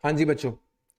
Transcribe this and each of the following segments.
हाँ जी बच्चों,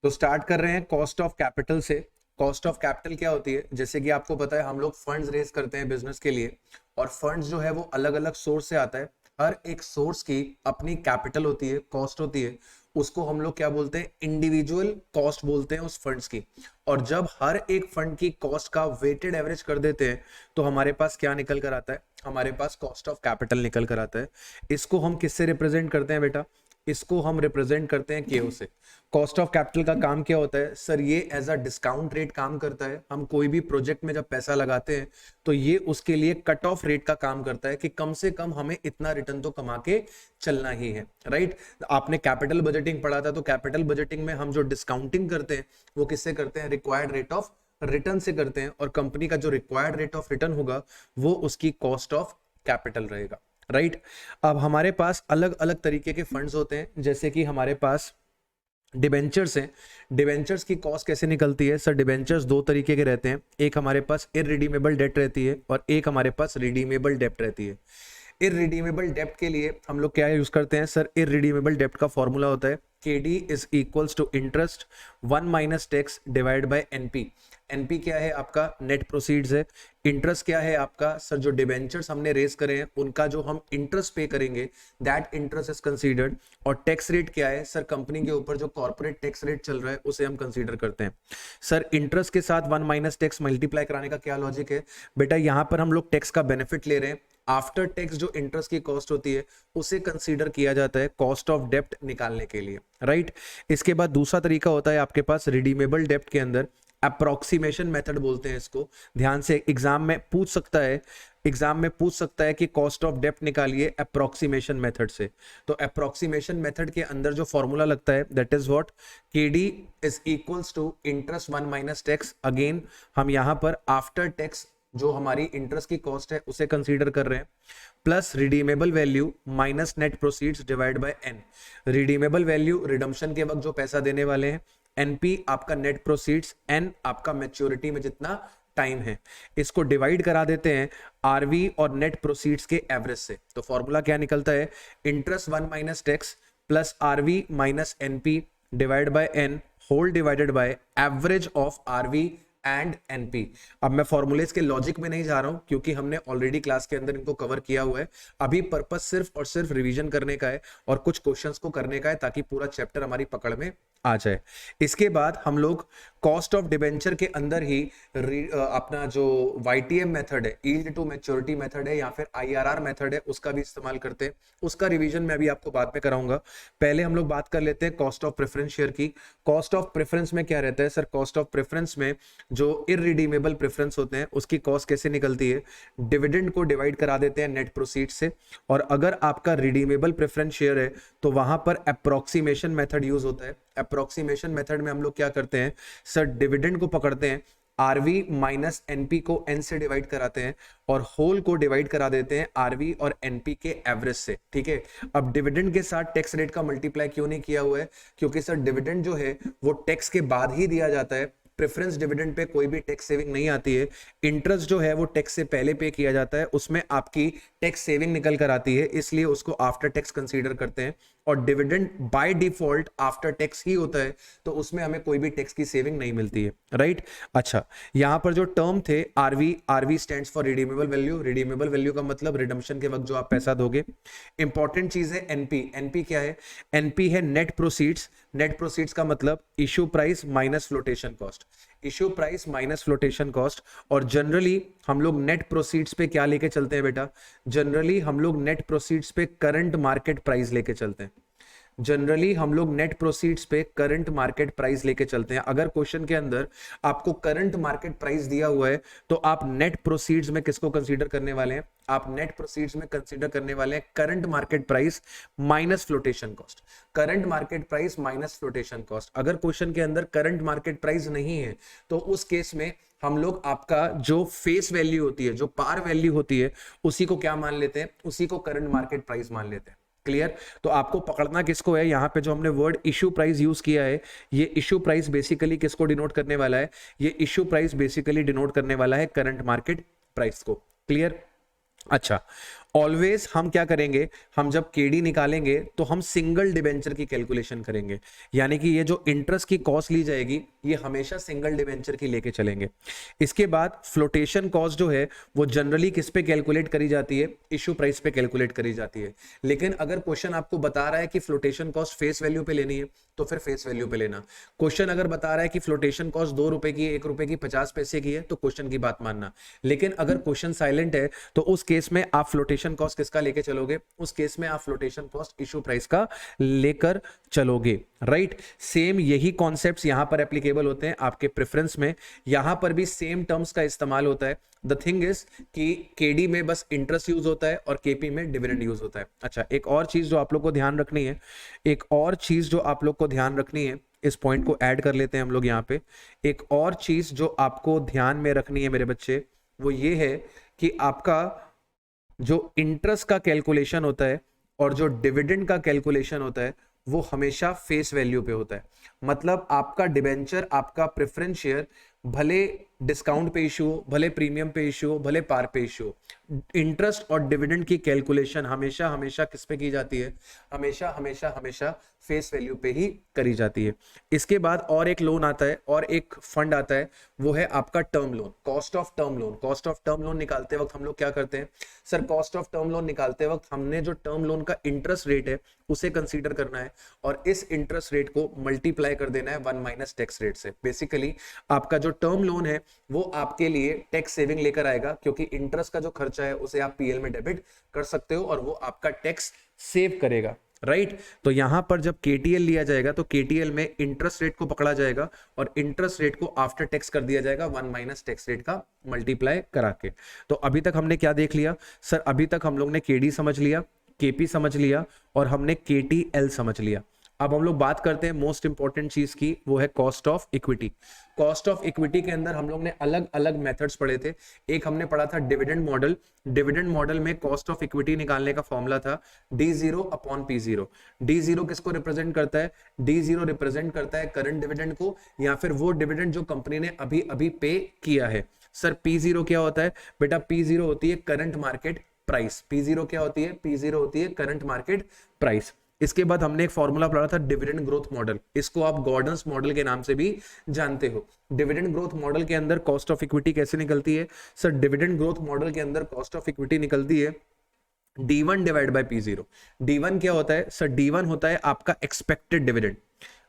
तो स्टार्ट कर रहे हैं कॉस्ट ऑफ कैपिटल से। कॉस्ट ऑफ कैपिटल क्या होती है? जैसे कि आपको पता है हम लोग फंड्स रेज करते हैं बिजनेस के लिए, और फंड्स जो है वो अलग अलग सोर्स से आता है। हर एक सोर्स की अपनी कैपिटल होती है, कॉस्ट होती है। उसको हम लोग क्या बोलते हैं? इंडिविजुअल कॉस्ट बोलते हैं उस फंड्स की। और जब हर एक फंड की कॉस्ट का वेटेड एवरेज कर देते हैं तो हमारे पास क्या निकल कर आता है? हमारे पास कॉस्ट ऑफ कैपिटल निकल कर आता है। इसको हम किससे रिप्रेजेंट करते हैं बेटा? इसको हम रिप्रेजेंट करते हैं केओ से। कॉस्ट ऑफ कैपिटल का काम क्या होता है सर? ये एज अ डिस्काउंट रेट काम करता है। हम कोई भी प्रोजेक्ट में जब पैसा लगाते हैं तो ये उसके लिए कट ऑफ रेट का काम करता है कि कम से कम हमें इतना रिटर्न तो कमा के चलना ही है, राइट? आपने कैपिटल बजटिंग पढ़ा था, तो कैपिटल बजटिंग में हम जो डिस्काउंटिंग करते हैं वो किससे करते हैं? रिक्वायर्ड रेट ऑफ रिटर्न से करते हैं। और कंपनी का जो रिक्वायर्ड रेट ऑफ रिटर्न होगा वो उसकी कॉस्ट ऑफ कैपिटल रहेगा, राइट? अब हमारे पास अलग अलग तरीके के फंड्स होते हैं, जैसे कि हमारे पास डिबेंचर्स हैं। डिबेंचर्स की कॉस्ट कैसे निकलती है सर? डिबेंचर्स दो तरीके के रहते हैं, एक हमारे पास इररिडीमेबल डेट रहती है और एक हमारे पास रिडीमेबल डेब्ट रहती है। इररिडीमेबल डेब्ट के लिए हम लोग क्या यूज करते हैं सर? इररिडीमेबल डेब्ट का फॉर्मूला होता है KD is equals to interest 1 minus tax divide by NP। NP क्या है? आपका नेट प्रोसीड्स है। इंटरेस्ट क्या है आपका सर? जो डिबेंचर्स हमने रेज करे हैं उनका जो हम इंटरेस्ट पे करेंगे दैट इंटरेस्ट इज कंसीडर्ड। और टैक्स रेट क्या है सर? कंपनी के ऊपर जो कॉर्पोरेट टैक्स रेट चल रहा है उसे हम कंसीडर करते हैं। सर इंटरेस्ट के साथ 1 माइनस टैक्स मल्टीप्लाई कराने का क्या लॉजिक है? बेटा यहां पर हम लोग टैक्स का बेनिफिट ले रहे हैं। आफ्टर टैक्स जो इंटरेस्ट की कॉस्ट होती है उसे कंसीडर किया जाता है कॉस्ट ऑफ डेब्ट निकालने के लिए, राइट? इसके बाद दूसरा तरीका होता है आपके पास रिडीमेबल डेब्ट के अंदर अप्रोक्सीमेशन मेथड बोलते हैं इसको। ध्यान से एग्जाम में पूछ सकता है कि कॉस्ट ऑफ डेब्ट निकालिए अप्रोक्सीमेशन मेथड से। तो अप्रोक्सीमेशन मेथड के अंदर जो फॉर्मूला लगता है that is what? KD is equals to interest 1 minus tax. Again हम यहां पर आफ्टर टैक्स जो हमारी इंटरेस्ट की कॉस्ट है उसे कंसीडर कर रहे हैं, plus redeemable value minus net proceeds divide by N। Redeemable value redemption के वक्त जो पैसा देने वाले हैं, NP आपका नेट प्रोसीड्स, N आपका मैच्योरिटी में जितना टाइम है। इसको डिवाइड करा देते हैं RV और नेट प्रोसीड्स के एवरेज से। तो फॉर्मूला क्या निकलता है? Interest 1 minus tax plus RV minus NP divide by N whole divided by average of RV and NP। अब मैं फॉर्मूलेस के लॉजिक में नहीं जा रहा हूं क्योंकि हमने ऑलरेडी क्लास के अंदर इनको कवर किया हुआ है। अभी पर्पस सिर्फ और सिर्फ रिवीजन करने का है और कुछ क्वेश्चंस को करने का है ताकि पूरा चैप्टर हमारी पकड़ में आ जाए। इसके बाद हम लोग कॉस्ट ऑफ डिबेंचर के अंदर ही अपना जो YTM मेथड है, यील्ड टू मैच्योरिटी मेथड है या फिर IRR मेथड है, उसका भी इस्तेमाल करते हैं। उसका रिवीजन मैं अभी आपको बाद में कराऊंगा। पहले हम लोग बात कर लेते हैं कॉस्ट ऑफ प्रेफरेंस शेयर की। कॉस्ट ऑफ प्रेफरेंस में क्या रहता है सर? कॉस्ट ऑफ प्रेफरेंस में जो इररिडीमेबल प्रेफरेंस होते हैं उसकी कॉस्ट कैसे निकलती है? डिविडेंड को डिवाइड करा देते हैं नेट प्रोसीड से। और अगर आपका रिडीमेबल प्रेफरेंस शेयर है तो वहां पर अप्रोक्सीमेशन मेथड यूज होता है। अप्रोक्सीमेशन मेथड में हम लोग क्या करते हैं सर? डिविडेंड को पकड़ते हैं, RV माइनस NP को N से डिवाइड कराते हैं और होल को डिवाइड करा देते हैं RV और NP के एवरेज से, ठीक है? अब डिविडेंड के साथ टैक्स रेट का मल्टीप्लाई क्यों नहीं किया हुआ है? क्योंकि सर डिविडेंड जो है वो टैक्स के बाद ही दिया जाता है। प्रेफरेंस डिविडेंड पे कोई भी टैक्स सेविंग नहीं आती है। इंटरेस्ट जो है वो टैक्स से पहले पे किया जाता है, उसमें आपकी टैक्स सेविंग निकल कर आती है, इसलिए उसको आफ्टर टैक्स कंसीडर करते हैं। और dividend by default after tax ही होता है, तो उसमें हमें कोई भी टैक्स की सेविंग नहीं मिलती है, राइट? अच्छा, यहां पर जो टर्म थे RV stands for redeemable value. Redeemable value का मतलब रिडम्पशन के वक्त जो आप पैसा दोगे। इंपॉर्टेंट चीज है NP क्या है? NP है नेट प्रोसीड्स। नेट प्रोसीड्स का मतलब issue price minus flotation cost. Issue price minus flotation cost. और जनरली हम लोग नेट प्रोसीड्स पे क्या लेके चलते हैं बेटा? जनरली हम लोग नेट प्रोसीड्स पे करंट मार्केट प्राइस लेके चलते हैं। जनरली हम लोग नेट प्रोसीड्स पे करंट मार्केट प्राइस लेके चलते हैं। अगर क्वेश्चन के अंदर आपको करंट मार्केट प्राइस दिया हुआ है तो आप नेट प्रोसीड्स में किसको कंसीडर करने वाले हैं? आप नेट प्रोसीड्स में कंसीडर करने वाले हैं current market price minus flotation cost. Current market price minus flotation cost. अगर क्वेश्चन के अंदर करंट मार्केट प्राइस नहीं है तो उस केस में हम लोग आपका जो फेस वैल्यू होती है, जो पार वैल्यू होती है, उसी को क्या मान लेते हैं? उसी को करंट मार्केट प्राइस मान लेते हैं। क्लियर? तो आपको पकड़ना किसको है? यहां पे जो हमने वर्ड इश्यू प्राइस यूज किया है, ये इश्यू प्राइस बेसिकली किसको डिनोट करने वाला है? ये इश्यू प्राइस बेसिकली डिनोट करने वाला है करंट मार्केट प्राइस को। क्लियर? अच्छा, ऑलवेज हम क्या करेंगे, हम जब केडी निकालेंगे तो हम सिंगल डिबेंचर की कैलकुलेशन करेंगे, यानी कि ये जो इंटरेस्ट की कॉस्ट ली जाएगी ये हमेशा सिंगल डिबेंचर की लेके चलेंगे। इसके बाद फ्लोटेशन कॉस्ट जो है वो जनरली किस पे कैलकुलेट करी जाती है, इशू प्राइस पे कैलकुलेट करी जाती है। लेकिन अगर क्वेश्चन आपको बता रहा है कि फ्लोटेशन कॉस्ट फेस वैल्यू पे लेनी है तो फिर फेस वैल्यू पे लेना। क्वेश्चन अगर बता रहा है कि फ्लोटेशन कॉस्ट 2 रुपए की, 1 रुपए की, 50 पैसे की है तो क्वेश्चन की बात मानना। लेकिन अगर क्वेश्चन साइलेंट है तो उस केस में आप फ्लोटेशन कॉस्ट किसका लेके चलोगे, उस केस में आप फ्लोटेशन कॉस्ट इशू प्राइस का लेकर चलोगे, राइट। सेम यही कॉन्सेप्ट्स यहां पर एप्लीकेबल होते हैं आपके प्रेफरेंस में, यहां पर भी सेम टर्म्स का इस्तेमाल होता है। द थिंग इज कि केडी में बस इंटरेस्ट यूज होता है और केपी में डिविडेंड यूज होता है। अच्छा, एक और चीज जो आप लोग को ध्यान रखनी है, एक और चीज जो आप लोग को ध्यान रखनी है, इस पॉइंट को ऐड कर लेते हैं हम लोग यहाँ पे। एक और चीज जो आपको ध्यान में रखनी है मेरे बच्चे, वो ये है कि आपका जो इंटरेस्ट का कैलकुलेशन होता है और जो डिविडेंड का कैलकुलेशन होता है वो हमेशा फेस वैल्यू पे होता है। मतलब आपका डिबेंचर, आपका प्रेफरेंस शेयर भले डिस्काउंट पे इशू हो, भले प्रीमियम पे इशू हो, भले पार पे इशू हो, इंटरेस्ट और डिविडेंड की कैलकुलेशन हमेशा हमेशा किस पे की जाती है, हमेशा हमेशा हमेशा फेस वैल्यू पे ही करी जाती है। इसके बाद और एक लोन आता है और एक फंड आता है, वो है आपका term loan, cost of term loan. Cost of term loan निकालते वक्त हम लोग क्या करते हैं sir, cost of term loan निकालते वक्त हमने जो टर्म लोन का इंटरेस्ट रेट है उसे कंसीडर करना है और इस इंटरेस्ट रेट को मल्टीप्लाई कर देना है 1 माइनस टैक्स रेट से। बेसिकली आपका जो टर्म लोन है वो आपके लिए टैक्स सेविंग लेकर आएगा, क्योंकि इंटरेस्ट का जो खर्चा है उसे आप पीएल में डेबिट कर सकते हो और वो आपका टैक्स सेव करेगा, राइट। तो यहां पर जब केटीएल लिया जाएगा तो केटीएल में इंटरेस्ट रेट को पकड़ा जाएगा और इंटरेस्ट रेट को आफ्टर टैक्स कर दिया जाएगा 1 माइनस टैक्स रेट का मल्टीप्लाई करा के। तो अभी तक हमने क्या देख लिया सर, अभी तक हम लोग ने केडी समझ लिया, केपी समझ लिया और हमने केटीएल समझ लिया। अब हम लोग बात करते हैं मोस्ट इंपॉर्टेंट चीज की, वो है cost of equity. Cost of equity के अंदर हम लोग ने अलग अलग मेथड्स पढ़े थे। एक हमने पढ़ा था डिविडेंड मॉडल। डिविडेंड मॉडल में कॉस्ट ऑफ इक्विटी निकालने का फॉर्मूला था D0 अपॉन P0। D0 किसको रिप्रेजेंट करता है, D0 रिप्रेजेंट करता है करंट डिविडेंड को, या फिर वो डिविडेंड जो कंपनी ने अभी अभी पे किया है। सर P0 क्या होता है बेटा, P0 होती है करंट मार्केट प्राइस। P0 क्या होती है, P0 होती है करंट मार्केट प्राइस। इसके बाद हमने एक फॉर्मूला पढ़ा था डिविडेंड ग्रोथ मॉडल, इसको आप गॉर्डन्स मॉडल के नाम से भी जानते हो। डिविडेंड ग्रोथ मॉडल के अंदर कॉस्ट ऑफ इक्विटी कैसे निकलती है सर, डिविडेंड ग्रोथ मॉडल के अंदर कॉस्ट ऑफ इक्विटी निकलती है D1 divide by P0। D1 क्या होता है सर, D1 होता है आपका एक्सपेक्टेड डिविडेंड।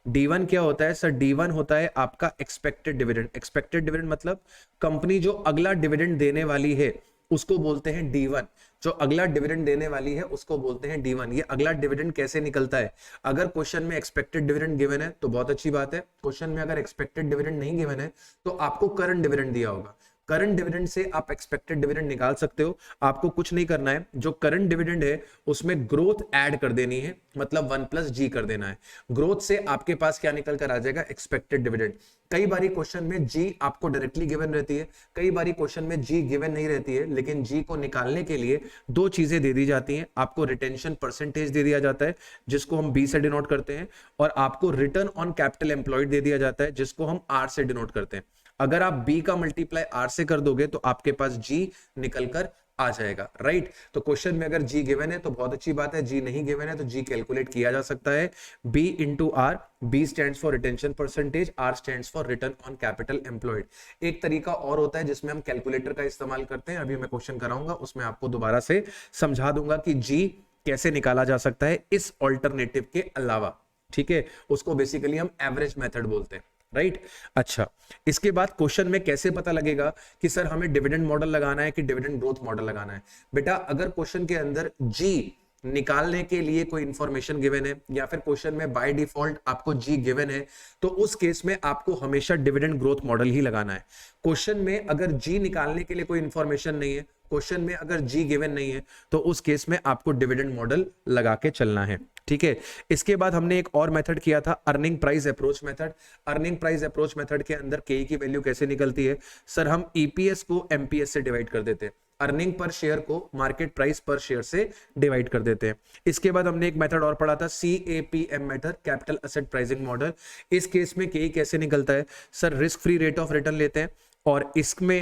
D1 क्या होता है सर, D1 होता है आपका एक्सपेक्टेड डिविडेंड। एक्सपेक्टेड डिविडेंड मतलब कंपनी जो अगला डिविडेंड देने वाली है उसको बोलते हैं D1। जो अगला डिविडेंड देने वाली है उसको बोलते हैं D1। ये अगला डिविडेंड कैसे निकलता है, अगर क्वेश्चन में एक्सपेक्टेड डिविडेंड गिवन है तो बहुत अच्छी बात है। क्वेश्चन में अगर एक्सपेक्टेड डिविडेंड नहीं गिवन है तो आपको करंट डिविडेंड दिया होगा। करंट डिविडेंड से आप एक्सपेक्टेड डिविडेंड निकाल सकते हो। आपको कुछ नहीं करना है, जो करंट डिविडेंड है उसमें ग्रोथ ऐड कर देनी है, मतलब 1 प्लस जी कर देना है। ग्रोथ से आपके पास क्या निकल कर आ जाएगा, एक्सपेक्टेड डिविडेंड। कई बारी क्वेश्चन में जी आपको डायरेक्टली गिवन रहती है, कई बारी क्वेश्चन में जी गिवन नहीं रहती है, लेकिन जी को निकालने के लिए दो चीजें दे दी जाती हैं। आपको रिटेंशन परसेंटेज दे दिया जाता है जिसको हम बी से डिनोट करते हैं, और आपको रिटर्न ऑन कैपिटल एम्प्लॉयड दे दिया जाता है जिसको हम आर से डिनोट करते हैं। अगर आप बी का मल्टीप्लाई आर से कर दोगे तो आपके पास जी निकल कर आ जाएगा, राइट। तो क्वेश्चन में अगर जी गिवन है तो बहुत अच्छी बात है, जी नहीं गिवन है तो जी कैलकुलेट किया जा सकता है। B into R, B stands for retention percentage, R stands for return on capital employed. एक तरीका और होता है जिसमें हम कैलकुलेटर का इस्तेमाल करते हैं, अभी मैं क्वेश्चन कराऊंगा उसमें आपको दोबारा से समझा दूंगा कि जी कैसे निकाला जा सकता है इस ऑल्टरनेटिव के अलावा, ठीक है। उसको बेसिकली हम एवरेज मेथड बोलते हैं, राइट। अच्छा, इसके बाद क्वेश्चन में कैसे पता लगेगा कि सर हमें डिविडेंड मॉडल लगाना है कि डिविडेंड ग्रोथ मॉडल लगाना है। बेटा अगर क्वेश्चन के अंदर जी निकालने के लिए कोई इंफॉर्मेशन गिवन है या फिर क्वेश्चन में बाय डिफॉल्ट आपको जी गिवन है तो उस केस में आपको हमेशा डिविडेंड ग्रोथ मॉडल ही लगाना है। क्वेश्चन में अगर जी निकालने के लिए कोई इंफॉर्मेशन नहीं है, क्वेश्चन में अगर जी गिवन नहीं है तो उस केस में आपको डिविडेंड मॉडल लगा के चलना है, ठीक है। इसके बाद हमने एक और मेथड किया था earning price approach method. Earning price approach method के अंदर के की वैल्यू कैसे निकलती है सर, हम ईपीएस को एमपीएस से डिवाइड कर देते हैं, अर्निंग पर शेयर को मार्केट प्राइस पर शेयर से डिवाइड कर देते हैं। इसके बाद हमने एक मेथड और पढ़ा था CAPM method, capital asset pricing model. इस केस में के कैसे निकलता है sir, risk free rate of return लेते हैं और इसमें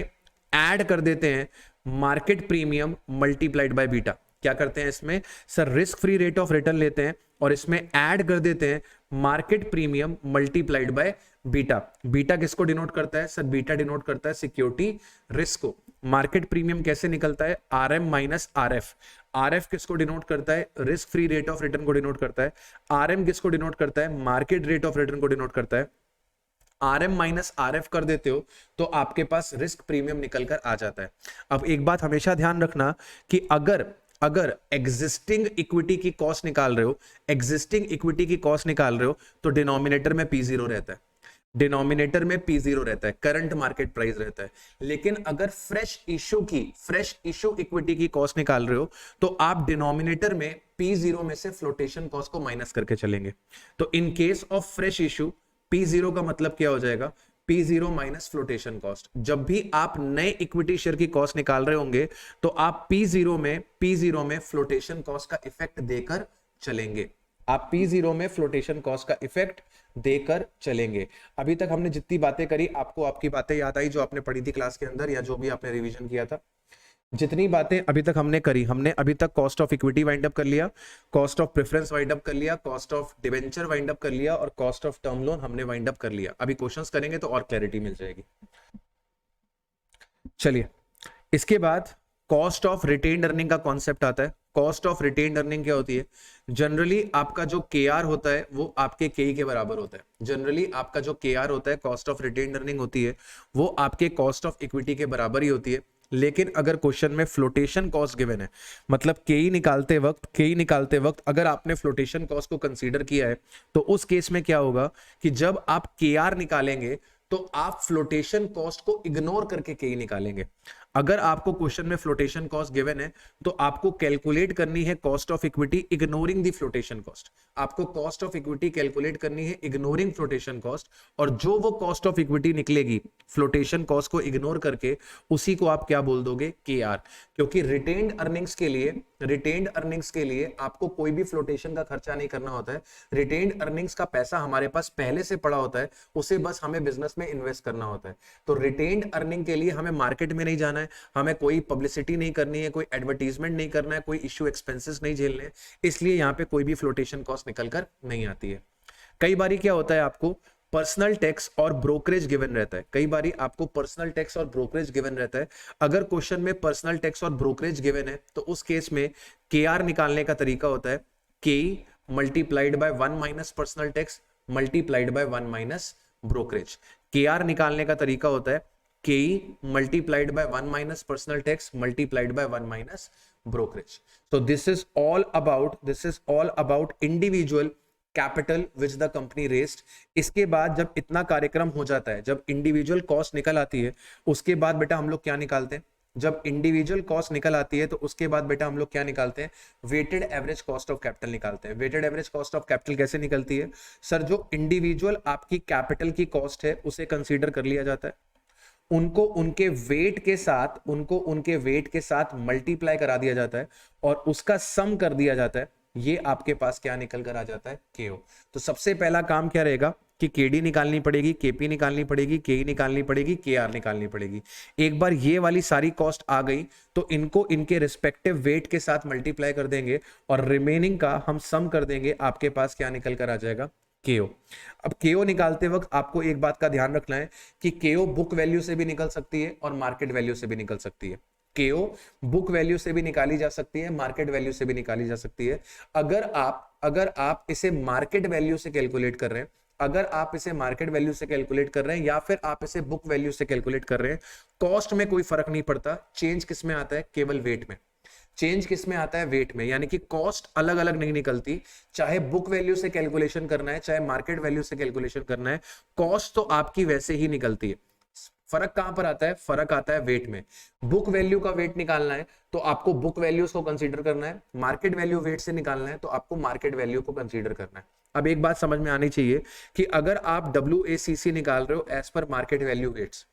ऐड कर देते हैं market premium multiplied by beta. क्या करते हैं इसमें sir, risk free rate of return लेते हैं और इसमें ऐड कर देते हैं market premium multiplied by beta. Beta किसको डिनोट करता है सर? बीटा डिनोट करता है सिक्योरिटी रिस्क को। मार्केट प्रीमियम कैसे निकलता है? RM minus RF। RF किसको डिनोट करता है? Risk free rate of return को डिनोट करता है। RM किसको डिनोट करता है? मार्केट रेट ऑफ रिटर्न को डिनोट करता है। RM माइनस RF कर देते हो तो आपके पास रिस्क प्रीमियम निकल कर आ जाता है। अब एक बात हमेशा ध्यान रखना कि अगर एग्जिस्टिंग इक्विटी की कॉस्ट निकाल रहे हो, एग्जिस्टिंग इक्विटी की कॉस्ट निकाल रहे हो तो डिनोमिनेटर में P0 रहता है, डिनोमिनेटर में P0 रहता है, करंट मार्केट प्राइस रहता है। लेकिन अगर फ्रेश इश्यू इक्विटी की कॉस्ट निकाल रहे हो तो आप डिनोमिनेटर में P0 में से फ्लोटेशन कॉस्ट को माइनस करके चलेंगे। तो in case of fresh issue P0 का मतलब क्या हो जाएगा? P0 minus flotation cost. जब भी आप नए इक्विटी शेयर की कॉस्ट निकाल रहे होंगे तो आप P0 में फ्लोटेशन कॉस्ट का इफेक्ट देकर चलेंगे। आप P0 में फ्लोटेशन कॉस्ट का इफेक्ट देकर चलेंगे। अभी तक हमने जितनी बातें करी, आपको आपकी बातें याद आई जो आपने पढ़ी थी क्लास के अंदर या जो भी आपने रिवीजन किया था? जितनी बातें अभी तक हमने करी, हमने अभी तक cost of equity wind up कर लिया, cost of preference wind up कर लिया, cost of debenture wind up कर लिया और कॉस्ट ऑफ टर्म लोन हमने वाइंड अप कर लिया। अभी क्वेश्चंस करेंगे तो और क्लैरिटी मिल जाएगी। चलिए, इसके बाद कॉस्ट ऑफ रिटेन्ड अर्निंग का कॉन्सेप्ट आता है। कॉस्ट ऑफ रिटेन्ड अर्निंग क्या होती है? जनरली आपका जो KR होता है वो आपके KE के बराबर होता है। जनरली आपका जो KR होता है, कॉस्ट ऑफ रिटेन्ड अर्निंग होती है, वो आपके कॉस्ट ऑफ इक्विटी के बराबर ही होती है। लेकिन अगर क्वेश्चन में फ्लोटेशन कॉस्ट गिवन है, मतलब KE निकालते वक्त अगर आपने फ्लोटेशन कॉस्ट को कंसीडर किया है तो उस केस में क्या होगा कि जब आप KR निकालेंगे तो आप फ्लोटेशन कॉस्ट को इग्नोर करके KE निकालेंगे। अगर आपको क्वेश्चन में फ्लोटेशन कॉस्ट गिवन है तो आपको कैलकुलेट करनी है cost of equity ignoring the flotation cost. आपको कॉस्ट ऑफ इक्विटी कैलकुलेट करनी है इग्नोरिंग फ्लोटेशन कॉस्ट, और जो वो कॉस्ट ऑफ इक्विटी निकलेगी फ्लोटेशन कॉस्ट को इग्नोर करके, उसी को आप क्या बोल दोगे? KR। क्योंकि रिटेन्ड अर्निंग्स के लिए आपको कोई भी फ्लोटेशन का खर्चा नहीं करना होता है। रिटेन्ड अर्निंग्स का पैसा हमारे पास पहले से पड़ा होता है, उसे बस हमें बिजनेस में इन्वेस्ट करना होता है। तो रिटेन्ड अर्निंग के लिए हमें मार्केट में नहीं जाना है, हमें कोई पब्लिसिटी नहीं करनी है, कोई एडवर्टीजमेंट नहीं करना है, कोई इश्यू एक्सपेंसेस नहीं झेलने हैं, इसलिए यहां पे कोई भी फ्लोटेशन कॉस्ट निकल कर नहीं आती है। कई बारी क्या होता है, आपको पर्सनल टैक्स और ब्रोकरेज गिवन रहता है। कई बारी आपको पर्सनल टैक्स और ब्रोकरेज गिवन रहता है। अगर क्वेश्चन में पर्सनल टैक्स और ब्रोकरेज गिवन है तो उस केस में KR निकालने का तरीका होता है KE multiplied by 1 minus personal tax multiplied by 1 minus brokerage. KR निकालने का तरीका होता है KE multiplied by 1 minus personal tax multiplied by 1 minus brokerage. So this is all about individual capital which the company raised. इसके बाद जब इतना कार्यक्रम हो जाता है, जब इंडिविजुअल कॉस्ट निकल आती है, उसके बाद बेटा हम लोग क्या निकालते हैं? जब इंडिविजुअल कॉस्ट निकल आती है तो उसके बाद बेटा हम लोग क्या निकालते हैं? Weighted average cost of capital निकालते हैं। Weighted average cost of capital कैसे निकलती है सर? जो इंडिविजुअल आपकी कैपिटल की कॉस्ट है उसे कंसीडर कर लिया जाता है, उनको उनके वेट के साथ मल्टीप्लाई करा दिया जाता है और उसका सम कर दिया जाता है। ये आपके पास क्या निकल कर आ जाता है? KO। तो सबसे पहला काम क्या रहेगा कि KD निकालनी पड़ेगी, KP निकालनी पड़ेगी, KE निकालनी पड़ेगी, KR निकालनी पड़ेगी। एक बार ये वाली सारी कॉस्ट आ गई तो इनको इनके रिस्पेक्टिव वेट के साथ मल्टीप्लाई कर देंगे और रिमेनिंग का हम सम कर देंगे। आपके पास क्या निकल कर आ जाएगा? KO। अब KO निकालते वक्त आपको एक बात का ध्यान रखना है कि KO बुक वैल्यू से भी निकल सकती है और मार्केट वैल्यू से भी निकल सकती है। KO बुक वैल्यू से भी निकाली जा सकती है, मार्केट वैल्यू से भी निकाली जा सकती है। अगर आप इसे मार्केट वैल्यू से कैलकुलेट कर रहे हैं, या फिर आप इसे बुक वैल्यू से कैलकुलेट कर रहे हैं, कॉस्ट में कोई फर्क नहीं पड़ता। चेंज किस में आता है? केवल वेट में। चेंज किस में आता है? वेट में। यानी कि कॉस्ट अलग अलग नहीं निकलती, चाहे बुक वैल्यू से कैलकुलेशन करना है चाहे मार्केट वैल्यू से कैलकुलेशन करना है, कॉस्ट तो आपकी वैसे ही निकलती है। फर्क कहां पर आता है? फर्क आता है वेट में। बुक वैल्यू का वेट निकालना है तो आपको बुक वैल्यूज को कंसीडर करना है, मार्केट वैल्यू वेट से निकालना है तो आपको मार्केट वैल्यू को कंसीडर करना है। अब एक बात समझ में आनी चाहिए कि अगर आप WACC निकाल रहे हो as per market value weights,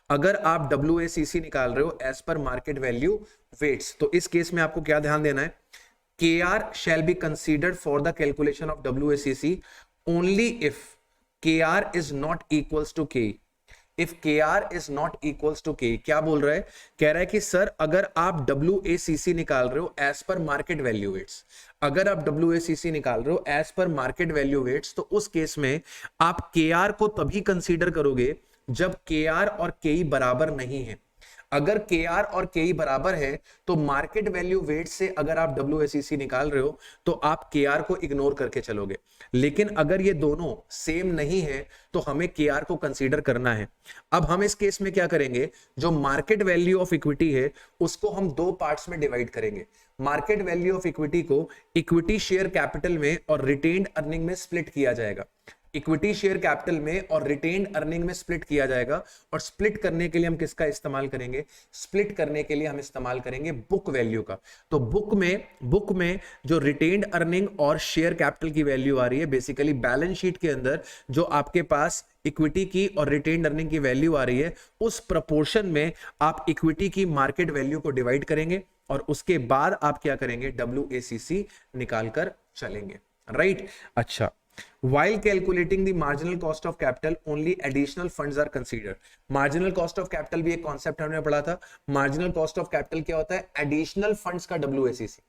अगर आप WACC निकाल रहे हो as per market value weights, तो इस केस में आपको क्या ध्यान देना है? KR shall be considered for the calculation of WACC only if KR is not equals to KE। If K R is not equals to K, क्या बोल रहा है, कह रहा है कि सर अगर आप WACC निकाल रहे हो as per market value weights, अगर आप WACC निकाल रहे हो as per market value weights, तो उस केस में आप के आर को तभी कंसीडर करोगे जब के आर और के बराबर नहीं है। अगर के आर और के बराबर है तो मार्केट वैल्यू वेट से अगर आप WACC निकाल रहे हो तो आप के आर को इग्नोर करके चलोगे। लेकिन अगर ये दोनों सेम नहीं है तो हमें के आर को कंसीडर करना है। अब हम इस केस में क्या करेंगे, जो मार्केट वैल्यू ऑफ इक्विटी है उसको हम दो पार्ट्स में डिवाइड करेंगे। मार्केट वैल्यू ऑफ इक्विटी को इक्विटी शेयर कैपिटल में और रिटेन्ड अर्निंग में स्प्लिट किया जाएगा। इक्विटी शेयर कैपिटल में और रिटेन्ड अर्निंग में स्प्लिट किया जाएगा। और स्प्लिट करने के लिए हम किसका इस्तेमाल करेंगे, स्प्लिट करने के लिए हम इस्तेमाल करेंगे बुक वैल्यू का। तो बुक में जो रिटेन्ड अर्निंग और शेयर कैपिटल की वैल्यू आ रही है, बेसिकली बैलेंस शीट के अंदर जो आपके पास इक्विटी की और रिटेन्ड अर्निंग की वैल्यू आ रही है, उस प्रपोर्शन में आप इक्विटी की मार्केट वैल्यू को डिवाइड करेंगे और उसके बाद आप क्या करेंगे, WACC निकाल कर चलेंगे, राइट। अच्छा, while calculating the marginal cost of capital only additional funds are considered। marginal cost of capital भी एक कॉन्सेप्ट हमने पढ़ा था। marginal cost of capital क्या होता है, एडिशनल फंड्स का WACC,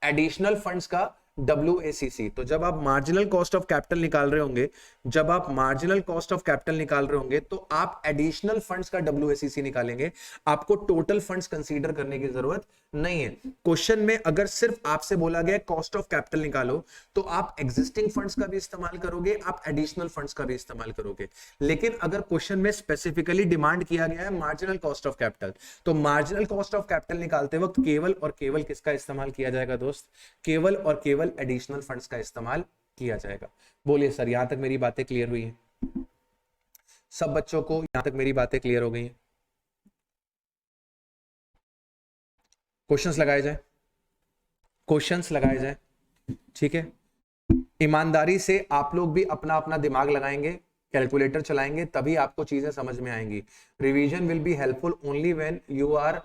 एडिशनल फंड्स का WACC। तो जब आप मार्जिनल कॉस्ट ऑफ कैपिटल निकाल रहे होंगे, जब आप मार्जिनल कॉस्ट ऑफ कैपिटल निकाल रहे होंगे तो आप एडिशनल फंड्स का WACC निकालेंगे। आपको टोटल फंड्स कंसीडर करने की जरूरत नहीं है। क्वेश्चन में अगर सिर्फ आपसे बोला गया कॉस्ट ऑफ कैपिटल निकालो तो आप एग्जिस्टिंग फंड्स का भी इस्तेमाल करोगे, आप एडिशनल फंड्स का भी इस्तेमाल करोगे। लेकिन अगर क्वेश्चन में स्पेसिफिकली डिमांड किया गया है मार्जिनल कॉस्ट ऑफ कैपिटल, तो मार्जिनल कॉस्ट ऑफ कैपिटल निकालते वक्त केवल और केवल किसका इस्तेमाल किया जाएगा दोस्त, केवल और केवल एडिशनल फंड्स का इस्तेमाल किया जाएगा। बोलिए सर, यहां तक मेरी बातें क्लियर हुई हैं? सब बच्चों को यहां तक मेरी बातें क्लियर हो गई हैं? क्वेश्चंस लगाए जाए, क्वेश्चंस लगाए जाए, ठीक है। ईमानदारी से आप लोग भी अपना अपना दिमाग लगाएंगे, कैलकुलेटर चलाएंगे, तभी आपको चीजें समझ में आएंगी। Revision will be helpful only when you are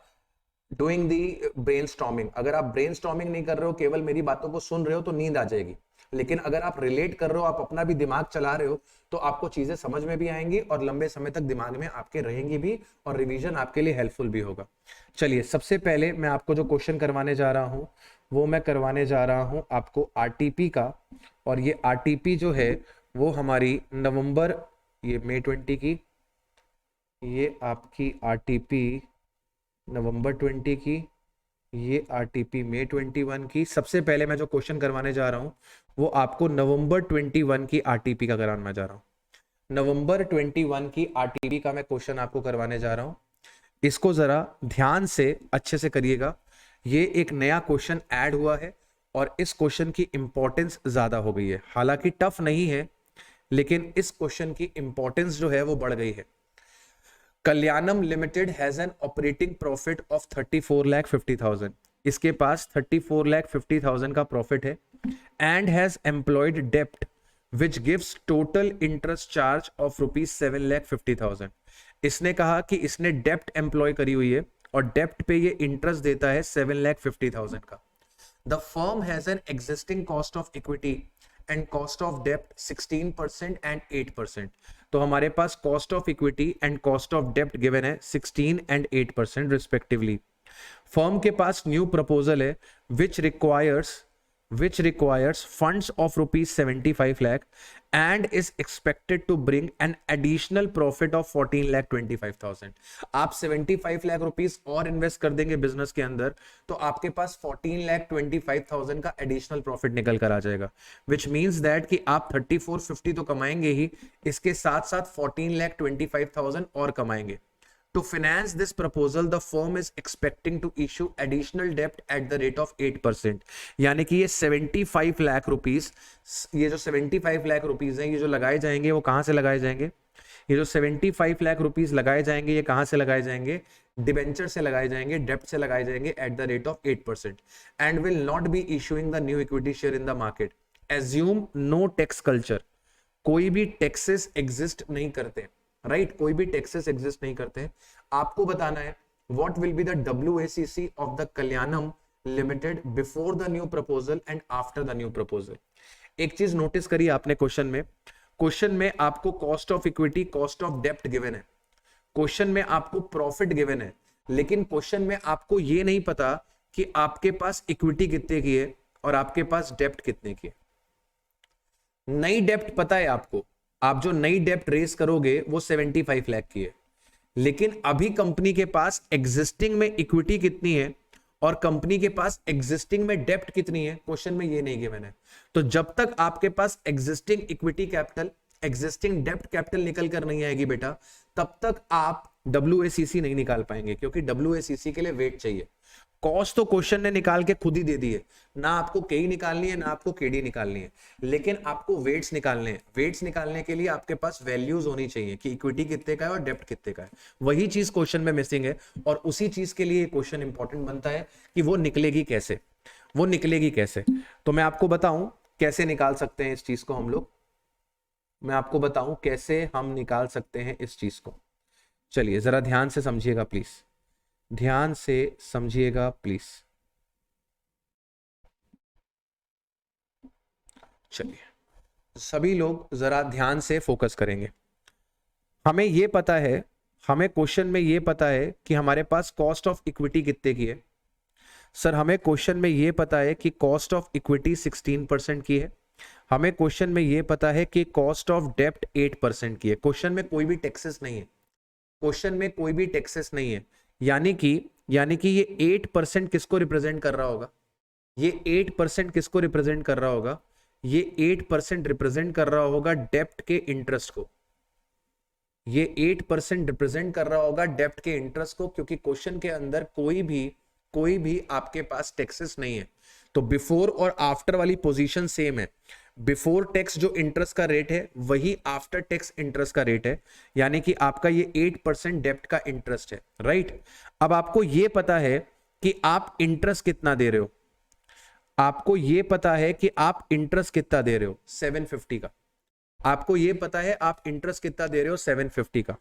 doing the brainstorming. अगर आप ब्रेनस्टॉर्मिंग नहीं कर रहे हो, केवल मेरी बातों को सुन रहे हो, तो नींद आ जाएगी। लेकिन अगर आप रिलेट कर रहे हो, आप अपना भी दिमाग चला रहे हो, तो आपको चीजें समझ में भी आएंगी और लंबे समय तक दिमाग में आपके रहेंगी भी, और रिवीजन आपके लिए हेल्पफुल भी होगा। चलिए, सबसे पहले मैं आपको जो क्वेश्चन करवाने जा रहा हूं वो मैं करवाने जा रहा हूं आपको RTP का। और ये RTP जो है वो हमारी नवंबर, ये May 20 की, ये आपकी RTP नवंबर 20 की, ये RTP May 21 की। सबसे पहले मैं जो क्वेश्चन करवाने जा रहा हूं वो आपको नवंबर 21 की RTP का कराना जा रहा हूं। नवंबर 21 की RTP का मैं क्वेश्चन आपको करवाने जा रहा हूं। इसको जरा ध्यान से अच्छे से करिएगा। ये एक नया क्वेश्चन ऐड हुआ है और इस क्वेश्चन की इंपॉर्टेंस ज्यादा हो गई है। हालांकि टफ नहीं है, लेकिन इस क्वेश्चन की इंपॉर्टेंस जो है वो बढ़ गई है। Kalyanam limited has an operating profit of 34,50,000। इसके पास 34,50,000 का प्रॉफिट है एंड हैज एम्प्लॉयड डेप्ट which gives total interest charge of ₹7,50,000। इसने कहा कि इसने डेप्ट एम्प्लॉय करी हुई है और डेप्ट पे ये इंटरेस्ट देता है 7,50,000 का। The firm has an existing cost of equity and cost of डेप्ट 16% एंड 8%। तो हमारे पास cost of equity and cost of डेप्ट गिवन है 16 एंड 8% रिस्पेक्टिवली। फर्म के पास न्यू प्रपोजल है विच requires funds of ₹75 lakh and is expected to bring an additional profit of 14,25,000। आप 75 lakh rupees और इन्वेस्ट कर देंगे बिजनेस के अंदर तो आपके पास 14,25,000 का एडिशनल प्रॉफिट निकल कर आ जाएगा। विच मीन्स दैट कि आप 3450 तो कमाएंगे ही, इसके साथ साथ 14,25,000 और कमाएंगे। To finance this proposal, the firm is expecting to issue additional debt at the rate of 8%। यानी कि ये 75 लाख रुपीस, ये जो 75 लाख रुपीस हैं, ये जो लगाए जाएंगे वो कहां से लगाए जाएंगे? ये जो 75 लाख रुपीस लगाए जाएंगे ये कहां से लगाए जाएंगे? डिबेंचर से लगाए जाएंगे, डेप्ट से लगाए जाएंगे at the rate of 8% and will not be issuing the new equity share in the market. Assume no tax culture. कोई भी टैक्सेस एग्जिस्ट नहीं करते, राइट, कोई भी टैक्सेस एग्जिस्ट नहीं करते। आपको बताना है what will be the WACC of the Kalyanam limited before the new proposal and after the new proposal. एक चीज नोटिस करी आपने क्वेश्चन में आपको cost of equity, cost of डेप्ट गिवन है। क्वेश्चन में आपको प्रॉफिट गिवन है, लेकिन क्वेश्चन में आपको ये नहीं पता कि आपके पास इक्विटी कितने की है और आपके पास डेप्ट कितने की है। नई डेप्ट पता है आपको, आप जो नई डेप्ट रेस करोगे वो 75 लाख की है, लेकिन अभी कंपनी के पास एग्जिस्टिंग में इक्विटी कितनी है और कंपनी के पास एग्जिस्टिंग में डेप्ट कितनी है, क्वेश्चन में ये नहीं गिवन है। तो जब तक आपके पास एग्जिस्टिंग इक्विटी कैपिटल, एग्जिस्टिंग डेप्ट कैपिटल निकल कर नहीं आएगी बेटा, तब तक आप WACC नहीं निकाल पाएंगे, क्योंकि WACC के लिए वेट चाहिए। कॉस्ट तो क्वेश्चन ने निकाल के खुद ही दे दी है, ना आपको केई निकालनी है ना आपको केडी निकालनी है, लेकिन आपको वेट्स निकालने हैं। वेट्स निकालने के लिए आपके पास वैल्यूज होनी चाहिए कि इक्विटी कितने का है और डेप्ट कितने का है। वही चीज क्वेश्चन में मिसिंग है, और उसी चीज के लिए क्वेश्चन इंपॉर्टेंट बनता है कि वो निकलेगी कैसे, वो निकलेगी कैसे। तो मैं आपको बताऊं कैसे निकाल सकते हैं इस चीज को हम लोग, मैं आपको बताऊं कैसे हम निकाल सकते हैं इस चीज को। चलिए जरा ध्यान से समझिएगा प्लीज, ध्यान से समझिएगा प्लीज। चलिए सभी लोग जरा ध्यान से फोकस करेंगे। हमें ये पता है, हमें क्वेश्चन में ये पता है कि हमारे पास कॉस्ट ऑफ इक्विटी कितने की है। सर हमें क्वेश्चन में ये पता है कि कॉस्ट ऑफ इक्विटी 16% की है। हमें क्वेश्चन में ये पता है कि कॉस्ट ऑफ डेप्ट 8% की है। क्वेश्चन में कोई भी टैक्सेस नहीं है, क्वेश्चन में कोई भी टैक्सेस नहीं है, यानी कि ये 8% किसको रिप्रेजेंट कर रहा होगा, ये 8% किसको रिप्रेजेंट कर रहा होगा, ये 8% रिप्रेजेंट कर रहा होगा डेप्ट के इंटरेस्ट को, ये 8% रिप्रेजेंट कर रहा होगा डेप्ट के इंटरेस्ट को, क्योंकि क्वेश्चन के अंदर कोई भी आपके पास टैक्सेस नहीं है। तो बिफोर और आफ्टर वाली पोजीशन सेम है। बिफोर टैक्स जो इंटरेस्ट का रेट है वही आफ्टर टैक्स इंटरेस्ट का रेट है, यानी कि आपका ये 8% डेप्ट का इंटरेस्ट है, राइट। अब आपको ये पता है कि आप इंटरेस्ट कितना दे रहे हो, आपको ये पता है कि आप इंटरेस्ट कितना दे रहे हो 750 का, आपको ये पता है आप इंटरेस्ट कितना दे रहे हो 750 का।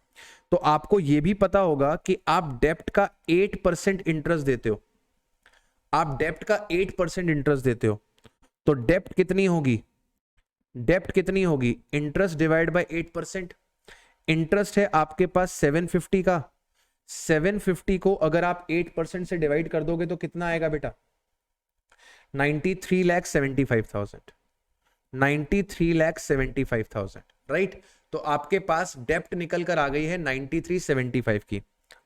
तो आपको ये भी पता होगा कि आप डेप्ट का 8% इंटरेस्ट देते हो, आप डेप्ट का 8% इंटरेस्ट देते हो। तो डेप्ट कितनी होगी, डेप्ट कितनी होगी, इंटरेस्ट डिवाइड बाय 8%। इंटरेस्ट है आपके पास 750 का, 750 को अगर आप 8% से डिवाइड कर दोगे तो कितना आएगा बेटा, 93,75,000, 93,75,000, राइट। तो आपके पास डेप्ट निकल कर आ गई है 9375 की।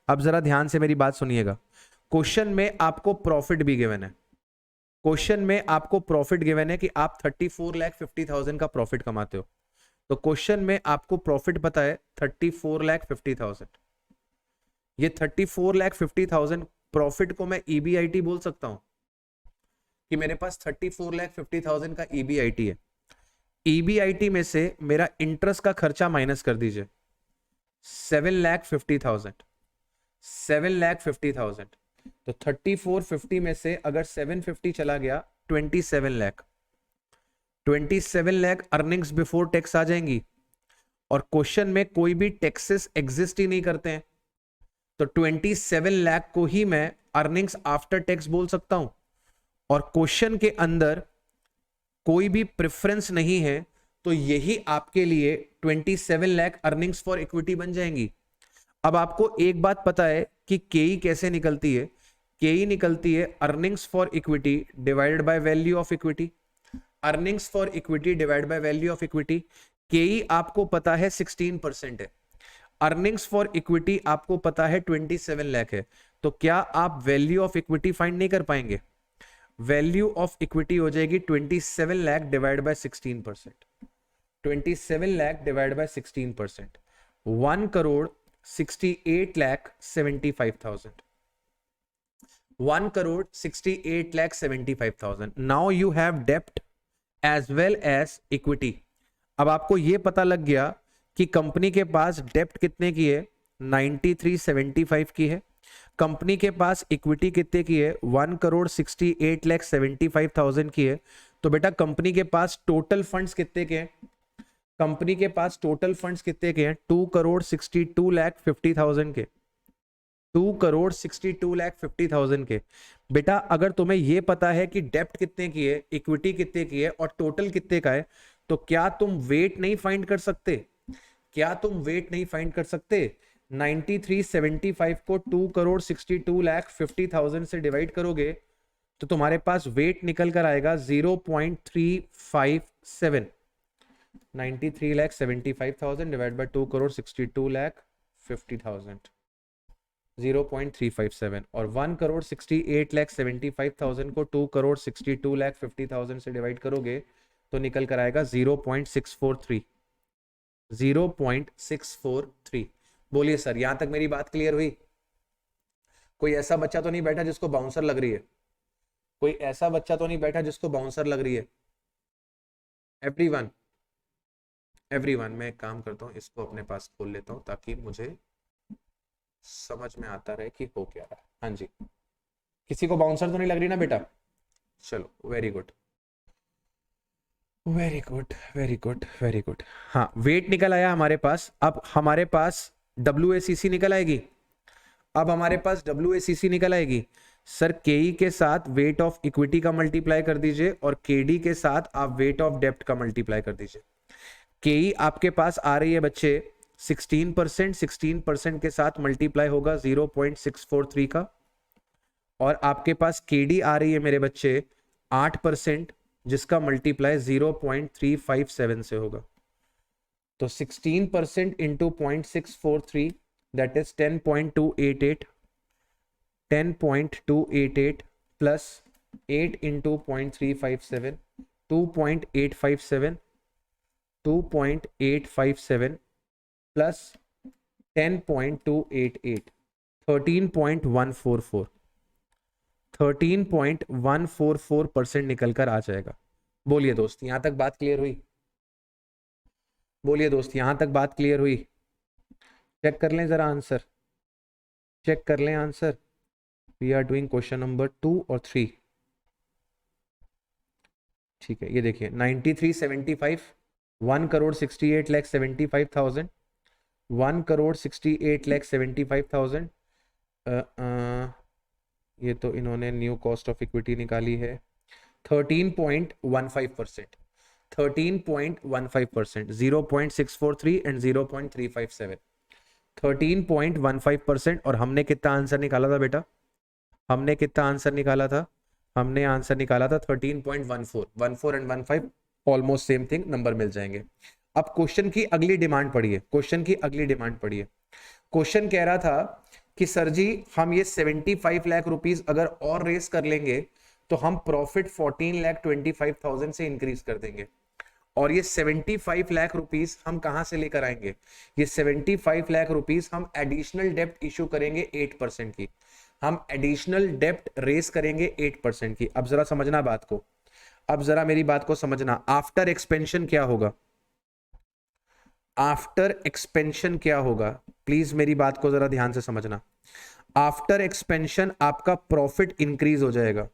अब जरा ध्यान से मेरी बात सुनिएगा, क्वेश्चन में आपको प्रॉफिट भी गिवन है, क्वेश्चन में आपको प्रॉफिट गिवन है कि आप 34,50,000 का प्रॉफिट कमाते हो। तो क्वेश्चन में आपको प्रॉफिट पता है 34,50,000। ये 34,50,000 प्रॉफिट को मैं EBIT बोल सकता हूं कि मेरे पास 34,50,000 का EBIT है। EBIT में से मेरा इंटरेस्ट का खर्चा माइनस कर दीजिए, 7,50,000, 7,50,000। तो 3450 में से अगर 750 चला गया 27 lakh, 27 lakh earnings before tax आ जाएंगी। और क्वेश्चन में कोई भी टैक्सेस एग्जिस्ट ही नहीं करते हैं, तो 27 लाख को ही मैं अर्निंग्स आफ्टर टैक्स बोल सकता हूं। और क्वेश्चन के अंदर कोई भी प्रेफरेंस नहीं है, तो यही आपके लिए 27 लाख अर्निंग्स फॉर इक्विटी बन जाएंगी। अब आपको एक बात पता है कि केई कैसे निकलती है, केई निकलती है earnings for equity divided by value of equity, earnings for equity divided by value of equity. केई आपको पता है 16% है, अर्निंग्स फॉर इक्विटी आपको पता है 27 लाख है। तो क्या आप वैल्यू ऑफ इक्विटी फाइंड नहीं कर पाएंगे, वैल्यू ऑफ इक्विटी हो जाएगी 27 lakh divide by 16%, 27 lakh divide by 16%, 1,68,75,000, 1,68,75,000। Now you have डेप्ट एज वेल एज इक्विटी। अब आपको यह पता लग गया कि कंपनी के पास डेप्ट कितने की है, 9375 की है, कंपनी के पास इक्विटी कितने की है, 1,68,75,000 की है। तो बेटा कंपनी के पास टोटल फंड्स कितने के हैं, कंपनी के पास टोटल फंड्स कितने के हैं, 2,62,50,000 के, 2,62,50,000 के। बेटा अगर तुम्हें यह पता है कि डेप्ट कितने की है, इक्विटी कितने की है और टोटल कितने का है, तो क्या तुम वेट नहीं फाइंड कर सकते, क्या तुम वेट नहीं फाइंड कर सकते। 9375 को 2,62,50,000 से डिवाइड करोगे तो तुम्हारे पास वेट निकल कर आएगा 0.357। 93,75,000 डिवाइड बाय 2,62,50,000 0.357 और 1,68,75,000 को 2,62,50,000 से डिवाइड करोगे तो निकल कर आएगा 0.643। 0.643। बोलिए सर, यहां तक मेरी बात क्लियर हुई? कोई ऐसा बच्चा तो नहीं बैठा जिसको बाउंसर लग रही है? कोई ऐसा बच्चा तो नहीं बैठा जिसको बाउंसर लग रही है? Everyone, everyone. मैं एक काम करता हूं, इसको अपने पास खोल लेता हूं ताकि मुझे समझ में आता रहे कि हो क्या रहा है। हाँ जी, किसी को बाउंसर तो नहीं लग रही ना बेटा? चलो, very good, very good, very good, very good. हाँ, वेट निकल आया हमारे पास। अब हमारे पास WACC निकल आएगी। अब हमारे पास WACC निकल आएगी। सर, KE के साथ वेट ऑफ इक्विटी का मल्टीप्लाई कर दीजिए और KD के साथ आप वेट ऑफ डेप्ट का मल्टीप्लाई कर दीजिए। KE आपके पास आ रही है बच्चे 16%, 16% के साथ मल्टीप्लाई होगा 0.643 का, और आपके पास KD आ रही है मेरे बच्चे 8%, जिसका मल्टीप्लाई 0.357 से होगा। तो 16% into 0.643 that is 10.288, 10.288 plus 8 into 0.357, 2.857, 2.857 plus 10.288, 13.144, 13.144% निकल कर आ जाएगा। बोलिए दोस्त, यहां तक बात क्लियर हुई? बोलिए दोस्त, यहां तक बात क्लियर हुई? चेक कर लें जरा आंसर, चेक कर लें answer. We are doing question number 2 और 3। ठीक है, ये देखिए 9375, 1,68,75,000, 1,68,75,000। ये तो इन्होंने न्यू कॉस्ट ऑफ इक्विटी निकाली है 13.15%, 13.15%, 0.643 एंड 0.357, 13.15%। और हमने कितना आंसर निकाला था बेटा? हमने कितना आंसर निकाला था? हमने आंसर निकाला था 13.14। 14 and 15 almost same thing, number मिल जाएंगे। अब क्वेश्चन की अगली डिमांड पढ़िए, क्वेश्चन की अगली डिमांड पढ़िए। क्वेश्चन कह रहा था कि सर जी, हम ये 75 लाख रुपीस अगर और रेस कर लेंगे तो हम प्रॉफिट 14,25,000 से इंक्रीज कर देंगे। और ये 75 लाख रुपीस हम कहां से लेकर आएंगे? ये 75 लाख रुपीस हम एडिशनल डेप्ट इशू करेंगे 8% की। हम एडिशनल डेप्ट रेस करेंगे 8% की। अब जरा समझना बात को, अब जरा मेरी बात को समझना। आफ्टर एक्सपेंशन क्या होगा? आफ्टर एक्सपेंशन क्या होगा? प्लीज मेरी बात को जरा ध्यान से समझना। आफ्टर एक्सपेंशन आपका प्रॉफिट इंक्रीज हो जाएगा।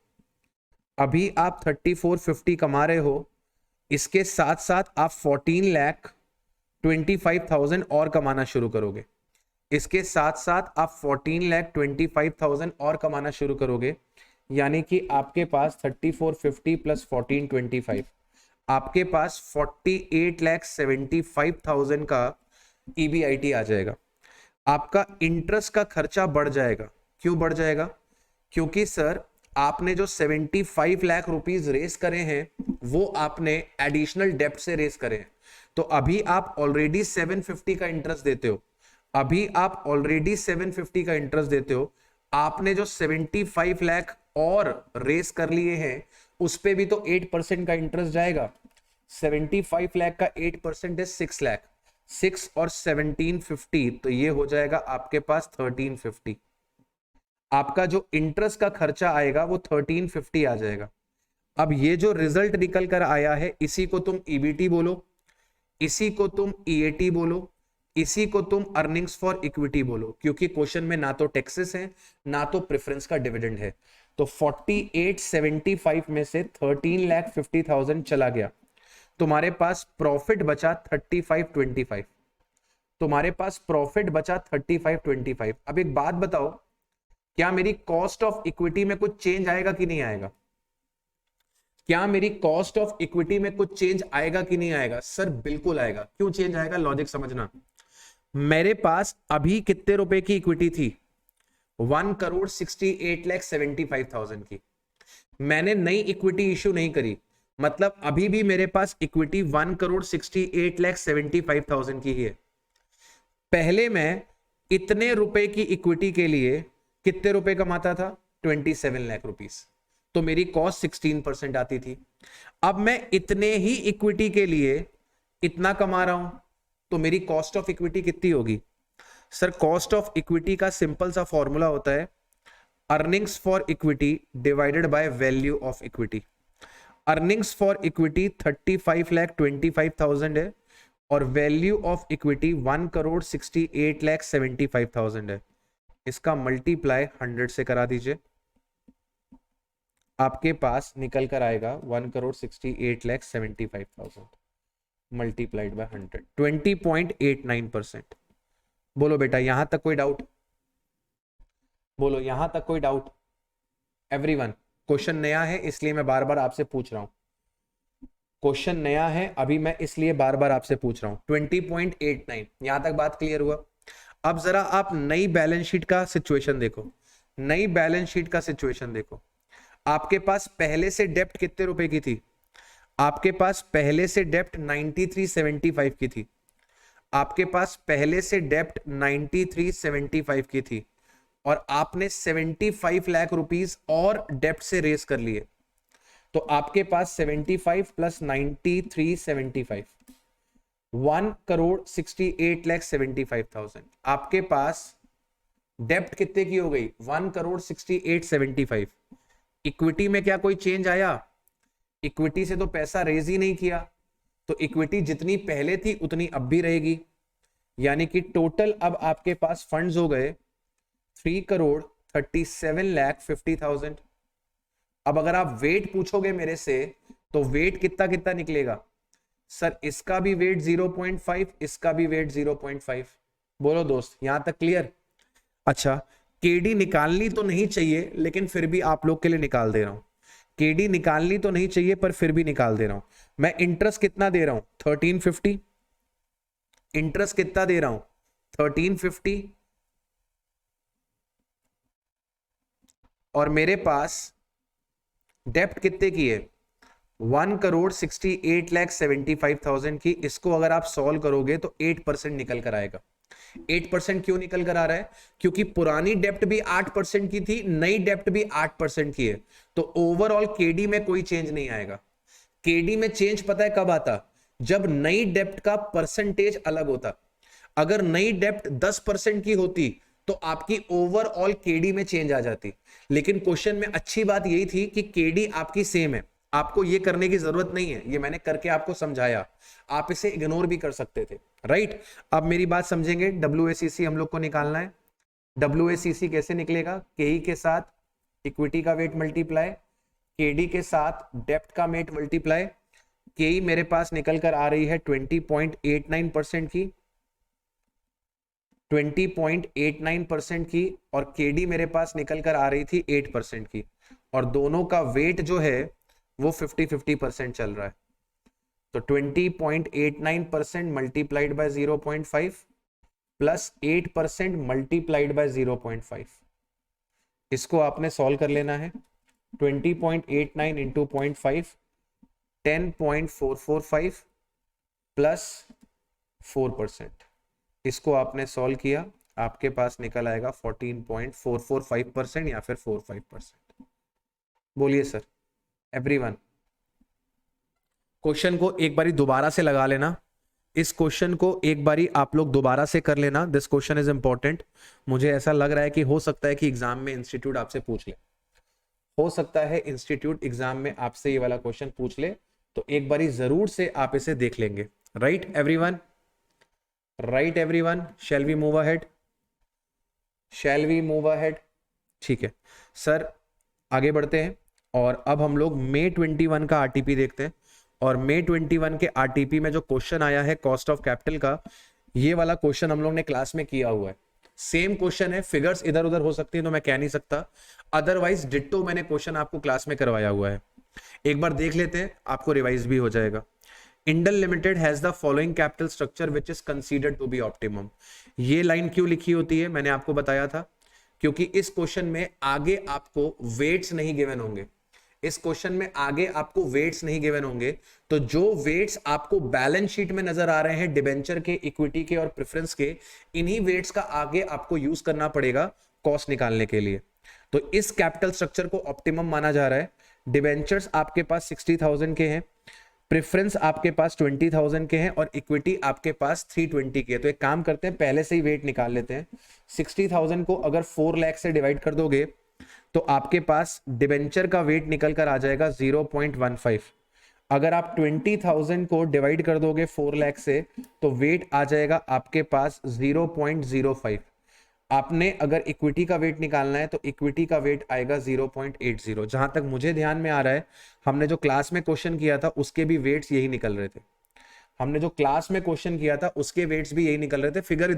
अभी आप 3450 कमा रहे हो, इसके साथ साथ आप 14,25,000 और कमाना शुरू करोगे। इसके साथ साथ आप 14,25,000 और कमाना शुरू करोगे, यानी कि आपके पास 3450 प्लस 1425, आपके पास 48,75,000 का EBIT आ जाएगा। आपका इंटरेस्ट का खर्चा बढ़ जाएगा। क्यों बढ़ जाएगा? क्योंकि सर, आपने जो 75 लाख रुपीस रेस करे हैं वो आपने एडिशनल डेप्ट से रेस करे हैं। तो अभी आप ऑलरेडी 750 का इंटरेस्ट देते हो, अभी आप ऑलरेडी 750 का इंटरेस्ट देते हो। आपने जो 75 लाख और रेस कर लिए हैं उस पे भी तो 8% का इंटरेस्ट जाएगा। 75 लाख का 8% है 6 लाख। 6 और 1750, तो ये हो जाएगा आपके पास 1350। आपका जो इंटरेस्ट का खर्चा आएगा वो 1350 आ जाएगा। अब ये जो रिजल्ट निकल कर आया है, इसी को तुम EBT बोलो, इसी को तुम EAT बोलो, इसी को तुम अर्निंग्स फॉर इक्विटी बोलो, क्योंकि क्वेश्चन में ना तो टैक्सेस है ना तो प्रेफरेंस का डिविडेंड है। तो 4875 में से 13,50,000 चला गया, तुम्हारे पास प्रॉफिट बचा 3525। तुम्हारे पास प्रॉफिट बचा 3525। अब एक बात बताओ, क्या मेरी कॉस्ट ऑफ इक्विटी में कुछ चेंज आएगा कि नहीं आएगा? क्या मेरी कॉस्ट ऑफ इक्विटी में कुछ चेंज आएगा कि नहीं आएगा? सर बिल्कुल आएगा। क्यों चेंज आएगा? लॉजिक समझना। मेरे पास अभी कितने रुपए की इक्विटी थी? 1,68,75,000 की। मैंने नई इक्विटी इश्यू नहीं करी, मतलब अभी भी मेरे पास इक्विटी 1,68,75,000 की ही है। पहले मैं इतने रुपए की इक्विटी के लिए कितने रुपए कमाता था? 27 लाख रुपीस। तो मेरी कॉस्ट 16% आती थी। अब मैं इतने ही इक्विटी के लिए इतना कमा रहा हूं, तो मेरी कॉस्ट ऑफ इक्विटी कितनी होगी? सर, कॉस्ट ऑफ इक्विटी का सिंपल सा फॉर्मूला होता है earnings for equity divided by value of equity. Earnings for equity 35,25,000 है और वैल्यू ऑफ इक्विटी 1,68,75,000 है। इसका मल्टीप्लाई 100 से करा दीजिए, आपके पास निकल कर आएगा 1,68,75,000 मल्टीप्लाइड बाय 100, 20.89%। बोलो बेटा, यहां तक कोई डाउट? बोलो, यहां तक कोई डाउट? एवरीवन, क्वेश्चन नया है इसलिए मैं बार बार आपसे पूछ रहा हूं। क्वेश्चन नया है, अभी मैं इसलिए बार बार आपसे पूछ रहा हूं। 20.89, यहां तक बात क्लियर हुआ? अब जरा आप नई बैलेंस शीट का सिचुएशन देखो। नई बैलेंस शीट का सिचुएशन देखो। आपके पास पहले से डेप्ट कितने रुपए की थी? आपके पास पहले से डेप्ट 9375 की थी। आपके पास पहले से डेप्ट 9375 की थी और आपने 75 लाख रुपीस और डेप्ट से रेस कर लिए। तो आपके पास 75 प्लस 9375, 1,68,75,000। आपके पास डेप्ट कितने की हो गई? 1,68,75,000। इक्विटी में क्या कोई चेंज आया? इक्विटी से तो पैसा रेज ही नहीं किया, तो इक्विटी जितनी पहले थी उतनी अब भी रहेगी। यानी कि टोटल अब आपके पास फंड्स हो गए 3,37,50,000। अब अगर आप वेट पूछोगे मेरे से, तो वेट कितना कितना निकलेगा? सर, इसका भी वेट 0.5, इसका भी वेट 0.5। बोलो दोस्त, यहां तक क्लियर? अच्छा, केडी निकालनी तो नहीं चाहिए, लेकिन फिर भी आप लोग के लिए निकाल दे रहा हूं। केडी निकालनी तो नहीं चाहिए पर फिर भी निकाल दे रहा हूं। मैं इंटरेस्ट कितना दे रहा हूं? 1350। इंटरेस्ट कितना दे रहा हूं? 1350। और मेरे पास डेप्ट कितने की है? 1,68,75,000 की। इसको अगर आप सॉल्व करोगे तो 8% निकल कर आएगा। 8% क्यों निकल कर आ रहा है? क्योंकि पुरानी डेप्ट भी 8% की थी, नई डेप्ट भी 8% की है। तो ओवरऑल केडी में कोई चेंज नहीं आएगा। केडी में चेंज पता है कब आता? जब नई डेप्ट का परसेंटेज अलग होता। अगर नई डेप्ट 10% की होती तो आपकी ओवरऑल केडी में चेंज आ जाती। लेकिन क्वेश्चन में अच्छी बात यही थी कि केडी आपकी सेम है, आपको ये करने की जरूरत नहीं है। ये मैंने करके आपको समझाया, आप इसे इग्नोर भी कर सकते थे, राइट? अब मेरी बात समझेंगे। WACC हम लोग को निकालना है। WACC कैसे निकलेगा? केई के साथ इक्विटी का वेट मल्टीप्लाई, केडी के साथ डेप्ट का वेट मल्टीप्लाई। केई मेरे पास निकल कर आ रही है 20.89% की, 20.89% की, और केडी मेरे पास निकल कर आ रही थी 8% की। और दोनों का वेट जो है वो 50-50% चल रहा है। तो 20.89% multiplied by 0.5 plus 8% multiplied by 0.5। इसको आपने सॉल्व कर लेना है। 20.89 इंटू 0.5, 10.445 प्लस 4%। इसको आपने सॉल्व किया, आपके पास निकल आएगा 14.445% या फिर 45%। बोलिए सर। एवरीवन, क्वेश्चन को एक बारी दोबारा से लगा लेना। इस क्वेश्चन को एक बारी आप लोग दोबारा से कर लेना। This question is important. मुझे ऐसा लग रहा है कि हो सकता है कि एग्जाम में इंस्टीट्यूट आपसे पूछ ले, हो सकता है इंस्टीट्यूट एग्जाम में आपसे ये वाला क्वेश्चन पूछ ले, तो एक बारी जरूर से आप इसे देख लेंगे। Right everyone? Right everyone, shall we move ahead? Shall we move ahead? ठीक है सर, आगे बढ़ते हैं। और अब हम लोग May 21 का आरटीपी देखते हैं। और May 21 के आरटीपी में जो क्वेश्चन आया है कॉस्ट ऑफ कैपिटल का, ये वाला क्वेश्चन हम लोग ने क्लास में किया हुआ है। सेम क्वेश्चन है, फिगर्स इधर उधर हो सकती है तो मैं कह नहीं सकता, अदरवाइज डिट्टो मैंने क्वेश्चन आपको क्लास में करवाया हुआ है। एक बार देख लेते हैं, आपको रिवाइज भी हो जाएगा। Indal limited has the following capital structure which is considered to be optimum. ये लाइन क्यों लिखी होती है मैंने आपको बताया था, क्योंकि इस क्वेश्चन में आगे आपको वेट्स नहीं गिवन होंगे, इस क्वेश्चन में आगे आपको वेट्स नहीं गिवन होंगे, तो जो वेट्स आपको बैलेंस शीट में नजर आ रहे हैं डिबेंचर के, इक्विटी के और प्रेफरेंस के, इन्हीं वेट्स का आगे आपको यूज करना पड़ेगा कॉस्ट निकालने के लिए। तो इस कैपिटल स्ट्रक्चर को ऑप्टिमम माना जा रहा है। डिबेंचर्स आपके पास 60,000 के हैं, प्रेफरेंस आपके पास 20,000 के हैं और इक्विटी आपके पास 320 के है। तो एक काम करते हैं, पहले से ही वेट निकाल लेते हैं। 60,000 को अगर 4 लाख से डिवाइड कर दोगे तो आपके पास डिबेंचर का वेट निकल कर आ जाएगा 0.15। अगर आप 20,000 को डिवाइड कर दोगे 4 लाख से तो वेट आ जाएगा आपके पास 0.05। आपने अगर इक्विटी का वेट निकालना है तो इक्विटी का वेट आएगा 0.80। जहां तक मुझे ध्यान में आ रहा है, हमने जो क्लास में क्वेश्चन किया था उसके भी वेट्स यही निकल रहे थे। हमने जो क्लास में क्वेश्चन किया था उसके वेट्स भी यही निकल रहे थे। फिगर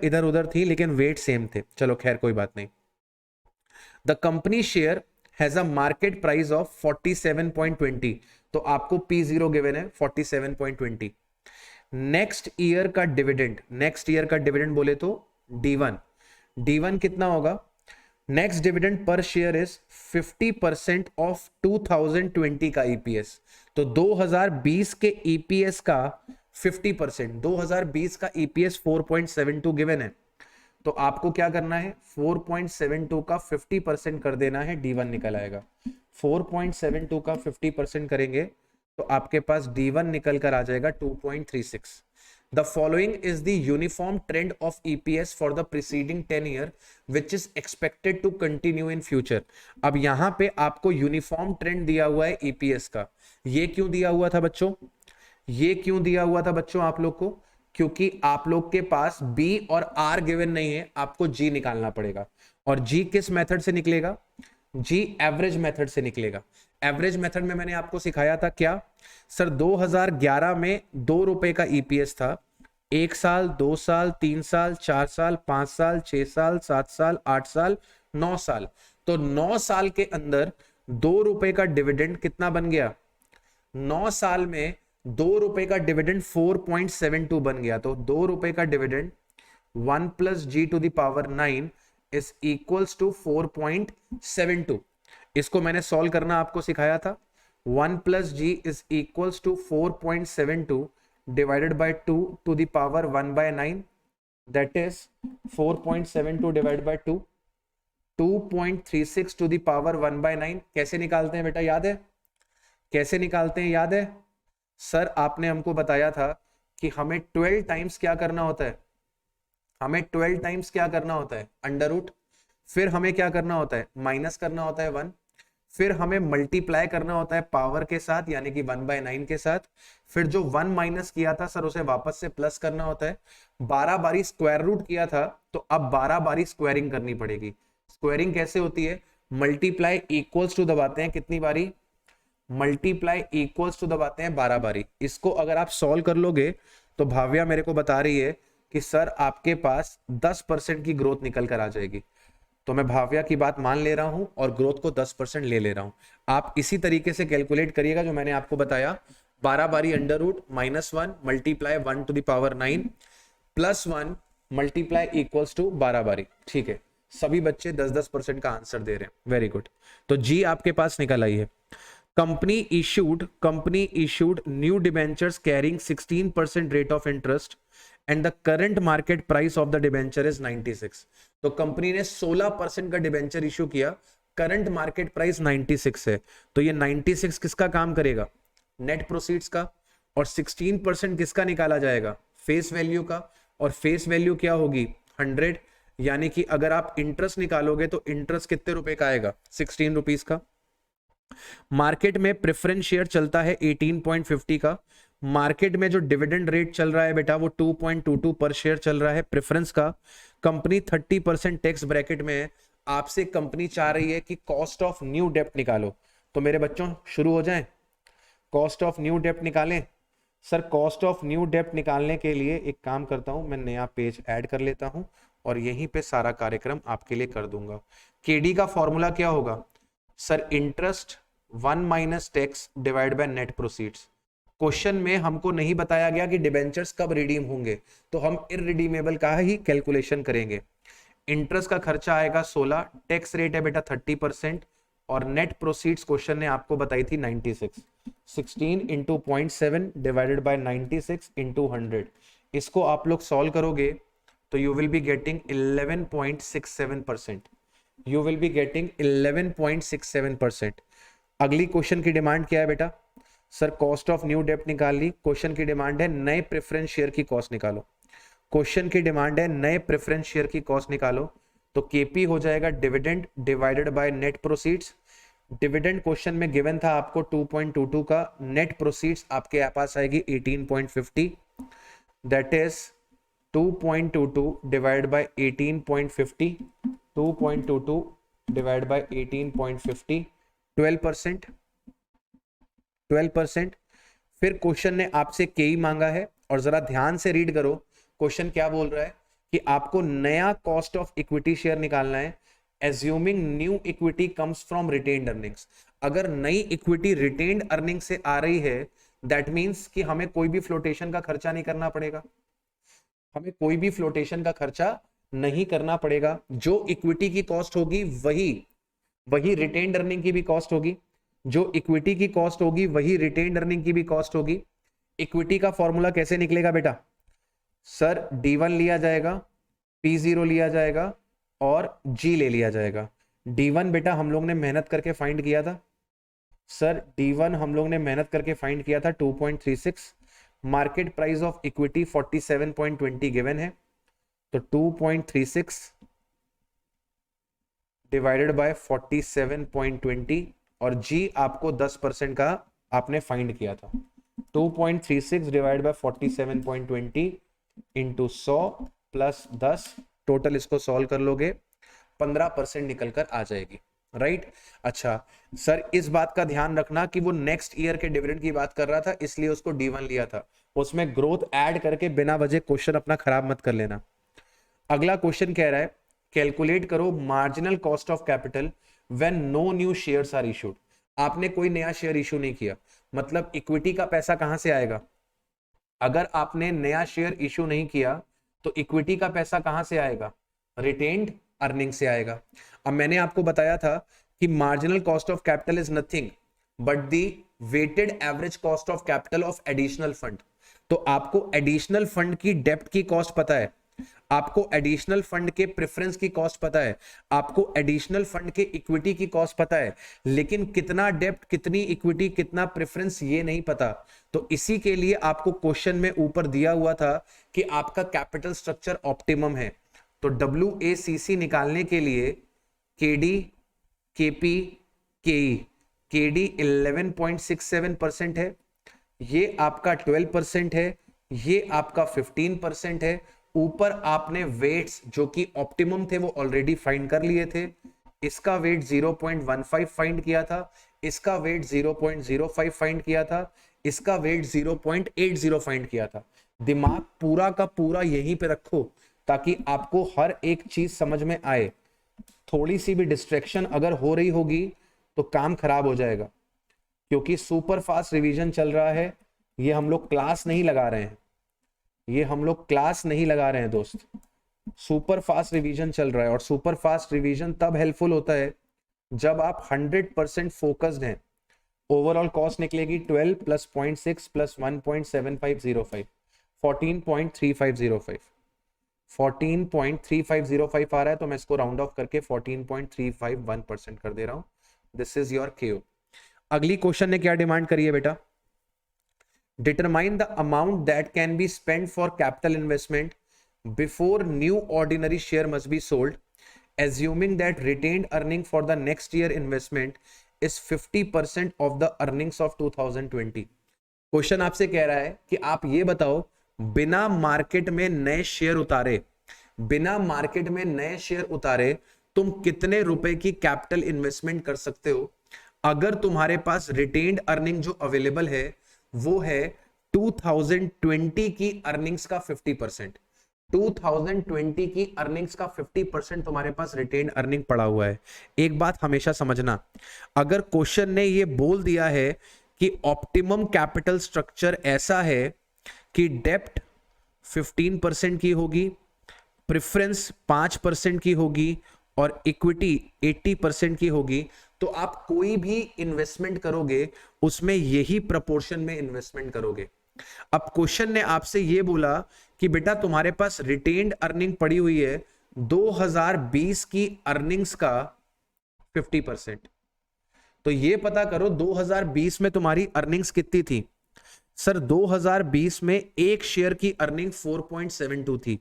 इधर उधर थी लेकिन वेट सेम थे। चलो खैर कोई बात नहीं। The company share has a market price of 47.20, तो आपको P0 गिवन है 47.20। नेक्स्ट ईयर का डिविडेंड बोले तो D1 कितना होगा? Next dividend per share is 50% of 2020 का ईपीएस। तो 2020 के ईपीएस का 50%, 2020 का ईपीएस 4.72 गिवन है, तो आपको क्या करना है, 4.72 का 50% कर देना है, D1 निकल आएगा। 4.72 का 50% करेंगे तो आपके पास D1 निकल कर आ जाएगा 2.36। The following is the uniform trend of EPS for the preceding 10 year which is expected to continue in future। अब यहां पे आपको यूनिफॉर्म ट्रेंड दिया हुआ है EPS का। ये क्यों दिया हुआ था बच्चों? आप लोग को, क्योंकि आप लोग के पास B और R गिवन नहीं है, आपको G निकालना पड़ेगा। और G किस मेथड से निकलेगा? G एवरेज मेथड से निकलेगा। एवरेज मेथड में मैंने आपको सिखाया था क्या सर, 2011 में 2 रुपए का ईपीएस था। 1 साल, 2 साल, 3 साल, 4 साल, 5 साल, 6 साल, 7 साल, 8 साल, 9 साल, तो 9 साल के अंदर 2 रुपए का डिविडेंड कितना बन गया? 9 साल में 2 रुपए का डिविडेंड 4.72 बन गया। तो 2 रुपए का dividend 1 + G⁹ is equals to 4.72। इसको मैंने सॉल्व करना आपको सिखाया था। 1 + G is equals to 4.72 divided by 2 to the power 1/9, that is 4.72 divided by 2, 2.36 to the power 1/9। कैसे निकालते हैं बेटा, याद है? कैसे निकालते हैं, याद है? सर आपने हमको बताया था कि हमें 12 टाइम्स क्या करना होता है, अंडर रूट, फिर हमें क्या करना होता है, माइनस करना होता है 1, फिर हमें मल्टीप्लाई करना होता है पावर के साथ यानी कि 1/9 के साथ, फिर जो 1 माइनस किया था सर उसे वापस से प्लस करना होता है। 12 बारी स्क्वायर रूट किया था तो अब 12 बारी स्क्वायरिंग करनी पड़ेगी। स्क्वायरिंग कैसे होती है? मल्टीप्लाई इक्वल्स टू दबाते हैं, कितनी बारी? मल्टीप्लाई इक्वल्स टू दबाते हैं 12 बारी। इसको अगर आप सॉल्व कर लोगे तो भाव्या मेरे को बता रही है कि सर आपके पास 10% की ग्रोथ निकल कर आ जाएगी। तो मैं भाव्या की बात मान ले रहा हूं और ग्रोथ को 10% ले ले रहा हूं। आप इसी तरीके से कैलकुलेट करिएगा जो मैंने आपको बताया। 12 बारी under root -1 multiply 1 to the power 9 plus 1 multiply equals to 12 बारी। ठीक है, सभी बच्चे 10-10% का आंसर दे रहे हैं, वेरी गुड। तो जी आपके पास निकल आई है। Company issued new debentures carrying 16% rate of interest and the current market price of the debenture is 96। तो कंपनी ने 16% का डिबेंचर इशू किया, करंट मार्केट प्राइस 96 है, तो ये 96 किसका काम करेगा? नेट प्रोसीड्स का। और 16% किसका निकाला जाएगा? फेस वैल्यू का। और फेस वैल्यू क्या होगी? 100। यानी कि अगर आप इंटरेस्ट निकालोगे तो इंटरेस्ट कितने रुपए का आएगा? 16 रुपीज का। मार्केट में प्रेफरेंस शेयर चलता है 18.50 का। मार्केट में जो डिविडेंड रेट चल रहा है बेटा वो 2.22 पर शेयर चल रहा है प्रेफरेंस का। कंपनी 30% टैक्स ब्रैकेट में है। आपसे कंपनी चाह रही है कि कॉस्ट ऑफ न्यू डेप्ट निकालो। तो मेरे बच्चों शुरू हो जाएं, कॉस्ट ऑफ न्यू डेप्ट निकालें। सर कॉस्ट ऑफ न्यू डेप्ट निकालने के लिए एक काम करता हूं, मैं नया पेज ऐड कर लेता हूं और यहीं पे सारा कार्यक्रम आपके लिए कर दूंगा। केडी का फॉर्मूला क्या होगा? Sir interest 1 - tax divide by net proceeds. Question में हमको नहीं बताया गया कि डिबेंचर्स कब रिडीम होंगे, तो हम इररिडीमेबल का ही कैलकुलेशन करेंगे। इंटरेस्ट का खर्चा आएगा 16, टैक्स रेट है बेटा 30%, और नेट प्रोसीड्स क्वेश्चन ने आपको बताई थी 96। 16 इंटू 0.7 डिवाइडेड बाय 96 इंटू 100, इसको आप लोग सॉल्व करोगे तो you will be getting 11.67%। You will be getting 11.67%। अगली क्वेश्चन की डिमांड क्या है बेटा? सर कॉस्ट ऑफ न्यू डेप्ट निकाल ली। क्वेश्चन की डिमांड है नए प्रेफरेंस शेयर की कॉस्ट निकालो। क्वेश्चन की डिमांड है नए प्रेफरेंस शेयर की कॉस्ट निकालो। तो केपी हो जाएगा dividend divided by net proceeds. Dividend question में गिवन था आपको 2.22 का, नेट प्रोसीड्स आपके पास आएगी 18.50, that is 2.22 divide by 18.50, 2.22 divide by 18.50, 12%। 12%। फिर क्वेश्चन ने आपसे केई मांगा है, और जरा ध्यान से रीड करो क्वेश्चन क्या बोल रहा है कि आपको नया कॉस्ट ऑफ इक्विटी शेयर निकालना है, assuming new equity comes from retained earnings. अगर नई इक्विटी रिटेन्ड अर्निंग से आ रही है, दैट मींस कि हमें कोई भी फ्लोटेशन का खर्चा नहीं करना पड़ेगा। हमें कोई भी फ्लोटेशन का खर्चा नहीं करना पड़ेगा। जो इक्विटी की कॉस्ट होगी वही रिटेन्ड अर्निंग की भी कॉस्ट होगी। जो इक्विटी की कॉस्ट होगी वही रिटेन्ड अर्निंग की भी कॉस्ट होगी। इक्विटी का फॉर्मूला कैसे निकलेगा बेटा? सर D1 लिया जाएगा, P0 लिया जाएगा और G ले लिया जाएगा। D1 बेटा हम लोग ने मेहनत करके फाइंड किया था। सर D1 हम लोग ने मेहनत करके फाइंड किया था 2.36। Market price of equity 47.20 given है, तो 2.36 डिवाइडेड बाय 47.20, और G आपको 10% का आपने फाइंड किया था। 2.36 divide by 47.20 into 100 plus 10, total इसको सॉल्व कर लोगे 15% निकल कर आ जाएगी, राइट। अच्छा सर इस बात का ध्यान रखना कि वो नेक्स्ट ईयर के डिविडेंड की बात कर रहा था, इसलिए उसको D1 लिया था। उसमें ग्रोथ ऐड करके बिना वजह क्वेश्चन अपना खराब मत कर लेना। अगला क्वेश्चन कह रहा है कैलकुलेट करो marginal cost of capital when no new shares are issued. आपने कोई नया शेयर इशू नहीं किया, मतलब इक्विटी का पैसा कहां से आएगा? अगर आपने नया शेयर इशू नहीं किया तो इक्विटी का पैसा कहां से आएगा? रिटेन्ड अर्निंग से आएगा। अब मैंने आपको बताया था कि marginal cost of capital is nothing but the weighted average cost of capital of additional fund. तो आपको एडिशनल फंड की डेप्ट की कॉस्ट पता है, आपको एडिशनल फंड के प्रेफरेंस की कॉस्ट पता है, आपको एडिशनल फंड के इक्विटी की कॉस्ट पता है, लेकिन कितना डेप्ट, कितनी इक्विटी, कितना प्रेफरेंस ये नहीं पता। तो इसी के लिए आपको क्वेश्चन में ऊपर दिया हुआ था कि आपका कैपिटल स्ट्रक्चर ऑप्टिमम है। तो WACC निकालने के लिए KD, KP, KE, KD 11.67% है, ये आपका 12% है, ये आपका 15% है। ऊपर आपने वेट्स जो कि ऑप्टिमम थे वो ऑलरेडी फाइंड कर लिए थे। इसका वेट 0.15 फाइंड किया था, इसका वेट 0.05 फाइंड किया था, इसका वेट 0.80 फाइंड किया था। दिमाग पूरा का पूरा यहीं पे रखो ताकि आपको हर एक चीज समझ में आए। थोड़ी सी भी डिस्ट्रैक्शन अगर हो रही होगी तो काम खराब हो जाएगा, क्योंकि सुपर फास्ट रिवीजन चल रहा है। ये हम लोग क्लास नहीं लगा रहे हैं, ये हम लोग क्लास नहीं लगा रहे हैं दोस्त, सुपर फास्ट रिवीजन चल रहा है। और सुपर फास्ट रिवीजन तब हेल्पफुल होता है जब आप 100% फोकस्ड हैं। ओवरऑल कॉस्ट निकलेगी 12 प्लस 0.6 प्लस 1.7505, 14.3505, 14.3505 आ रहा है, तो मैं इसको राउंड ऑफ करके 14.351% कर दे रहा हूं। This is your KO। अगली क्वेश्चन ने क्या डिमांड करी है बेटा? Determine the amount that can be spent for capital investment before new ordinary share must be sold, assuming that retained earning for the next year investment is 50% of the earnings of 2020। Question आपसे कह रहा है कि आप ये बताओ बिना market में नए शेयर उतारे, बिना मार्केट में नए शेयर उतारे तुम कितने रुपए की कैपिटल इन्वेस्टमेंट कर सकते हो अगर तुम्हारे पास रिटेन्ड अर्निंग जो अवेलेबल है वो है 2020 की अर्निंग्स का 50%। 2020 की अर्निंग्स का 50% तुम्हारे पास रिटेन्ड अर्निंग पड़ा हुआ है। एक बात हमेशा समझना, अगर क्वेश्चन ने ये बोल दिया है कि ऑप्टिमम कैपिटल स्ट्रक्चर ऐसा है कि डेप्ट 15% की होगी, प्रेफरेंस 5% की होगी और इक्विटी 80% की होगी, तो आप कोई भी इन्वेस्टमेंट करोगे उसमें यही प्रपोर्शन में इन्वेस्टमेंट करोगे। अब क्वेश्चन ने आपसे यह बोला कि बेटा तुम्हारे पास रिटेन्ड अर्निंग पड़ी हुई है 2020 की अर्निंग्स का 50%, तो ये पता करो 2020 में तुम्हारी अर्निंग्स कितनी थी। सर 2020 में एक शेयर की अर्निंग 4.72 थी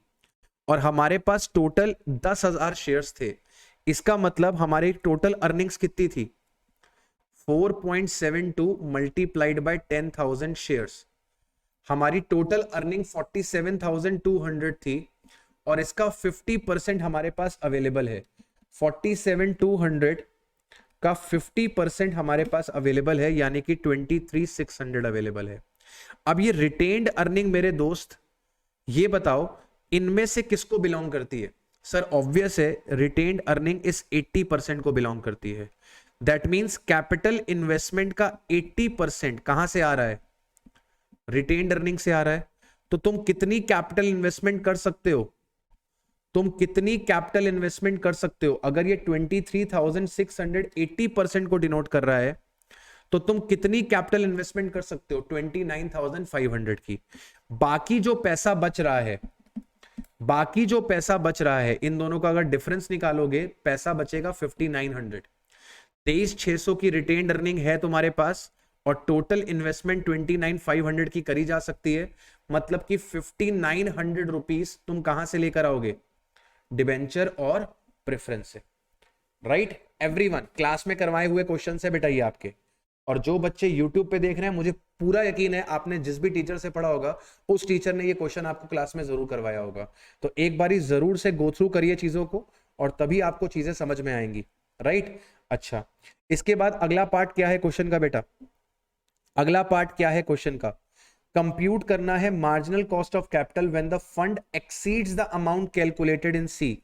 और हमारे पास टोटल 10,000 शेयर्स थे। इसका मतलब हमारी टोटल अर्निंग्स कितनी थी, 4.72 मल्टीप्लाइड बाय 10,000 शेयर्स। हमारी टोटल अर्निंग 47,200 थी और इसका 50% हमारे पास अवेलेबल है। 47,200 का 50% हमारे पास अवेलेबल है, यानी कि 23,600 अवेलेबल है। अब ये रिटेन्ड अर्निंग मेरे दोस्त, ये बताओ इनमें से किसको बिलोंग करती है। सर ऑब्वियस है, रिटेन्ड अर्निंग इस 80% को बिलोंग करती है। दैट मींस कैपिटल इन्वेस्टमेंट का 80% कहां से आ रहा है, रिटेन्ड अर्निंग से आ रहा है। तो तुम कितनी कैपिटल इन्वेस्टमेंट कर सकते हो, तुम कितनी कैपिटल इन्वेस्टमेंट कर सकते हो। अगर ये 23,600 80% को डिनोट कर रहा है तो तुम कितनी कैपिटल इन्वेस्टमेंट कर सकते हो, 29,500 की। बाकी जो पैसा बच रहा है, बाकी जो पैसा बच रहा है, इन दोनों का अगर डिफरेंस निकालोगे पैसा बचेगा 5,900। 23,600 की रिटेन्ड अर्निंग है तुम्हारे पास और टोटल इन्वेस्टमेंट 29,500 की करी जा सकती है। मतलब कि 5,900 रुपीस तुम कहां से लेकर आओगे, डिबेंचर और प्रेफरेंस से। राइट एवरीवन, क्लास में करवाए हुए क्वेश्चन से बेटा ये आपके। और जो बच्चे YouTube पे देख रहे हैं, मुझे पूरा यकीन है आपने जिस भी टीचर से पढ़ा होगा उस टीचर ने ये क्वेश्चन आपको क्लास में जरूर करवाया होगा। तो एक बारी जरूर से गो थ्रू करिए चीजों को और तभी आपको चीजें समझ में आएंगी। राइट, अच्छा इसके बाद अगला पार्ट क्या है क्वेश्चन का बेटा, अगला पार्ट क्या है क्वेश्चन का, कंप्यूट करना है marginal cost of capital when the fund exceeds the amount calculated in C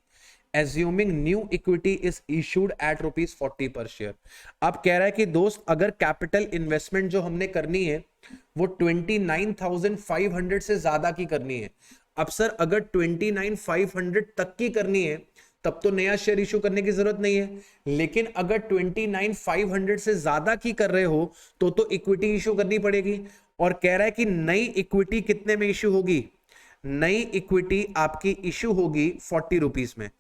assuming new equity is issued at ₹40 per share। अब कह रहा है कि दोस्त अगर कैपिटल इन्वेस्टमेंट जो हमने करनी है वो 29,500 से ज्यादा की करनी है। अब सर अगर 29,500 तक की करनी है तब तो नया शेयर इशू करने की जरूरत नहीं है, लेकिन अगर 29,500 से ज्यादा की कर रहे हो तो इक्विटी इशू करनी पड़ेगी। और कह रहा है कि नई इक्विटी कितने में इशू होगी, नई इक्विटी आपकी इशू होगी 40 रुपीस में।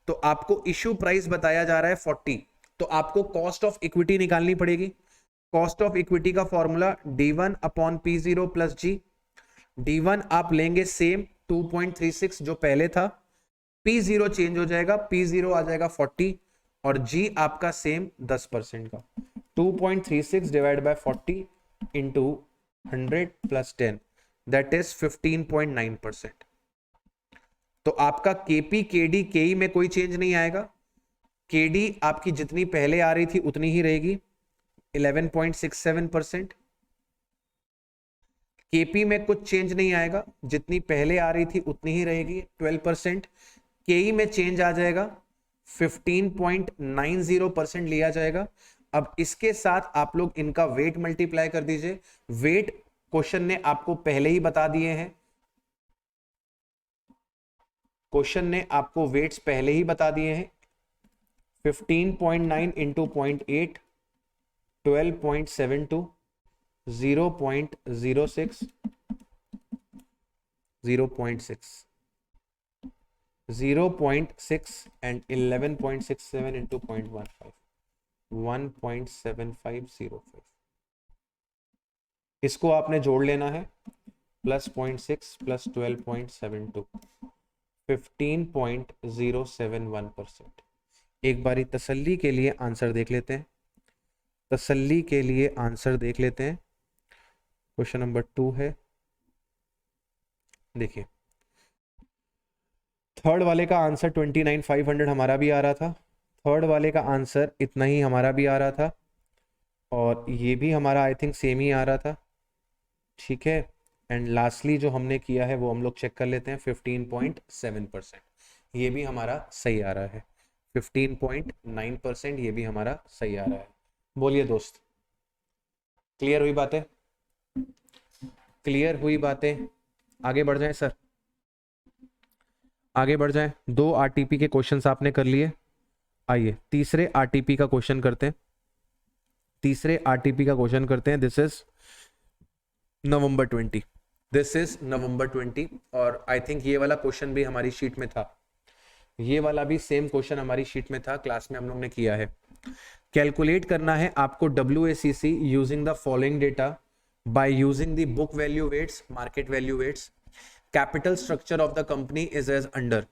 तो आपको इशू प्राइस बताया जा रहा है 40, तो आपको कॉस्ट ऑफ इक्विटी निकालनी पड़ेगी। कॉस्ट ऑफ इक्विटी का formula D1 upon P0 plus G। D1 आप लेंगे सेम 2.36 जो पहले था, P0 चेंज हो जाएगा, P0 आ जाएगा 40 और G आपका सेम 10% का 2.36 divide by 40 into 100 plus 10 that is 15.9%। तो आपका केपी केडी केई में कोई चेंज नहीं आएगा, केडी आपकी जितनी पहले आ रही थी उतनी ही रहेगी 11.67%। केपी में कुछ चेंज नहीं आएगा, जितनी पहले आ रही थी उतनी ही रहेगी 12%। केई में चेंज आ जाएगा 15.90% लिया जाएगा। अब इसके साथ आप लोग इनका वेट मल्टीप्लाई कर दीजिए। वेट क्वेश्चन ने आपको पहले ही बता दिए हैं, क्वेश्चन ने आपको वेट्स पहले ही बता दिए हैं। 15.9 इंटू 0.8 12.72 0.06 0.6 and 11.67 into 0.15 1.7505। इसको आपने जोड़ लेना है, प्लस 0.6 प्लस 12.72 15.071%। एक बारी तसल्ली के लिए आंसर देख लेते हैं, तसल्ली के लिए आंसर देख लेते हैं। क्वेश्चन नंबर 2 है, देखिए थर्ड वाले का आंसर 29,500 हमारा भी आ रहा था, थर्ड वाले का आंसर इतना ही हमारा भी आ रहा था और ये भी हमारा आई थिंक सेम ही आ रहा था, ठीक है। एंड लास्टली जो हमने किया है वो हम लोग चेक कर लेते हैं, 15.7%, ये भी हमारा सही आ रहा है। 15.9% ये भी हमारा सही आ रहा है। बोलिए दोस्त। क्लियर हुई बातें? क्लियर हुई बातें? आगे बढ़ जाएं सर, आगे बढ़ जाएं। 2 आरटीपी के क्वेश्चंस आपने कर लिए। आइए तीसरे आरटीपी का क्वेश्चन करते हैं। तीसरे आरटीपी का क्वेश्चन करते हैं। This is November 20, this is नवंबर 20। और आई थिंक ये वाला क्वेश्चन भी हमारी शीट में था, ये वाला भी सेम क्वेश्चन हमारी शीट में था, क्लास में हम लोग ने किया है। कैलकुलेट करना है आपको WACC using the following data by using the book value weights, market value weights. Capital structure of the company is as under.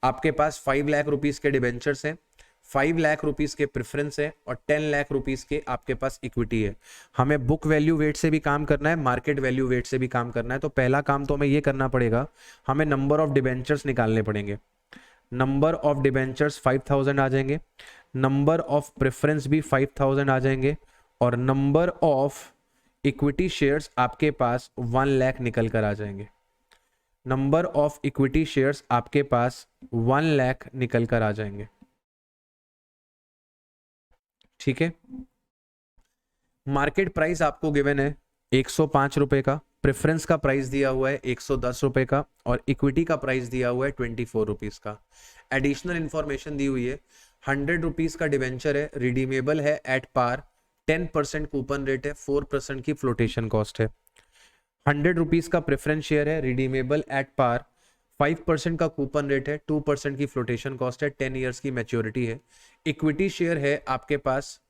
आपके पास 5 लाख रुपीस के डिबेंचर्स हैं, 5 लाख रुपीस के प्रेफरेंस है और 10 लाख रुपीस के आपके पास इक्विटी है। हमें बुक वैल्यू वेट से भी काम करना है, मार्केट वैल्यू वेट से भी काम करना है। तो पहला काम तो हमें ये करना पड़ेगा, हमें नंबर ऑफ डिबेंचर्स निकालने पड़ेंगे। नंबर ऑफ डिबेंचर्स 5000 आ जाएंगे, नंबर ऑफ प्रेफरेंस भी 5000 आ जाएंगे और नंबर ऑफ इक्विटी शेयर्स आपके पास 1 लाख निकल कर आ जाएंगे। नंबर ऑफ इक्विटी शेयर्स आपके पास 1 लाख निकल कर आ जाएंगे। ठीक है, मार्केट प्राइस आपको गिवन है 105 रुपए का, प्रेफरेंस का प्राइस दिया हुआ है 110 रुपए का और इक्विटी का प्राइस दिया हुआ है 24 रुपीज का। एडिशनल इंफॉर्मेशन दी हुई है, 100 रुपीज का डिवेंचर है, रिडीमेबल है एट पार, 10% कूपन रेट है, 4% की फ्लोटेशन कॉस्ट है। 100 रुपीज का प्रेफरेंस शेयर है, रिडीमेबल एट पार, 5% का कूपन रेट है, 2% की फ्लोटेशन कॉस्ट है, 10 ईयर्स की मैच्योरिटी है। इक्विटी शेयर है आपके पास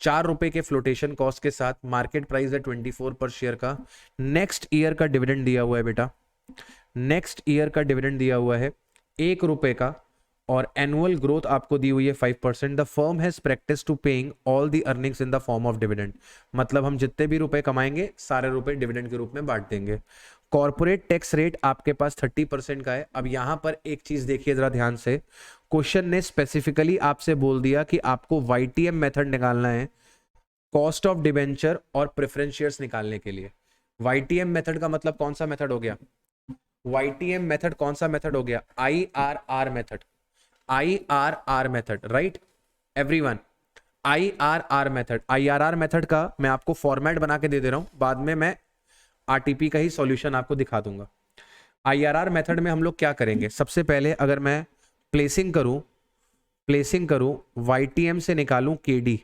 4 रुपए के फ्लोटेशन कॉस्ट के साथ, मार्केट प्राइस है 24 पर शेयर का। नेक्स्ट ईयर का डिविडेंड दिया हुआ है बेटा, नेक्स्ट ईयर का डिविडेंड दिया हुआ है 1 रुपए का और एनुअल ग्रोथ आपको दी हुई है 5%। The firm has practice to paying all the earnings in the form of dividend. मतलब हम जितने भी रुपए कमाएंगे सारे रुपए डिविडेंड के रूप में बांट देंगे। कॉर्पोरेट टैक्स रेट आपके पास 30% का है। अब यहां पर एक चीज देखिए जरा ध्यान से, क्वेश्चन ने स्पेसिफिकली आपसे बोल दिया कि आपको YTM मेथड निकालना है कॉस्ट ऑफ डिबेंचर और प्रेफरेंस शेयर्स निकालने के लिए। YTM मेथड का मतलब कौन सा मेथड हो गया? YTM मेथड कौन सा मेथड हो गया? IRR method, IRR method, right everyone? IRR method, IRR method का मैं आपको फॉर्मेट बना के दे दे रहा हूं, बाद में मैं आरटीपी का ही सॉल्यूशन आपको दिखा दूंगा। IRR मेथड में हम लोग क्या करेंगे, सबसे पहले अगर मैं प्लेसिंग करूं YTM से निकालूं KD,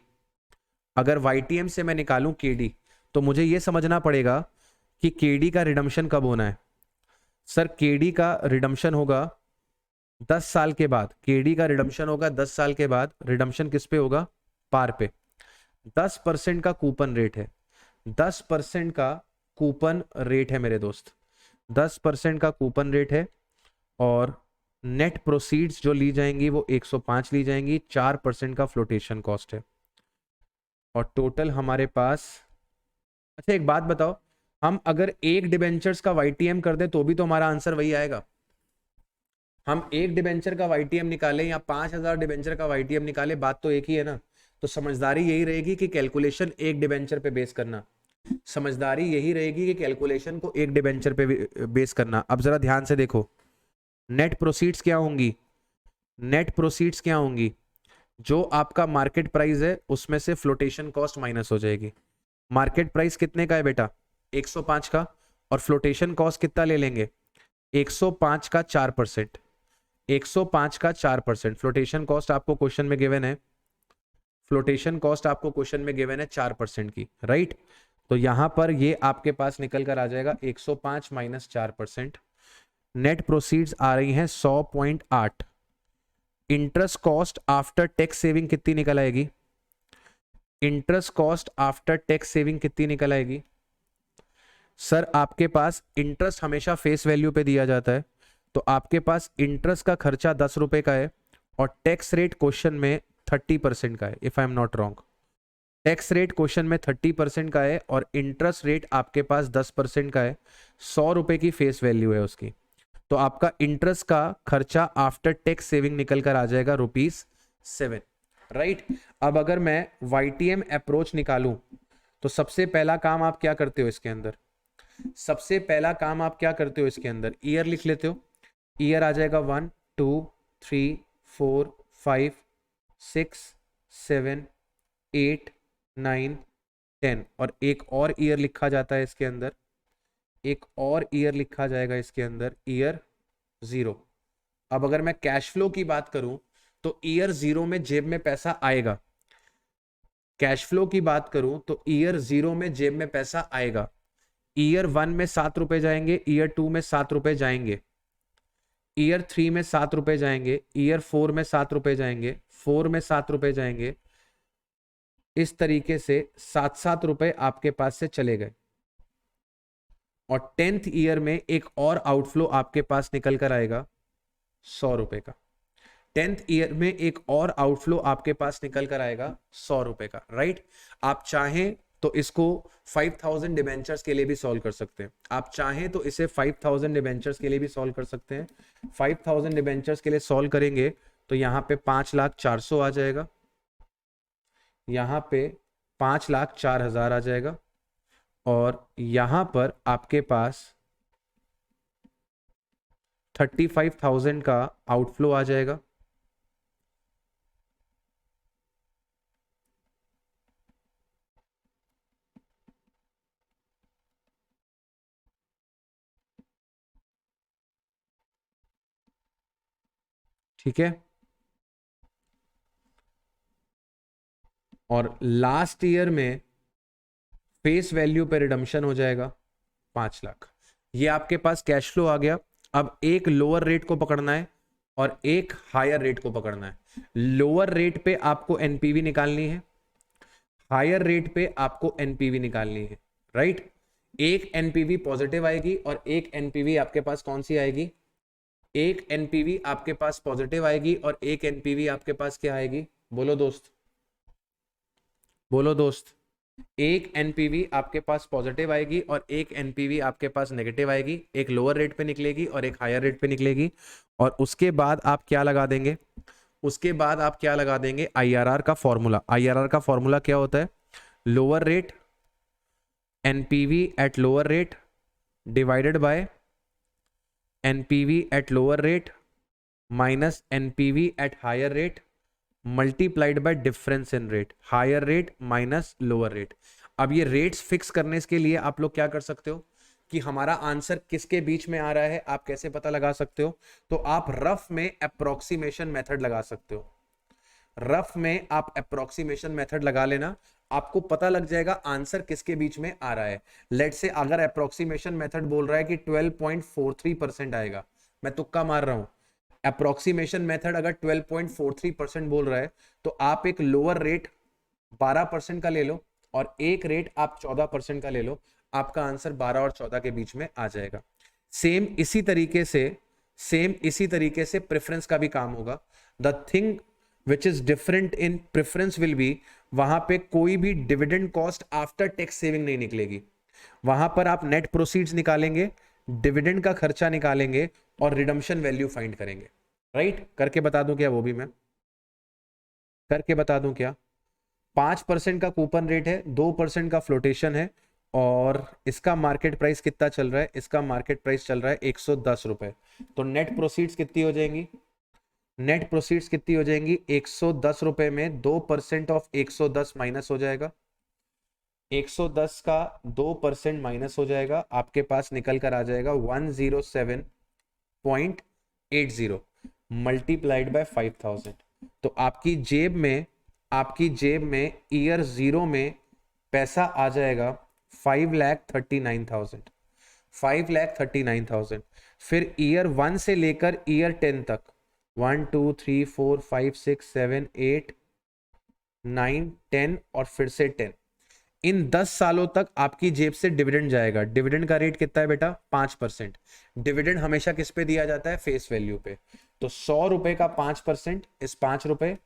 अगर YTM से मैं निकालूं KD तो मुझे यह समझना पड़ेगा कि KD का रिडम्पशन कब होना है। सर KD का रिडम्पशन होगा 10 साल के बाद, KD का रिडम्पशन होगा 10 साल के बाद। रिडम्पशन किस पे होगा? पार पे। 10% का कूपन रेट है, 10% का कूपन रेट है मेरे दोस्त, 10% का कूपन रेट है और नेट प्रोसीड्स जो ली जाएंगी वो 105 ली जाएंगी, 4% का फ्लोटेशन कॉस्ट है और टोटल हमारे पास। अच्छा एक बात बताओ, हम अगर एक डिबेंचर्स का YTM कर दे तो भी तो हमारा आंसर वही आएगा। हम एक डिबेंचर का YTM निकाले या 5000 डिबेंचर का YTM निकाले, बात तो एक ही है ना। तो समझदारी यही रहेगी कि कैलकुलेशन एक डिबेंचर पे बेस करना, समझदारी यही रहेगी कि कैलकुलेशन को एक डिबेंचर पे बेस करना। अब जरा ध्यान से देखो, नेट प्रोसीड्स क्या होंगी? नेट प्रोसीड्स क्या होंगी? जो आपका मार्केट प्राइस है उसमें से फ्लोटेशन कॉस्ट माइनस हो जाएगी। मार्केट प्राइस कितने का है बेटा? 105 का, और फ्लोटेशन कॉस्ट कितना ले लेंगे? 105 का 4%, 105 का 4%। फ्लोटेशन कॉस्ट आपको क्वेश्चन में गिवन है, फ्लोटेशन कॉस्ट आपको क्वेश्चन में गिवन है 4% की, राइट? तो यहां पर ये आपके पास निकल कर आ जाएगा 105 माइनस 4%। नेट प्रोसीड्स आ रही हैं 100.8। Interest cost after tax saving कितनी निकल आएगी? Interest cost after tax saving कितनी निकल आएगी? सर आपके पास इंटरेस्ट हमेशा फेस वैल्यू पे दिया जाता है, तो आपके पास इंटरेस्ट का खर्चा 10 रुपए का है और टैक्स रेट क्वेश्चन में 30% का है, if I am not wrong. Tax rate question में 30% का है और इंटरेस्ट रेट आपके पास 10% का है। 100 रुपए की फेस वैल्यू है उसकी, तो आपका इंटरेस्ट का खर्चा आफ्टर टैक्स सेविंग निकल कर आ जाएगा ₹7, राइट? अब अगर मैं YTM अप्रोच निकालूं तो सबसे पहला काम आप क्या करते हो इसके अंदर? सबसे पहला काम आप क्या करते हो इसके अंदर? ईयर लिख लेते हो। ईयर आ जाएगा 1 2 3 4 5 6 7 8 9 10 और एक और ईयर लिखा जाता है इसके अंदर, एक और ईयर लिखा जाएगा इसके अंदर, ईयर 0। अब अगर मैं कैश फ्लो की बात करूं तो ईयर 0 में जेब में पैसा आएगा। कैश फ्लो की बात करूं तो ईयर 0 में जेब में पैसा आएगा। ईयर 1 में 7 रुपए जाएंगे, ईयर 2 में 7 रुपए जाएंगे, ईयर 3 में 7 रुपए जाएंगे, ईयर 4 में 7 रुपए जाएंगे, 4 में 7 रुपए जाएंगे। इस तरीके से 7-7 रुपए आपके पास से चले गए। और 10th ईयर में एक और आउटफ्लो आपके पास निकल कर आएगा 100 रुपए का। 10th ईयर में एक और आउटफ्लो आपके पास निकल कर आएगा 100 रुपए का, राइट। आप चाहें तो इसको 5000 डिबेंचर्स के लिए भी सॉल्व कर सकते हैं। आप चाहें तो इसे 5000 डिबेंचर्स के लिए भी सॉल्व कर सकते हैं। 5000 डिबेंचर्स के लिए सॉल्व करेंगे तो यहाँ पे 5,04,000 आ जाएगा, यहाँ पे 5,04,000 आ जाएगा, और यहां पर आपके पास 35,000 का आउटफ्लो आ जाएगा। ठीक है, और लास्ट ईयर में फेस वैल्यू पे रिडम्पशन हो जाएगा 5 लाख। ये आपके पास कैश फ्लो आ गया। अब एक लोअर रेट को पकड़ना है और एक हायर रेट को पकड़ना है। लोअर रेट पे आपको एनपीवी निकालनी है, हायर रेट पे आपको एनपीवी निकालनी है, राइट। एक एनपीवी पॉजिटिव आएगी और एक एनपीवी आपके पास कौन सी आएगी, एक एनपीवी आपके पास पॉजिटिव आएगी और एक एनपीवी आपके पास क्या आएगी, बोलो दोस्त, बोलो दोस्त। एक एनपीवी आपके पास पॉजिटिव आएगी और एक एनपीवी आपके पास नेगेटिव आएगी। एक लोअर रेट पे निकलेगी और एक हायर रेट पे निकलेगी। और उसके बाद आप क्या लगा देंगे, उसके बाद आप क्या लगा देंगे, आईआरआर का फॉर्मूला। आईआरआर का फॉर्मूला क्या होता है, lower rate NPV at lower rate divided by NPV at lower rate minus NPV at higher rate multiplied by difference in rate, higher rate minus lower rate. अब ये rates fix करने के लिए आप लोग क्या कर सकते हो कि हमारा आंसर किसके बीच में आ रहा है आप कैसे पता लगा सकते हो, तो आप रफ में अप्रोक्सीमेशन मेथड लगा सकते हो। रफ में आप अप्रोक्सीमेशन मेथड लगा लेना, आपको पता लग जाएगा आंसर किसके बीच में आ रहा है। लेट से अगर अप्रोक्सीमेशन मेथड बोल रहा है कि 12.43% आएगा, मैं तुक्का मार रहा हूं, अप्रोक्सीमेशन मेथड अगर 12.43% बोल रहा है तो आप एक लोअर रेट 12% का ले लो और एक रेट आप 14% का ले लो, आपका आंसर 12 और 14 के बीच में आ जाएगा। सेम इसी तरीके से प्रेफरेंस का भी काम होगा। The thing which is different in preference will be, वहां पे कोई भी dividend cost after tax saving नहीं निकलेगी। वहां पर आप नेट प्रोसीड्स निकालेंगे, डिविडेंड का खर्चा निकालेंगे और रिडम्पशन वैल्यू फाइंड करेंगे, राइट। करके बता दूं क्या, वो भी मैं करके बता दूं क्या। 5% का कूपन रेट है, 2% का फ्लोटेशन है और इसका मार्केट प्राइस कितना चल रहा है, इसका मार्केट प्राइस चल रहा है 110 रुपए। तो नेट प्रोसीड्स कितनी हो जाएंगी, नेट प्रोसीड्स कितनी हो जाएंगी, 110 रुपए में 2% ऑफ 110 माइनस हो जाएगा, 110 का 2% माइनस हो जाएगा, आपके पास निकल कर आ जाएगा 107.80 मल्टीप्लाइड बाय 5000। तो आपकी जेब में ईयर 0 में पैसा आ जाएगा 5,39,000, 5,39,000। फिर ईयर 1 से लेकर ईयर 10 तक 1 2 3 4 5 6 7 8 9 10 और फिर से 10, इन 10 सालों तक आपकी जेब से डिविडेंड जाएगा। डिविडेंड का रेट कितना है बेटा, 5%। डिविडेंड हमेशा किस पे दिया जाता है, फेस वैल्यू पे। तो 100 रुपए का 5% इस 5 रुपए,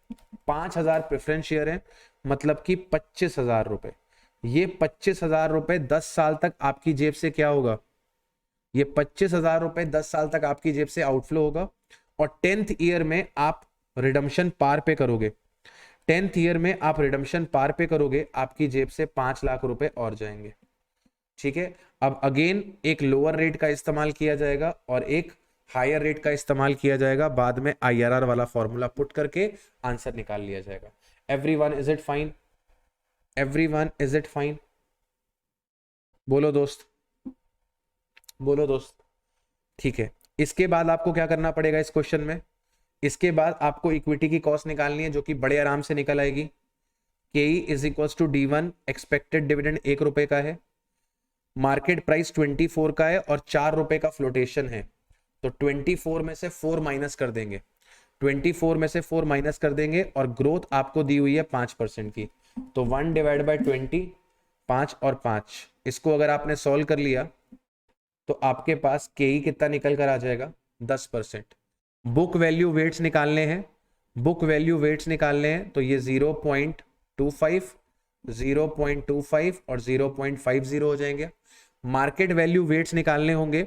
5,000 प्रेफरेंस शेयर है, मतलब कि 25,000 रुपए। ये 25,000 रुपए 10 साल तक आपकी जेब से क्या होगा, ये 25,000 रुपए 10 साल तक आपकी जेब से आउटफ्लो होगा। और 10th ईयर में आप रिडम्पशन पार पे करोगे, 10th ईयर में आप रिडम्पशन पार पे करोगे, आपकी जेब से 5 लाख रुपए और जाएंगे, ठीक है। अब अगेन एक लोअर रेट का इस्तेमाल किया जाएगा और एक हायर रेट का इस्तेमाल किया जाएगा, बाद में आईआरआर वाला फॉर्मूला पुट करके आंसर निकाल लिया जाएगा। Everyone is it fine, everyone is it fine. बोलो दोस्त, बोलो दोस्त। ठीक है, इसके बाद आपको क्या करना पड़ेगा इस क्वेश्चन में, इसके बाद आपको इक्विटी की कॉस्ट निकालनी है जो कि बड़े आराम से निकल आएगी। K is equal to D1, expected dividend 1 रुपए का है, मार्केट प्राइस 24 का है और 4 रुपए का फ्लोटेशन है। तो 24 में से 4 माइनस कर देंगे, 24 में से 4 माइनस कर देंगे और ग्रोथ आपको दी हुई है 5% की। तो 1 डिवाइड बाई 20, 5 और 5, इसको अगर आपने सॉल्व कर लिया तो आपके पास के कितना निकल कर आ जाएगा, 10%। बुक वैल्यू वेट्स निकालने हैं, बुक वैल्यू वेट्स निकालने हैं तो ये 0.25, 0.25 और 0.50 हो जाएंगे। मार्केट वैल्यू वेट्स निकालने होंगे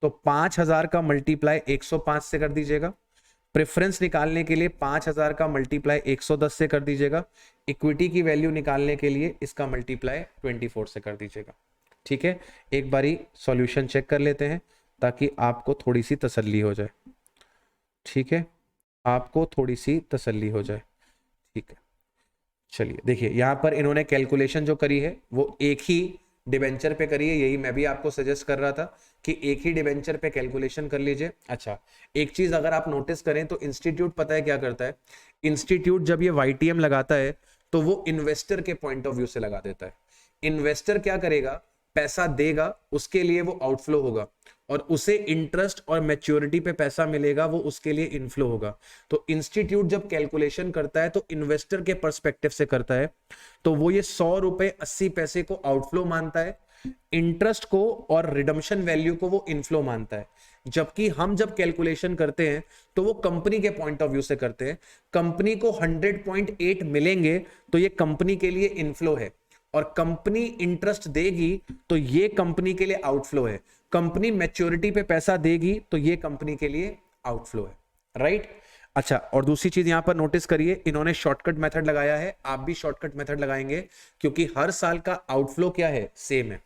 तो 5000 का मल्टीप्लाई 105 से कर दीजिएगा। प्रेफरेंस निकालने के लिए 5000 का मल्टीप्लाई 110 से कर दीजिएगा। इक्विटी की वैल्यू निकालने के लिए इसका मल्टीप्लाई 24 से कर दीजिएगा। ठीक है, एक बारी सॉल्यूशन चेक कर लेते हैं ताकि आपको थोड़ी सी तसल्ली हो जाए। ठीक है, आपको थोड़ी सी तसल्ली हो जाए। ठीक है, चलिए देखिए यहाँ पर इन्होंने कैलकुलेशन जो करी है वो एक ही डिबेंचर पे करी है, यही मैं भी आपको सजेस्ट कर रहा था कि एक ही डिबेंचर पे कैलकुलेशन कर लीजिए। अच्छा, एक चीज अगर आप नोटिस करें तो इंस्टीट्यूट पता है क्या करता है, इंस्टीट्यूट जब ये YTM लगाता है तो वो इन्वेस्टर के पॉइंट ऑफ व्यू से लगा देता है। इन्वेस्टर क्या करेगा, पैसा देगा, उसके लिए वो आउटफ्लो होगा और उसे इंटरेस्ट और मैच्योरिटी पे पैसा मिलेगा, वो उसके लिए इनफ्लो होगा। तो इंस्टीट्यूट जब कैलकुलेशन करता है तो इन्वेस्टर के पर्सपेक्टिव से करता है, तो वो ये 100 रुपए 80 पैसे को आउटफ्लो मानता है, इंटरेस्ट को और रिडम्पशन वैल्यू को वो इनफ्लो मानता है। जबकि हम जब कैलकुलेशन करते हैं तो वो कंपनी के पॉइंट ऑफ व्यू से करते हैं। कंपनी को 100.8 मिलेंगे तो ये कंपनी के लिए इनफ्लो है, और कंपनी इंटरेस्ट देगी तो ये कंपनी के लिए आउटफ्लो है। कंपनी मैच्योरिटी पे पैसा देगी तो ये कंपनी के लिए आउटफ्लो है, राइट। अच्छा, और दूसरी चीज यहां पर नोटिस करिए, इन्होंने शॉर्टकट मेथड लगाया है, आप भी शॉर्टकट मेथड लगाएंगे क्योंकि हर साल का आउटफ्लो क्या है, सेम है।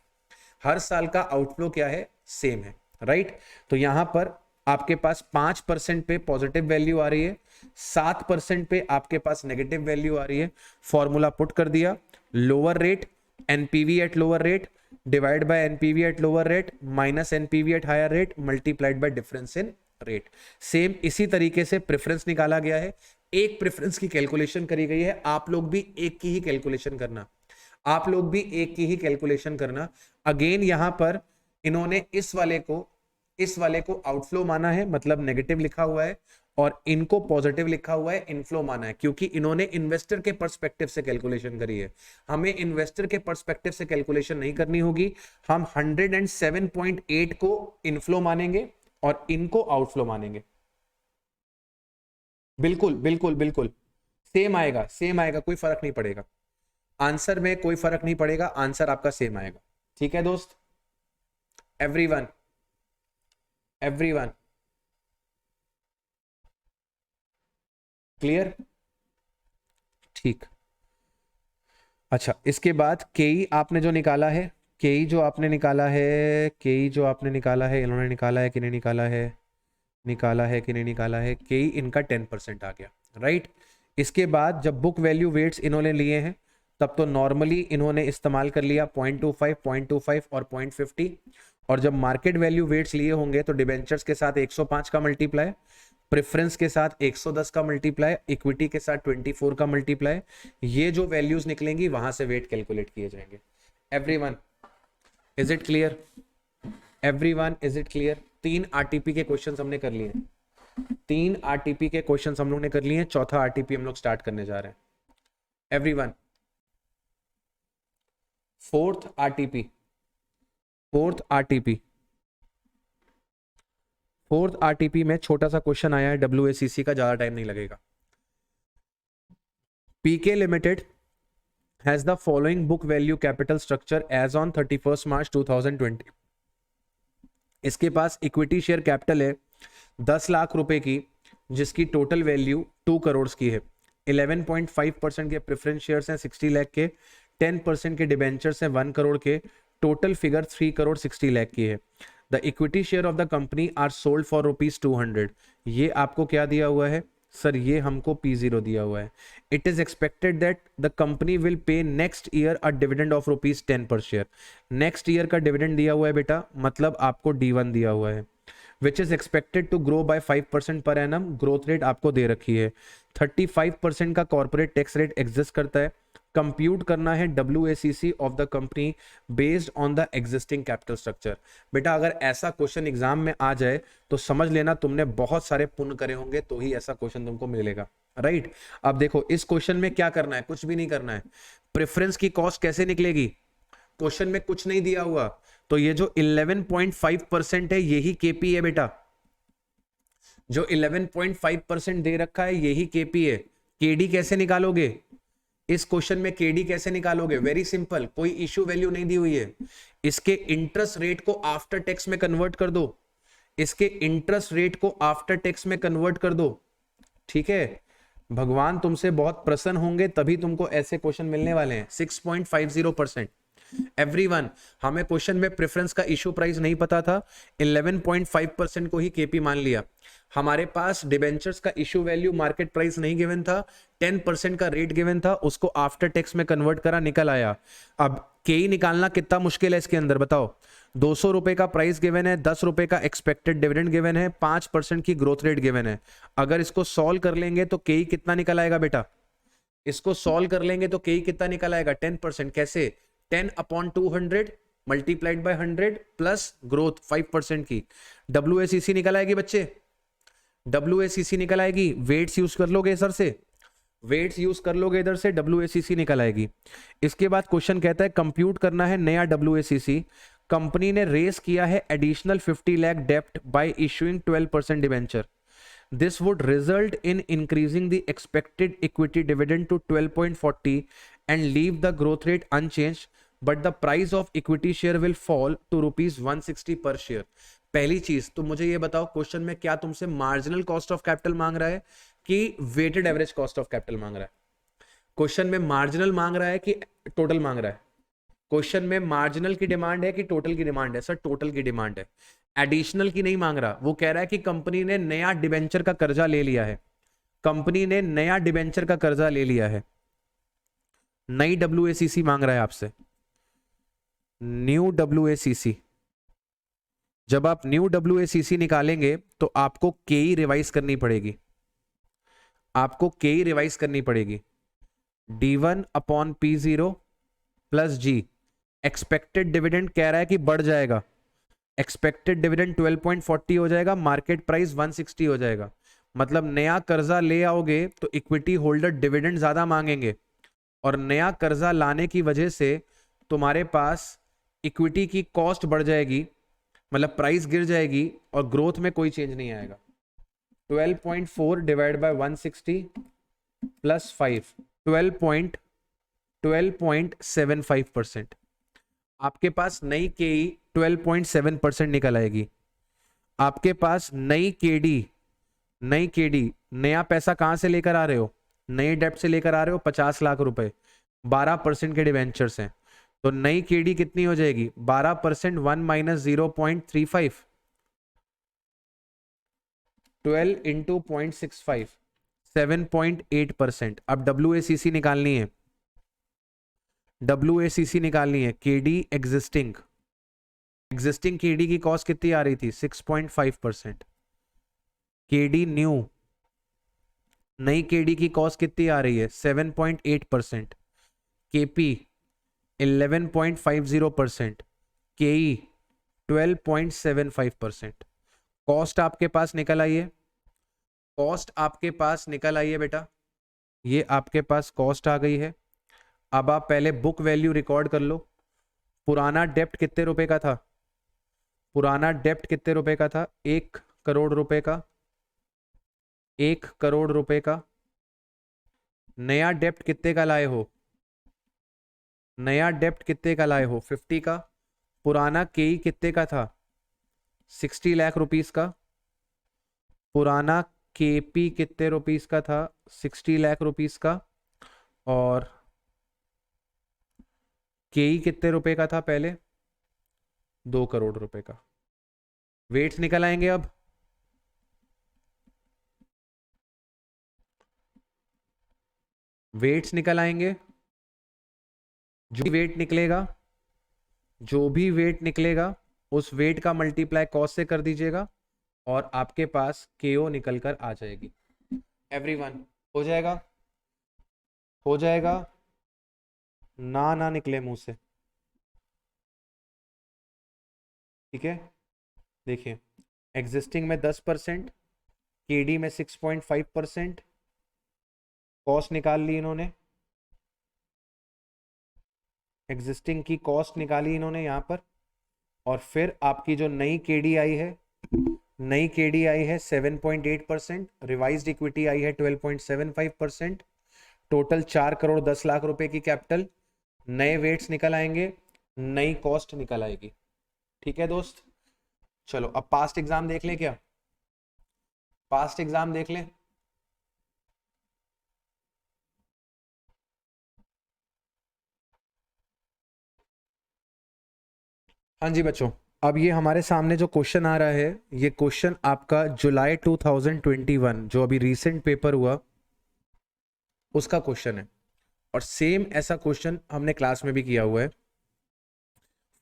हर साल का आउटफ्लो क्या है, सेम है, राइट। तो यहां पर आपके पास 5% पे पॉजिटिव वैल्यू आ रही है, 7% पे आपके पास नेगेटिव वैल्यू आ रही है। फॉर्मूला पुट कर दिया, lower rate NPV at lower rate divide by NPV at lower rate minus NPV at higher rate multiplied by difference in rate. Same इसी तरीके से प्रेफरेंस निकाला गया है, एक प्रेफरेंस की कैलकुलेशन करी गई है। आप लोग भी एक की ही कैलकुलेशन करना, आप लोग भी एक की ही कैलकुलेशन करना। अगेन यहां पर इन्होंने इस वाले को आउटफ्लो माना है, मतलब नेगेटिव लिखा हुआ है, और इनको पॉजिटिव लिखा हुआ है, इनफ्लो माना है, क्योंकि इन्होंने इन्वेस्टर के पर्सपेक्टिव से कैलकुलेशन करी है। हमें इन्वेस्टर के पर्सपेक्टिव से कैलकुलेशन नहीं करनी होगी, हम 107.8 को इनफ्लो मानेंगे और इनको आउटफ्लो मानेंगे। बिल्कुल बिल्कुल बिल्कुल सेम आएगा, सेम आएगा, कोई फर्क नहीं पड़ेगा, आंसर में कोई फर्क नहीं पड़ेगा, आंसर आपका सेम आएगा। ठीक है दोस्त, एवरीवन एवरीवन क्लियर, ठीक। अच्छा, इसके बाद केई आपने जो निकाला है, केई जो आपने निकाला है, केई जो आपने निकाला है, इन्होंने निकाला है कि नहीं निकाला है, निकाला है कि नहीं निकाला है, केई इनका 10% आ गया, राइट। इसके बाद जब बुक वैल्यू वेट्स इन्होंने लिए हैं तब तो नॉर्मली इन्होंने इस्तेमाल कर लिया 0.25, 0.25 और 0.50, और जब मार्केट वैल्यू वेट्स लिए होंगे तो डिबेंचर्स के साथ 105 का मल्टीप्लाई, प्रेफरेंस के साथ 110 का मल्टीप्लाई, इक्विटी के साथ 24 का मल्टीप्लाई, ये जो वैल्यूज निकलेंगी वहां से वेट कैलकुलेट किए जाएंगे। Everyone is it clear, everyone is it clear. 3 RTP के क्वेश्चंस हमने कर लिए, 3 आरटीपी के क्वेश्चंस हम लोग ने कर लिए, चौथा आरटीपी हम लोग स्टार्ट करने जा रहे हैं। Everyone, fourth RTP, fourth RTP, fourth RTP में छोटा सा क्वेश्चन आया है WACC का, ज्यादा टाइम नहीं लगेगा। PK limited has the following book value capital structure as on 31 March 2020। इसके पास इक्विटी शेयर कैपिटल है 10 लाख रुपए की, जिसकी टोटल वैल्यू 2 करोड़ की है। 11.5% के प्रेफरेंस शेयर्स हैं 60 लाख के, 10% के डिबेंचर्स हैं 1 करोड़ के, टोटल फिगर 3 करोड़ 60 लाख की है। The equity share of the company are sold for ₹200। ये आपको क्या दिया हुआ है, सर ये हमको P0 दिया हुआ है। It is expected that the company will pay next year a dividend of ₹10 पर शेयर। नेक्स्ट ईयर का डिविडेंड दिया हुआ है बेटा, मतलब आपको D1 दिया हुआ है, which is expected to grow by 5% per annum. Growth rate आपको दे रखी है। 35% का कॉर्पोरेट टैक्स रेट एग्जिस्ट करता है। कंप्यूट करना है WACC of the company based on the existing capital structure. बेटा अगर ऐसा क्वेश्चन एग्जाम में आ जाए तो समझ लेना तुमने बहुत सारे पुण्य करे होंगे, तो ही ऐसा क्वेश्चन तुमको मिलेगा, राइट। अब देखो इस क्वेश्चन में क्या करना है, कुछ भी नहीं करना है। प्रेफरेंस की कॉस्ट कैसे निकलेगी, क्वेश्चन में कुछ नहीं दिया हुआ, तो ये जो 11.5% है यही केपी है बेटा। जो 11.5% दे रखा है यही केपी है। केडी कैसे निकालोगे इस क्वेश्चन में, केडी कैसे निकालोगे, वेरी सिंपल, कोई इश्यू वैल्यू नहीं दी हुई है। इसके इंटरेस्ट रेट को आफ्टर टैक्स में कन्वर्ट कर दो, इसके इंटरेस्ट रेट को आफ्टर टैक्स में कन्वर्ट कर दो, ठीक है। भगवान तुमसे बहुत प्रसन्न होंगे तभी तुमको ऐसे क्वेश्चन मिलने वाले हैं। 6.50%। एवरीवन, हमें क्वेश्चन में प्रेफरेंस का इशू प्राइस नहीं पता था, 11.5% को ही केपी मान लिया। हमारे पास डिबेंचर्स का इशू वैल्यू मार्केट प्राइस नहीं गिवन था, 10% का रेट गिवन था, उसको आफ्टर टैक्स में कन्वर्ट करा, निकल आया। अब के निकालना कितना मुश्किल है इसके अंदर बताओ। 200 रुपए का प्राइस गिवन है, 10 रुपए का एक्सपेक्टेड डिविडेंड गिवन है, 5% की ग्रोथ रेट गिवन है। अगर इसको सॉल्व कर लेंगे तो के कितना निकल आएगा बेटा, इसको सॉल्व कर लेंगे तो के कितना निकल आएगा, 10%। कैसे, 10/200 मल्टीप्लाइड बाय 100 प्लस ग्रोथ 5% की। WACC निकल आएगी बच्चे, WACC निकल आएगी। वेट्स यूज कर लोगे सर से, वेट्स यूज कर लोगे इधर से, WACC निकल आएगी। इसके बाद क्वेश्चन कहता है कंप्यूट करना है नया WACC। कंपनी ने रेस किया है एडिशनल 50 लाख डेप्ट by issuing 12% debenture. This would result in increasing the expected equity dividend to 12.40 and leave the growth rate unchanged, but the price of equity share will fall to ₹160 per share. पहली चीज तो मुझे ये बताओ, question में क्या तुमसे marginal cost of capital मांग रहा है कि weighted average cost of capital मांग रहा है? क्वेश्चन में मार्जिनल मांग रहा है कि टोटल मांग रहा है? क्वेश्चन में मार्जिनल की डिमांड है कि टोटल की डिमांड है? सर टोटल की डिमांड है, एडिशनल की नहीं मांग रहा। वो कह रहा है कि कंपनी ने नया डिबेंचर का कर्जा ले लिया है, कंपनी ने नया डिबेंचर का कर्जा ले लिया है, नई WACC मांग रहा है आपसे, न्यू WACC। जब आप न्यू WACC निकालेंगे तो आपको केई रिवाइज करनी पड़ेगी, आपको केई रिवाइज करनी पड़ेगी। D1/P0 plus G। Expected dividend कह रहा है कि बढ़ जाएगा, एक्सपेक्टेड डिविडेंड 12.40 हो जाएगा, मार्केट प्राइस 160 हो जाएगा। मतलब नया कर्जा ले आओगे तो इक्विटी होल्डर डिविडेंड ज्यादा मांगेंगे, और नया कर्जा लाने की वजह से तुम्हारे पास इक्विटी की कॉस्ट बढ़ जाएगी, मतलब प्राइस गिर जाएगी और ग्रोथ में कोई चेंज नहीं आएगा। 12.4 डिवाइड बाय 160 प्लस 5, 12.75%। आपके पास नई केई 12.7% निकल आएगी। आपके पास नई केडी नया पैसा कहां से लेकर आ रहे हो, नई डेप्ट से लेकर आ रहे हो, 50 लाख रुपए, 12% के डिवेंचर्स हैं, तो नई केडी कितनी हो जाएगी, 12%, 1 - 0.35, 12 × 0.65, 7.8%। अब WACC निकालनी है, WACC निकालनी है। केडी एग्जिस्टिंग केडी की कॉस्ट कितनी आ रही थी, 6.5%। केडी न्यू, नई केडी की कॉस्ट कितनी आ रही है, 7.8%। केपी 11.50%, केई 12.75%। कॉस्ट आपके पास निकल आई है, कॉस्ट आपके पास निकल आई है बेटा, ये आपके पास कॉस्ट आ गई है। अब आप पहले बुक वैल्यू रिकॉर्ड कर लो। पुराना डेप्ट कितने रुपए का था, पुराना डेप्ट कितने रुपए का था, 1 करोड़ रुपए का, 1 करोड़ रुपए का। नया डेप्ट कितने का लाए हो, नया डेप्ट कितने का लाए हो, 50 का। पुराना केई कितने का था, 60 लाख रुपीस का। पुराना केपी कितने रुपीस का था, 60 लाख रुपीस का। और केई कितने रुपए का था पहले, 2 करोड़ रुपए का। वेट्स निकल आएंगे अब, वेट्स निकल आएंगे, जो भी वेट निकलेगा उस वेट का मल्टीप्लाई कॉस्ट से कर दीजिएगा और आपके पास केओ निकल कर आ जाएगी। एवरीवन हो जाएगा, हो जाएगा ना, ना निकले मुंह से, ठीक है। देखिए एग्जिस्टिंग में 10%, केडी में 6.5%, कॉस्ट निकाल ली इन्होंने, एग्जिस्टिंग की कॉस्ट निकाली इन्होंने यहाँ पर, और फिर आपकी जो नई केडी आई है, नई केडी आई है 7.8%, रिवाइज्ड इक्विटी आई है 12.75%, टोटल 4 करोड़ 10 लाख रुपए की कैपिटल, नए वेट्स निकल आएंगे, नई कॉस्ट निकल आएगी। ठीक है दोस्त, चलो अब पास्ट एग्जाम देख लें क्या, पास्ट एग्जाम देख लें। हाँ जी बच्चों, अब ये हमारे सामने जो क्वेश्चन आ रहा है, ये क्वेश्चन आपका जुलाई 2021 जो अभी रीसेंट पेपर हुआ उसका क्वेश्चन है, और सेम ऐसा क्वेश्चन हमने क्लास में भी किया हुआ है।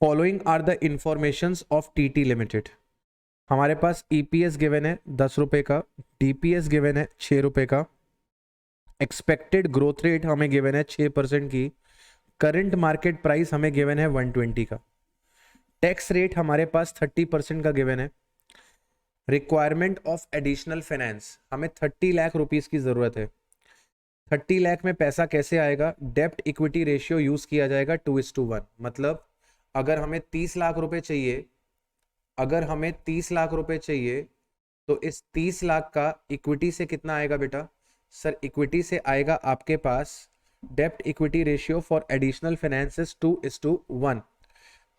Following are the informations of TT limited. हमारे पास ईपीएस गिवन है 10 रुपए का, डीपीएस गिवन है 6 रुपए का, एक्सपेक्टेड ग्रोथ रेट हमें गिवन है 6% की, करंट मार्केट प्राइस हमें गिवन है 120 का, टैक्स रेट हमारे पास 30% का गिवन है, रिक्वायरमेंट ऑफ एडिशनल फाइनेंस हमें 30 लाख रुपीस की जरूरत है। 30 लाख में पैसा कैसे आएगा, डेप्ट इक्विटी रेशियो यूज किया जाएगा 2:1, मतलब अगर हमें 30 लाख रुपए चाहिए, अगर हमें 30 लाख रुपए चाहिए तो इस 30 लाख का इक्विटी से कितना आएगा बेटा, सर इक्विटी से आएगा आपके पास डेप्ट equity ratio for additional finances 2:1,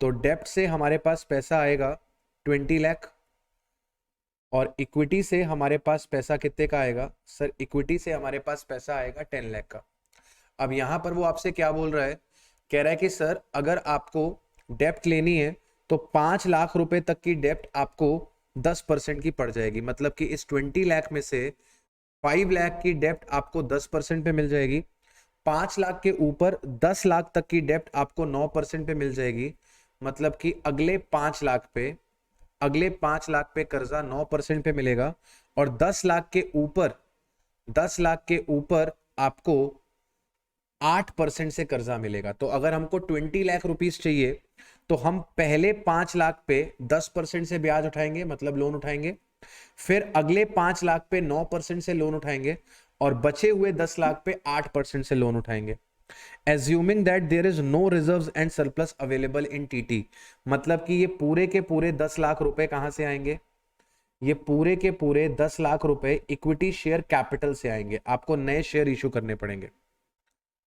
तो डेप्ट से हमारे पास पैसा आएगा 20 लाख और इक्विटी से हमारे पास पैसा कितने का आएगा, सर इक्विटी से हमारे पास पैसा आएगा 10 लाख का। अब यहां पर वो आपसे क्या बोल रहा है, कह रहा है कि सर अगर आपको डेप्ट लेनी है तो 5 लाख रुपए तक की डेप्ट आपको 10% की पड़ जाएगी, मतलब कि इस 20 लाख में से 5 लाख की डेप्ट आपको 10% पे मिल जाएगी, 5 लाख के ऊपर 10 लाख तक की डेप्ट आपको 9% पे मिल जाएगी, मतलब कि अगले 5 लाख पे, अगले 5 लाख पे कर्जा 9% पे मिलेगा, और 10 लाख के ऊपर, 10 लाख के ऊपर आपको 8% से कर्जा मिलेगा। तो अगर हमको 20 लाख रुपीस चाहिए तो हम पहले 5 लाख पे 10% से ब्याज उठाएंगे, मतलब लोन उठाएंगे, फिर अगले 5 लाख पे 9% से लोन उठाएंगे, और बचे हुए 10 लाख पे 8% से लोन उठाएंगे। Assuming that there is no reserves and surplus available in TT, मतलब कि ये पूरे के पूरे 10 लाख रुपए कहां से आएंगे, ये पूरे के पूरे 10 लाख रुपए इक्विटी शेयर कैपिटल से आएंगे। आपको नए शेयर इशू करने पड़ेंगे,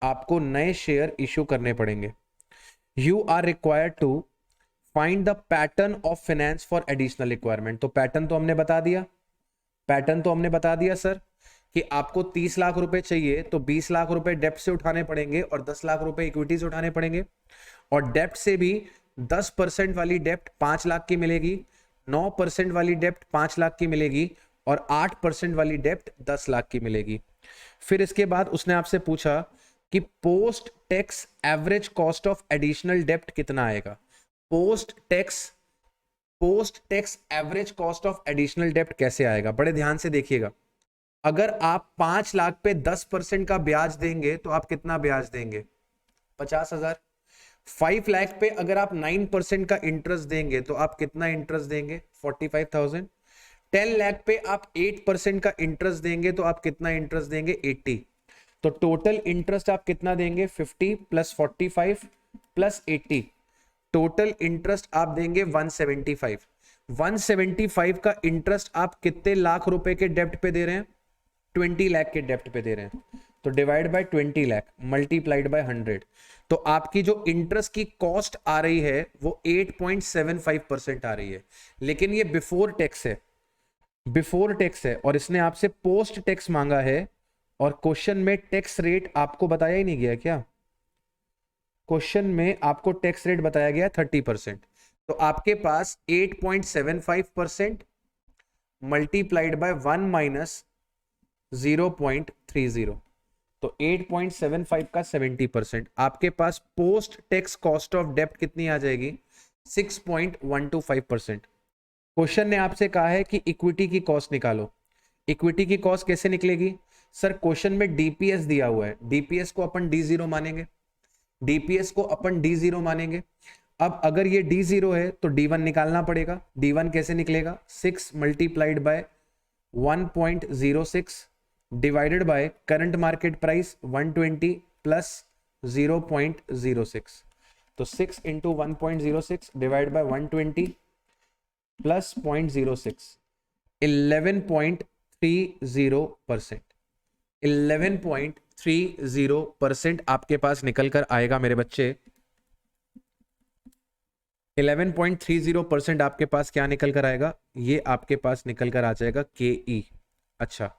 आपको नए शेयर इशू करने पड़ेंगे। You are required to find the pattern of finance for additional requirement. तो पैटर्न तो हमने बता दिया, पैटर्न तो हमने बता दिया सर कि आपको 30 लाख रुपए चाहिए तो 20 लाख रुपए डेप्ट से उठाने पड़ेंगे और 10 लाख रुपए इक्विटी से उठाने पड़ेंगे, और डेप्ट से भी 10% वाली डेप्ट 5 लाख की मिलेगी, 9% वाली डेप्ट 5 लाख की मिलेगी, और 8% वाली डेप्ट 10 लाख की मिलेगी। फिर इसके बाद उसने आपसे पूछा कि post tax average cost of additional डेप्ट कितना आएगा। Post tax average cost of additional डेप्ट कैसे आएगा, बड़े ध्यान से देखिएगा। अगर आप 5 लाख पे 10% का ब्याज देंगे तो आप कितना ब्याज देंगे, 50,000। 5 लाख पे अगर आप 9% का इंटरेस्ट देंगे तो आप कितना इंटरेस्ट देंगे, 45,000। 10 लाख पे आप 8% का इंटरेस्ट देंगे तो आप कितना इंटरेस्ट देंगे, 80। तो टोटल इंटरेस्ट आप कितना देंगे, 50 प्लस 45 प्लस 80, टोटल इंटरेस्ट आप देंगे 175। 175 का इंटरेस्ट आप कितने लाख रुपए के डेप्ट पे दे रहे हैं, 20 लाख के डेप्ट पे दे रहे हैं, तो divide by 20 lakh multiplied by 100, तो आपकी जो इंटरेस्ट की कॉस्ट आ रही है वो 8.75% आ रही है, लेकिन ये बिफोर टैक्स है, बिफोर टैक्स है, और इसने आपसे पोस्ट टैक्स मांगा है, और क्वेश्चन में टैक्स रेट आपको बताया ही नहीं गया क्या, क्वेश्चन में आपको टैक्स रेट बताया गया 30%, तो आपके पास 8.75% मल्टीप्लाइड बाय 1 माइनस 0.30, तो 8.75 का 70%, आपके पास पोस्ट टैक्स कॉस्ट ऑफ डेप्ट कितनी आ जाएगी? 6.125%। क्वेश्चन ने आपसे कहा है कि इक्विटी की कॉस्ट निकालो। इक्विटी की कॉस्ट कैसे निकलेगी? सर क्वेश्चन में डीपीएस दिया हुआ है, डीपीएस को अपन D0 मानेंगे, डीपीएस को अपन D0 मानेंगे। अब अगर ये D0 है तो D1 निकालना पड़ेगा। D1 कैसे निकलेगा? 6 multiplied by 1.06 divided by current market price 120 plus 0.06। तो 6 इंटू 1.06 डिवाइड बाय 120 प्लस 0.06, 11.30%। 11.30% आपके पास निकल कर आएगा मेरे बच्चे। 11.30% आपके पास क्या निकल कर आएगा? ये आपके पास निकल कर आ जाएगा KE। अच्छा,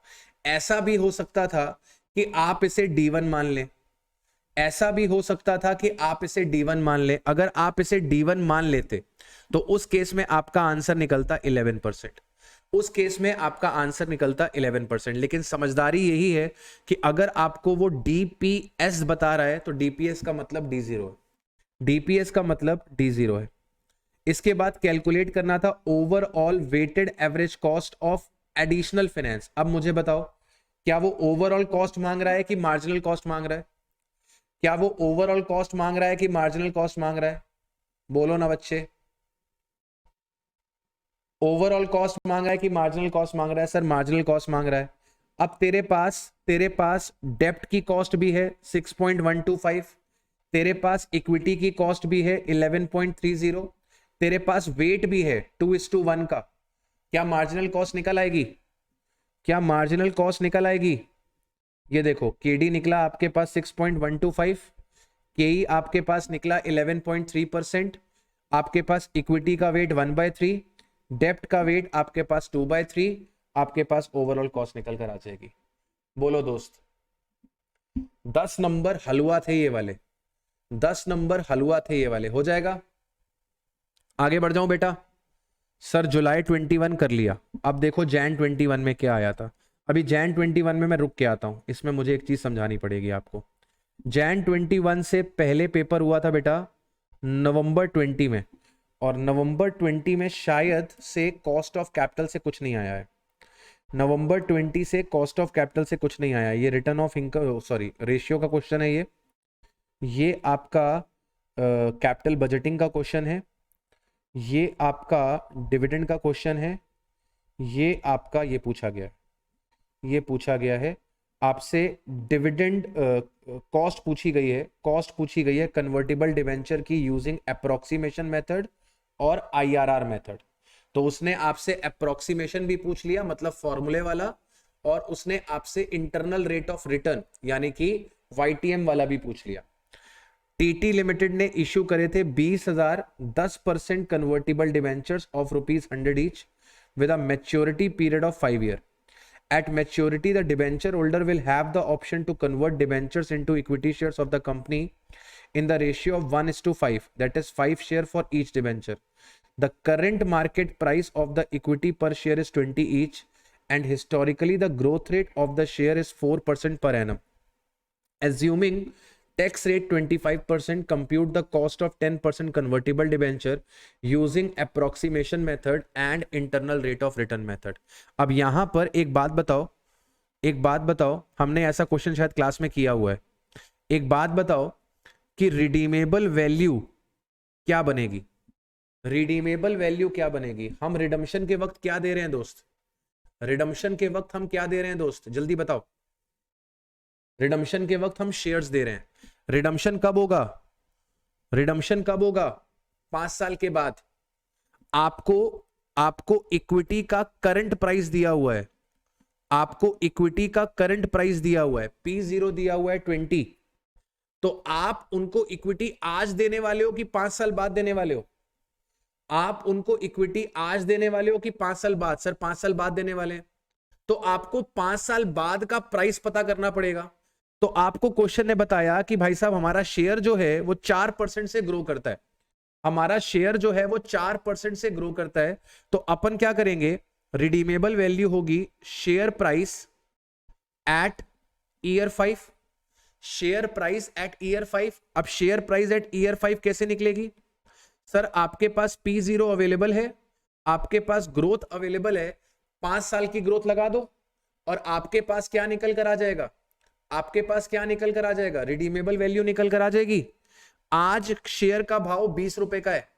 ऐसा भी हो सकता था कि आप इसे D1 मान लें, ऐसा भी हो सकता था कि आप इसे D1 मान लें। अगर आप इसे D1 मान लेते तो उस केस में आपका आंसर निकलता 11%, उस केस में आपका आंसर निकलता 11%। लेकिन समझदारी यही है कि अगर आपको वो DPS बता रहा है तो DPS का मतलब D0 है, DPS का मतलब D0 है। इसके बाद कैलकुलेट करना था overall weighted average cost of additional finance. अब मुझे बताओ, क्या वो ओवरऑल कॉस्ट मांग रहा है कि मार्जिनल कॉस्ट मांग रहा है? क्या वो ओवरऑल कॉस्ट मांग रहा है कि मार्जिनल कॉस्ट मांग रहा है? बोलो ना बच्चे, ओवरऑल कॉस्ट मांग रहा है कि मार्जिनल कॉस्ट मांग रहा है? सर मार्जिनल कॉस्ट मांग रहा है। अब तेरे पास डेप्ट की कॉस्ट भी है 6.125, तेरे पास इक्विटी की कॉस्ट भी है 11.30, तेरे पास वेट भी है 2:1 का। क्या मार्जिनल कॉस्ट निकल आएगी? क्या मार्जिनल कॉस्ट निकल आएगी? ये देखो, केडी निकला आपके पास 6.125, केई आपके पास निकला 11.3%, आपके पास इक्विटी का वेट 1/3, डेप्ट का वेट आपके पास 2/3, आपके पास ओवरऑल कॉस्ट निकल कर आ जाएगी। बोलो दोस्त, 10 नंबर हलवा थे ये वाले, 10 नंबर हलवा थे ये वाले। हो जाएगा? आगे बढ़ जाऊं बेटा? सर जुलाई 21 कर लिया, अब देखो जैन 21 में क्या आया था। अभी जैन 21 में मैं रुक के आता हूं, इसमें मुझे एक चीज समझानी पड़ेगी आपको। जैन 21 से पहले पेपर हुआ था बेटा नवंबर 20 में, और नवंबर 20 में शायद से कॉस्ट ऑफ कैपिटल से कुछ नहीं आया है। नवंबर 20 से कॉस्ट ऑफ कैपिटल से कुछ नहीं आया। ये return of income, sorry ratio का क्वेश्चन है ये आपका कैपिटल बजटिंग का क्वेश्चन है, ये आपका डिविडेंड का क्वेश्चन है, ये आपका ये पूछा गया है आपसे डिविडेंड कॉस्ट पूछी गई है कन्वर्टिबल डिवेंचर की यूजिंग अप्रोक्सीमेशन मेथड और IRR मेथड। तो उसने आपसे अप्रोक्सीमेशन भी पूछ लिया, मतलब फॉर्मूले वाला, और उसने आपसे इंटरनल रेट ऑफ रिटर्न यानी कि YTM वाला भी पूछ लिया। टीटी लिमिटेड ने इश्यू करे थे 20,000 10% convertible debentures of ₹100 each with a maturity period of 5 years. At maturity, the debenture holder will have the option to convert debentures into equity shares of the company in the ratio of 1:5, that is 5 shares for each debenture. The current market price of the equity per share is 20 each, and historically the growth rate of the share is 4% per annum. Assuming tax rate 25%, compute the cost of 10% convertible debenture using approximation method and internal rate of return method. अब यहां पर एक बात बताओ, हमने ऐसा question शायद class में किया हुआ है। एक बात बताओ कि रिडीमेबल वैल्यू क्या बनेगी? रिडीमेबल वैल्यू क्या बनेगी? हम रिडम्पशन के वक्त क्या दे रहे हैं दोस्त? रिडम्पशन के वक्त हम क्या दे रहे हैं दोस्त? जल्दी बताओ। रिडम्पशन के वक्त हम शेयर्स दे रहे हैं। रिडम्पशन कब होगा? रिडम्पशन कब होगा? 5 साल के बाद। आपको इक्विटी का करंट प्राइस दिया हुआ है, आपको इक्विटी का करंट प्राइस दिया हुआ है, P0 दिया हुआ है 20। तो आप उनको इक्विटी आज देने वाले हो कि 5 साल बाद देने वाले हो? आप उनको इक्विटी आज देने वाले हो कि 5 साल बाद? सर 5 साल बाद देने वाले हैं। तो आपको 5 साल बाद का प्राइस पता करना पड़ेगा। तो आपको क्वेश्चन ने बताया कि भाई साहब हमारा शेयर जो है वो 4% से ग्रो करता है, हमारा शेयर जो है वो 4% से ग्रो करता है। तो अपन क्या करेंगे? रिडीमेबल वैल्यू होगी share price at year 5, share price at year 5। अब शेयर प्राइस एट ईयर 5 कैसे निकलेगी सर? आपके पास P0 अवेलेबल है, आपके पास ग्रोथ अवेलेबल है, 5 साल की ग्रोथ लगा दो और आपके पास क्या निकल कर आ जाएगा? आपके पास क्या निकल कर आ जाएगा? रिडीमेबल वैल्यू निकल कर आ जाएगी। आज शेयर का भाव 20 रुपए का है,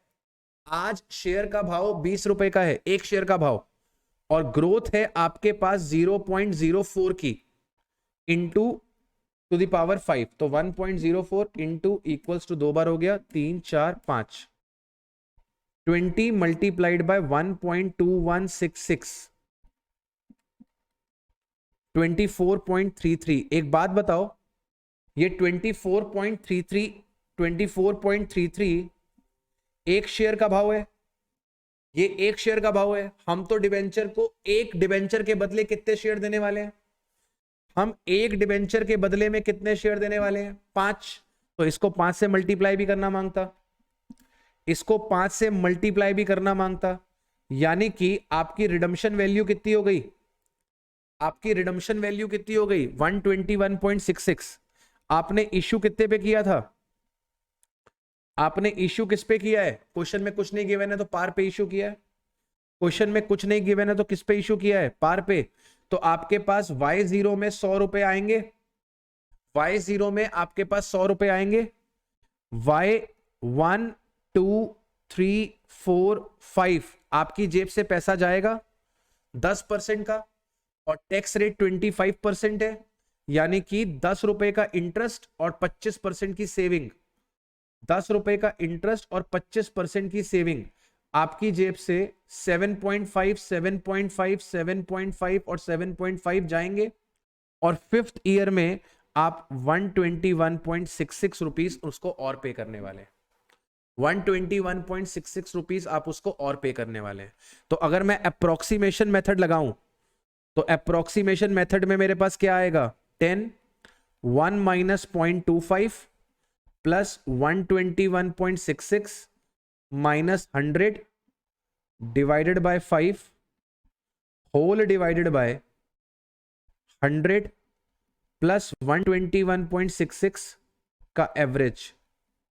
आज शेयर का भाव 20 रुपए का है, एक शेयर का भाव, और ग्रोथ है आपके पास 0.04 की इंटू टू द पावर 5, तो 1.04 इंटू इक्वल्स टू 2 बार हो गया 3 4 5, 20 मल्टीप्लाइड बाय 1.2166, 24.33। एक बात बताओ, ये 24.33 एक शेयर का भाव है, ये एक शेयर का भाव है। हम तो डिबेंचर को, एक डिबेंचर के बदले कितने शेयर देने वाले हैं? हम एक डिबेंचर के बदले में कितने शेयर देने वाले हैं? 5। तो इसको 5 से मल्टीप्लाई भी करना मांगता, इसको 5 से मल्टीप्लाई भी करना मांगता, यानी कि आपकी रिडम्पशन वैल्यू कितनी हो गई? आपकी रिडम्पशन वैल्यू कितनी हो गई? 121.66। आपने इश्यू कितने पे किया था? आपने इश्यू किस पे किया है? क्वेश्चन में कुछ नहीं गिवन है तो पार पे इश्यू किया है। क्वेश्चन में कुछ नहीं गिवन है तो किस पे इश्यू किया है? पार पे। तो आपके पास Y0 में 100 रुपए आएंगे, Y0 में आपके पास 100 रुपए आएंगे। Y1 2 3 4 5 आपकी जेब से पैसा जाएगा 10% का, और टैक्स रेट 25% है, यानी कि 10 रुपए का इंटरेस्ट और 25% की सेविंग, 10 रुपए का इंटरेस्ट और 25% की सेविंग आपकी जेब से 7.5 7.5 7.5 और 7.5 जाएंगे, और 5th ईयर में आप 121.66 रुपीज उसको और पे करने वाले हैं। 121.66 रुपीज आप उसको और पे करने वाले हैं। तो अगर मैं अप्रोक्सीमेशन मेथड लगाऊं तो अप्रोक्सीमेशन मेथड में मेरे पास क्या आएगा? 10 1 minus 0.25 plus 121.66 minus 100 divided by 5 whole divided by 100 plus 121.66 का एवरेज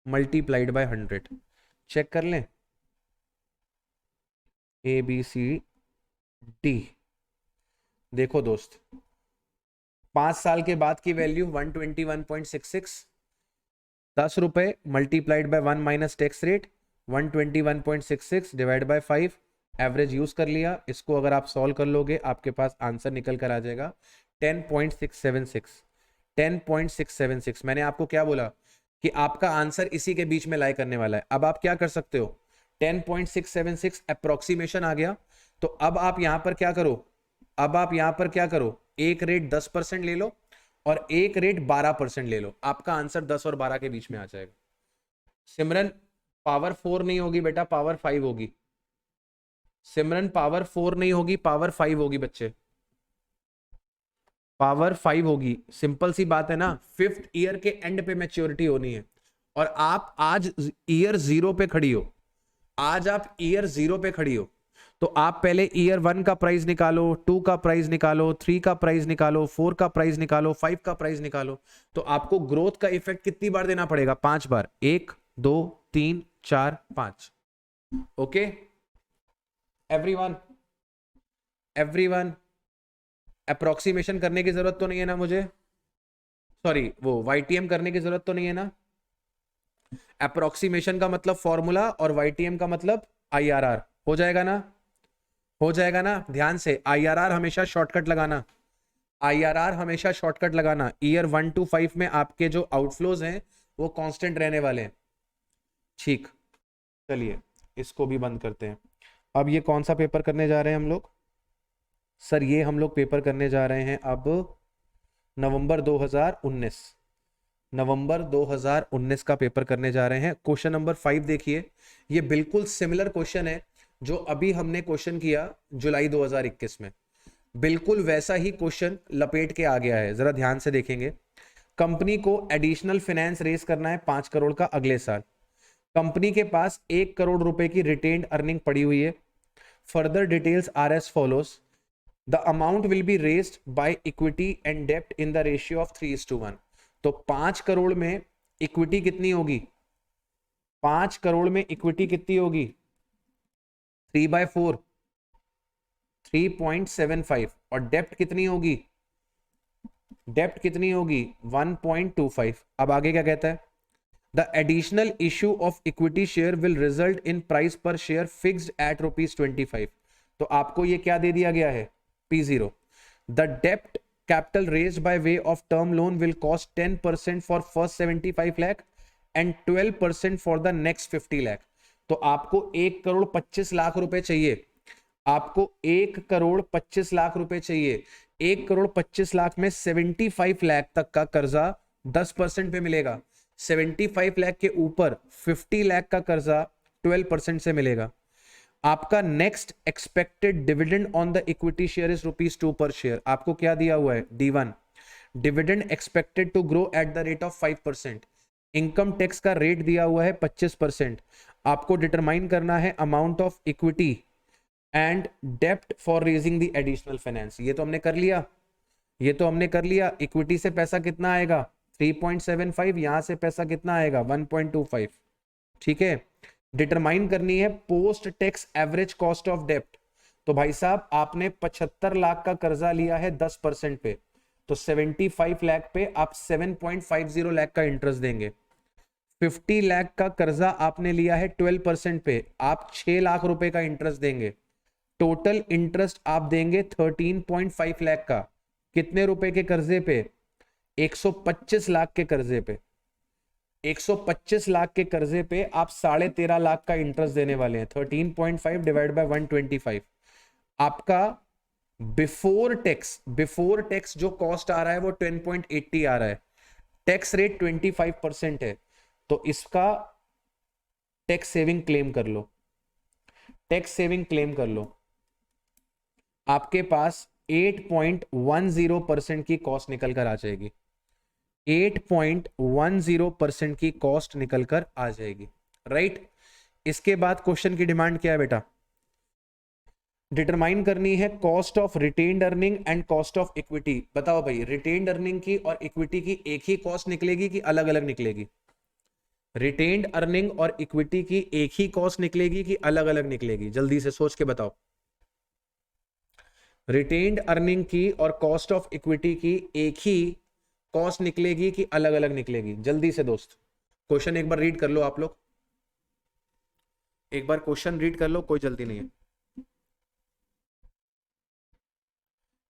मल्टीप्लाइड बाय 100। चेक कर लें, ABCD। देखो दोस्त, 5 साल के बाद की वैल्यू 121.66, 10 रुपए multiplied by 1 minus tax rate 121.66 divide by 5, average use कर लिया। इसको अगर आप सॉल्व कर लोगे आपके पास आंसर निकल कर आ जाएगा 10.676। 10.676। मैंने आपको क्या बोला कि आपका आंसर इसी के बीच में लाई करने वाला है। अब आप क्या कर सकते हो? 10.676 अप्रोक्सीमेशन आ गया, तो अब आप यहां पर क्या करो? अब आप यहां पर क्या करो? एक रेट 10% ले लो और एक रेट 12% ले लो, आपका आंसर 10 और 12 के बीच में आ जाएगा। सिमरन पावर 4 नहीं होगी बेटा, पावर 5 होगी। सिमरन पावर 4 नहीं होगी, पावर 5 होगी बच्चे, पावर 5 होगी। सिंपल सी बात है ना, 5th ईयर के एंड पे मैच्योरिटी होनी है, और आप आज ईयर 0 पे खड़ी हो, आज आप ईयर 0 पे खड़ी हो, तो आप पहले ईयर 1 का प्राइस निकालो, 2 का प्राइस निकालो, 3 का प्राइस निकालो, 4 का प्राइस निकालो, 5 का प्राइस निकालो। तो आपको ग्रोथ का इफेक्ट कितनी बार देना पड़ेगा? 5 बार। 1 2 3 4 5। ओके एवरीवन, एवरीवन अप्रोक्सीमेशन करने की जरूरत तो नहीं है ना मुझे? सॉरी, वो YTM करने की जरूरत तो नहीं है ना? अप्रोक्सीमेशन का मतलब फॉर्मूला और YTM का मतलब IRR। हो जाएगा ना? हो जाएगा ना? ध्यान से, IRR हमेशा शॉर्टकट लगाना, IRR हमेशा शॉर्टकट लगाना। ईयर 1 to 5 में आपके जो आउटफ्लोज हैं वो कांस्टेंट रहने वाले हैं। ठीक, चलिए इसको भी बंद करते हैं। अब ये कौन सा पेपर करने जा रहे हैं हम लोग? सर ये हम लोग पेपर करने जा रहे हैं अब नवंबर 2019, नवंबर 2019 का पेपर करने जा रहे हैं। क्वेश्चन नंबर 5 देखिए, ये बिल्कुल सिमिलर क्वेश्चन है जो अभी हमने क्वेश्चन किया जुलाई 2021 में, बिल्कुल वैसा ही क्वेश्चन लपेट के आ गया है। जरा ध्यान से देखेंगे। कंपनी को एडिशनल फाइनेंस रेज करना है 5 करोड़ का अगले साल। कंपनी के पास 1 करोड़ रुपए की रिटेन्ड अर्निंग पड़ी हुई है। Further details are as follows. The amount will be raised by equity and डेब्ट इन द रेशियो ऑफ 3:1। तो 5 करोड़ में इक्विटी कितनी होगी? 5 करोड़ में इक्विटी कितनी होगी? 3/4, 3.75। और डेप्ट कितनी होगी? डेप्ट कितनी होगी? 1.25। अब आगे क्या कहता है? The additional issue of equity share will result in price पर शेयर फिक्स्ड एट ₹25। तो आपको ये क्या दे दिया गया है? P0। द डेप्ट capital raised by way of term loan will cost 10% for first 75 lakh and 12% for the next 50 lakh। तो आपको 1,25,00,000 रुपए चाहिए। आपको 1,25,00,000 रुपए चाहिए। 1,25,00,000 में 75 लाख तक का कर्जा 10% पे मिलेगा। 75 लाख के ऊपर 50 लाख का कर्जा 12% से मिलेगा। आपका next expected dividend on the equity share is ₹2 per share. आपको क्या दिया हुआ है? D1। Dividend expected to grow at the rate of 5%। Income tax का रेट दिया हुआ है 25%। आपको डिटरमाइन करना है अमाउंट ऑफ इक्विटी एंड डेप्ट for raising the additional finance. ये तो हमने कर लिया, ये तो हमने कर लिया। इक्विटी से पैसा कितना आएगा? 3.75। यहां से पैसा कितना आएगा? 1.25। ठीक है। डिटरमाइन करनी है post tax average cost of डेप्ट। तो भाई साहब आपने 75 लाख का कर्जा लिया है 10% पे, तो 75 लाख पे आप 7.50 लाख का इंटरेस्ट देंगे। 50 लाख का कर्जा आपने लिया है 12% पे, आप 6 लाख रुपए का इंटरेस्ट देंगे। टोटल इंटरेस्ट आप देंगे 13.5 लाख का। कितने रुपए के कर्जे पे? 125 लाख के कर्जे पे। 125 लाख के कर्जे पे आप 13.5 लाख का इंटरेस्ट देने वाले हैं। 13.5 डिवाइड बाय 125। आपका बिफोर टैक्स जो कॉस्ट आ रहा है वो 10.80 आ रहा है। टैक्स रेट 25% है, तो इसका टैक्स सेविंग क्लेम कर लो। टैक्स सेविंग क्लेम कर लो। आपके पास 8.10% की कॉस्ट निकल कर आ जाएगी। 8.10% की कॉस्ट निकलकर आ जाएगी। राइट। इसके बाद क्वेश्चन की डिमांड क्या है बेटा? डिटरमाइन करनी है cost of retained earning and cost of equity. बताओ भाई, रिटेन्ड अर्निंग की और इक्विटी की एक ही कॉस्ट निकलेगी कि अलग अलग निकलेगी? रिटेन्ड अर्निंग और इक्विटी की एक ही कॉस्ट निकलेगी कि अलग अलग निकलेगी? जल्दी से सोच के बताओ। रिटेन्ड अर्निंग की और कॉस्ट ऑफ इक्विटी की एक ही कॉस्ट निकलेगी कि अलग अलग निकलेगी? जल्दी से दोस्त, क्वेश्चन एक बार रीड कर लो आप लोग। एक बार क्वेश्चन रीड कर लो, कोई जल्दी नहीं है।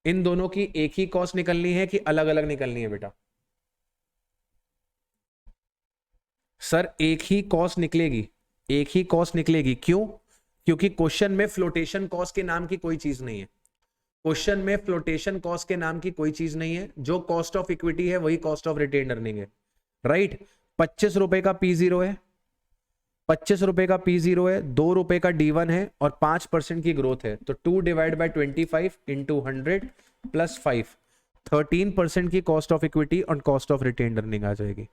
इन दोनों की एक ही कॉस्ट निकलनी है कि अलग अलग निकलनी है बेटा? सर एक ही कॉस्ट निकलेगी, एक ही कॉस्ट निकलेगी। क्यों? क्योंकि क्वेश्चन में फ्लोटेशन कॉस्ट के नाम की कोई चीज नहीं है। क्वेश्चन में फ्लोटेशन कॉस्ट के नाम की कोई चीज नहीं है। जो कॉस्ट ऑफ इक्विटी है वही कॉस्ट ऑफ रिटेन्ड अर्निंग है। राइट। 25 रुपए का P0 है, 25 रुपए का P0 है, 2 रुपए का D1 है और 5% की ग्रोथ है। तो 2 डिवाइड बाय 25 इंटू 100 प्लस 5, 13% की कॉस्ट ऑफ इक्विटी और कॉस्ट ऑफ रिटेन्ड अर्निंग आ जाएगी।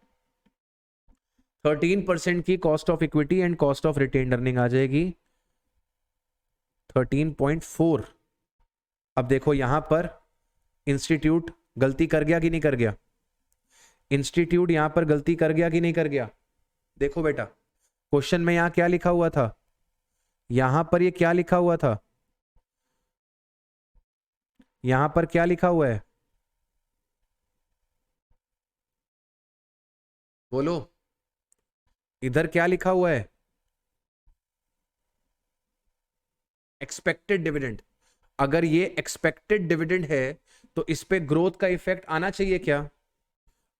13% की cost of equity and cost of retained earning आ जाएगी 13.4। अब देखो यहां पर इंस्टीट्यूट गलती कर गया कि नहीं कर गया? इंस्टीट्यूट यहां पर गलती कर गया कि नहीं कर गया? देखो बेटा, क्वेश्चन में यहां क्या लिखा हुआ था? यहां पर ये क्या लिखा हुआ था? यहां पर क्या लिखा हुआ है? बोलो, इधर क्या लिखा हुआ है? Expected dividend. अगर ये एक्सपेक्टेड डिविडेंड है तो इस पे ग्रोथ का इफेक्ट आना चाहिए क्या?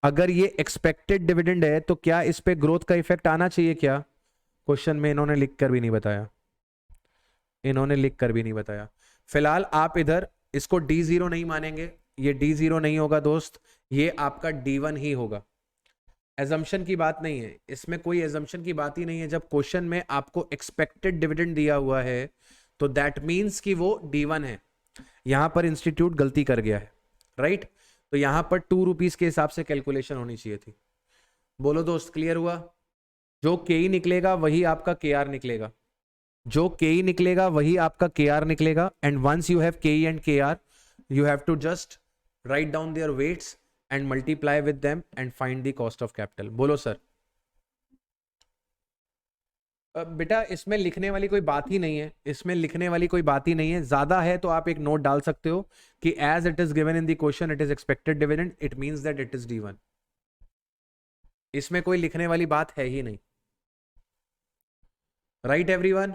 अगर ये एक्सपेक्टेड डिविडेंड है तो क्या इस पे ग्रोथ का इफेक्ट आना चाहिए क्या? क्वेश्चन में इन्होंने लिख कर भी नहीं बताया, इन्होंने लिख कर भी नहीं बताया। फिलहाल आप इधर इसको D0 नहीं मानेंगे, ये D0 नहीं होगा दोस्त, ये आपका D1 ही होगा। एजम्पशन की बात नहीं है इसमें, कोई एजम्पशन की बात ही नहीं है। जब क्वेश्चन में आपको एक्सपेक्टेड डिविडेंड दिया हुआ है तो दैट मीन्स कि वो D1 है। यहां पर इंस्टीट्यूट गलती कर गया है। राइट। तो यहां पर 2 रुपीज के हिसाब से कैलकुलेशन होनी चाहिए थी। बोलो दोस्त, क्लियर हुआ? जो KE निकलेगा वही आपका KR निकलेगा, जो KE निकलेगा वही आपका KR निकलेगा। And once you have KE and KR, you have to just write down their weights and multiply with them and find the cost of capital. बोलो सर। बेटा इसमें लिखने वाली कोई बात ही नहीं है, इसमें लिखने वाली कोई बात ही नहीं है। ज्यादा है तो आप एक नोट डाल सकते हो कि as it is given in the question it is expected dividend, it means that it is D1। इसमें कोई लिखने वाली बात है ही नहीं। Right everyone?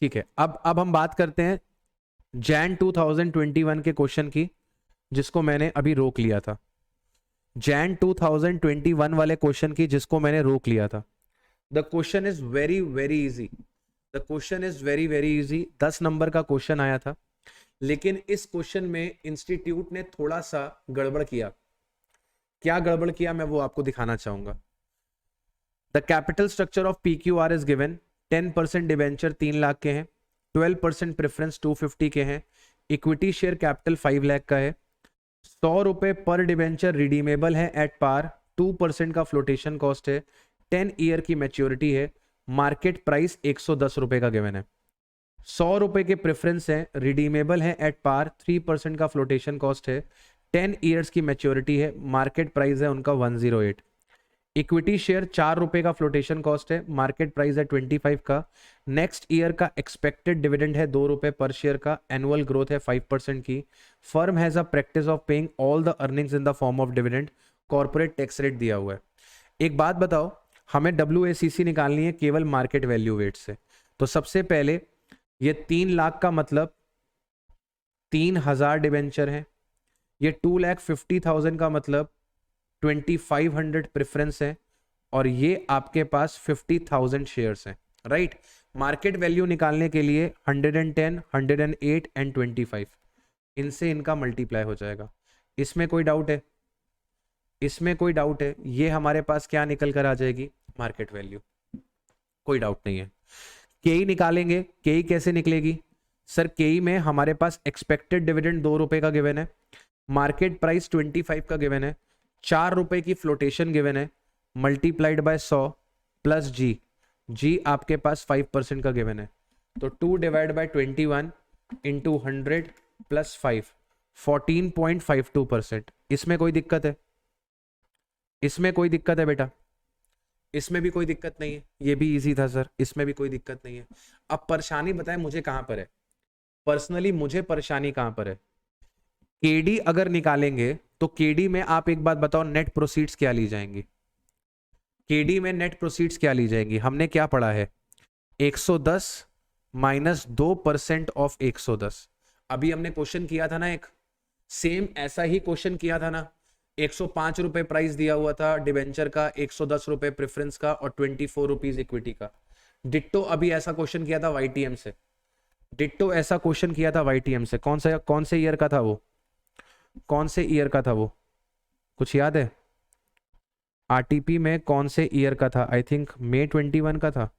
ठीक है, अब हम बात करते हैं जैन 2021 के क्वेश्चन की, जिसको मैंने अभी रोक लिया था। जैन 2021 वाले क्वेश्चन की जिसको मैंने रोक लिया था। The question is very very easy, the question is very very easy. 10 number का क्वेश्चन आया था, लेकिन इस क्वेश्चन में इंस्टीट्यूट ने थोड़ा सा गड़बड़ किया। क्या गड़बड़ किया मैं वो आपको दिखाना चाहूंगा। The capital structure of PQR is given. 10% debenture 3 lakh के हैं, 12% प्रेफरेंस 250 के हैं, इक्विटी शेयर कैपिटल 5 लाख का है, 100 रुपए पर डिवेंचर रिडीमेबल है एट पार, 2% का फ्लोटेशन कॉस्ट है, 10 ईयर की मैच्योरिटी है, मार्केट प्राइस 110 रुपए का गिवन है। 100 रुपए के प्रेफरेंस है, रिडीमेबल है एट पार, 3% का फ्लोटेशन कॉस्ट है, 10 ईयर्स की मैच्योरिटी है, मार्केट प्राइस है उनका 108। इक्विटी शेयर 4 रुपए का फ्लोटेशन कॉस्ट है, मार्केट प्राइस है 25 का, नेक्स्ट ईयर का एक्सपेक्टेड डिविडेंड है 2 रुपए पर शेयर का, एनुअल ग्रोथ है 5% की, firm has a practice of paying all the earnings in the form of dividend, corporate tax rate दिया हुआ है। एक बात बताओ, हमें WACC निकालनी है केवल मार्केट वैल्यू वेट से। तो सबसे पहले ये 3 लाख का मतलब 3000 डिवेंचर है, ये 2,50,000 का मतलब 2500 प्रेफरेंस है, और ये आपके पास 50,000 शेयर्स हैं। राइट, मार्केट वैल्यू निकालने के लिए 110, 108 एंड 25, इनसे इनका मल्टीप्लाई हो जाएगा। इसमें कोई डाउट है? इसमें कोई डाउट है? ये हमारे पास क्या निकल कर आ जाएगी? Market value. कोई डाउट नहीं है। केई निकालेंगे, केई कैसे निकलेगी? सर केई में हमारे पास एक्सपेक्टेड डिविडेंड 2 रुपए का गिवन है, मार्केट प्राइस 25 का गिवन है, 4 रुपए की फ्लोटेशन गिवन है, मल्टीप्लाइड बाय 100 प्लस जी आपके पास 5% का गिवन है। तो 2 डिवाइड बाय 21 इंटू 100 प्लस 5, 14.52%। इसमें कोई दिक्कत है? इसमें कोई दिक्कत है बेटा? इसमें भी कोई दिक्कत नहीं है। ये भी इजी था सर, इसमें भी कोई दिक्कत नहीं है। अब परेशानी बताएं मुझे कहां पर है? पर्सनली मुझे परेशानी कहां पर है? केडी अगर निकालेंगे तो केडी में आप एक बात बताओ, नेट प्रोसीड्स क्या ली जाएंगी? केडी में नेट प्रोसीड्स क्या ली जाएंगी? हमने क्या पढ़ा है? 110 माइनस 2% ऑफ 110। अभी हमने क्वेश्चन किया था ना, एक सेम ऐसा ही क्वेश्चन किया था ना। 105 रुपए प्राइस दिया हुआ था डिवेंचर का, 110 रुपए प्रेफरेंस का और 24 रुपीज इक्विटी का। डिट्टो अभी ऐसा क्वेश्चन किया था YTM से, डिट्टो ऐसा क्वेश्चन किया था YTM से। कौन से ईयर का था वो? कौन से ईयर का था वो? कुछ याद है? RTP में कौन से ईयर का था? आई थिंक May 21 का था।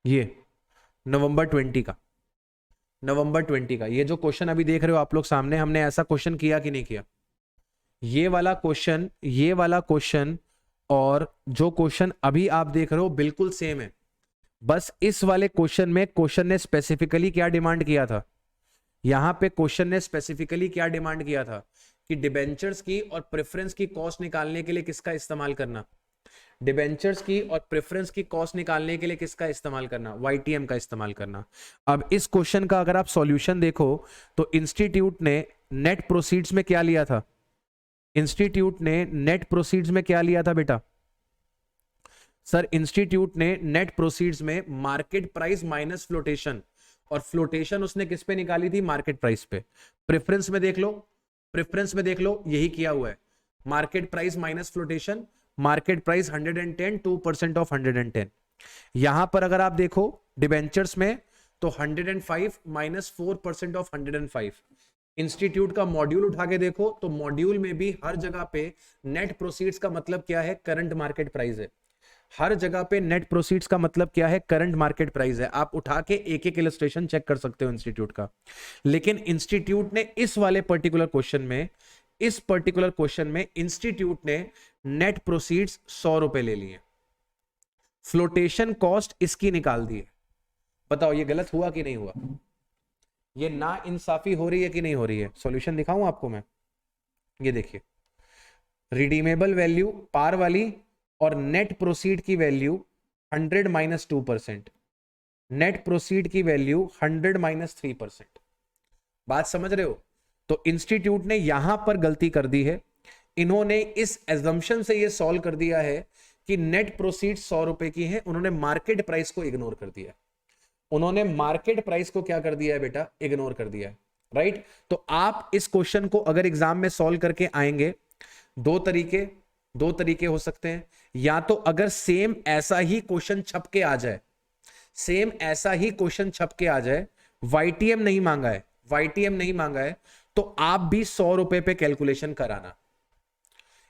ये November 20 का, November 20 का। ये जो क्वेश्चन अभी देख रहे हो आप लोग सामने, हमने ऐसा क्वेश्चन किया कि नहीं किया? ये वाला क्वेश्चन और जो क्वेश्चन अभी आप देख रहे हो बिल्कुल सेम है। बस इस वाले क्वेश्चन में क्वेश्चन ने स्पेसिफिकली क्या डिमांड किया था? यहां पे क्वेश्चन ने स्पेसिफिकली क्या डिमांड किया था कि डिबेंचर्स की और प्रेफरेंस की कॉस्ट निकालने के लिए किसका इस्तेमाल करना? डिबेंचर्स की और प्रेफरेंस की कॉस्ट निकालने के लिए किसका इस्तेमाल करना? YTM का इस्तेमाल करना। अब इस क्वेश्चन का अगर आप सॉल्यूशन देखो तो इंस्टीट्यूट ने नेट प्रोसीड्स में क्या लिया था? इंस्टीट्यूट ने नेट प्रोसीड्स में क्या लिया था बेटा? सर इंस्टीट्यूट ने नेट प्रोसीड्स में मार्केट प्राइस माइनस फ्लोटेशन, और फ्लोटेशन उसने किस पे निकाली थी? मार्केट प्राइस पे। प्रेफरेंस में देख लो, प्रेफरेंस में देख लो, यही किया हुआ है। Market price minus flotation, market price 110, 2% of 110। यहां पर अगर आप देखो डिबेंचर्स में तो 105 माइनस 4% ऑफ 105। इंस्टीट्यूट का मॉड्यूल उठा के देखो तो मॉड्यूल में भी हर जगह पे नेट प्रोसीड्स का मतलब क्या है? करंट मार्केट प्राइस है। हर जगह पे नेट प्रोसीड्स का मतलब क्या है? करंट मार्केट प्राइस है। आप उठा के एक एक इलस्ट्रेशन चेक कर सकते हो इंस्टीट्यूट का। लेकिन इंस्टीट्यूट ने इस वाले पर्टिकुलर क्वेश्चन में इस पर्टिकुलर क्वेश्चन में इंस्टीट्यूट ने नेट प्रोसीड्स 100 रुपए ले लिए, फ्लोटेशन कॉस्ट इसकी निकाल दी है। बताओ ये गलत हुआ कि नहीं हुआ? ये ना इंसाफी हो रही है कि नहीं हो रही है? सॉल्यूशन दिखाऊं आपको मैं? ये देखिए, रिडीमेबल वैल्यू पार वाली और नेट प्रोसीड की वैल्यू 100 माइनस 2%, नेट प्रोसीड की वैल्यू 100 माइनस 3%। बात समझ रहे हो? तो इंस्टीट्यूट ने यहां पर गलती कर दी है, इन्होंने इस एजम्पशन से ये सॉल्व कर दिया है कि नेट प्रोसीड 100 रुपए की है, उन्होंने मार्केट प्राइस को इग्नोर कर दिया। उन्होंने मार्केट प्राइस को क्या कर दिया है बेटा? इग्नोर कर दिया है, राइट? तो आप इस क्वेश्चन को अगर एग्जाम में सॉल्व करके आएंगे, दो तरीके हो सकते हैं। या तो अगर सेम ऐसा ही क्वेश्चन छप के आ जाए, सेम ऐसा ही क्वेश्चन छप के आ जाए, वाईटीएम नहीं मांगा है, वाईटीएम नहीं मांगा है, तो आप भी 100 रुपए पे कैलकुलेशन कराना,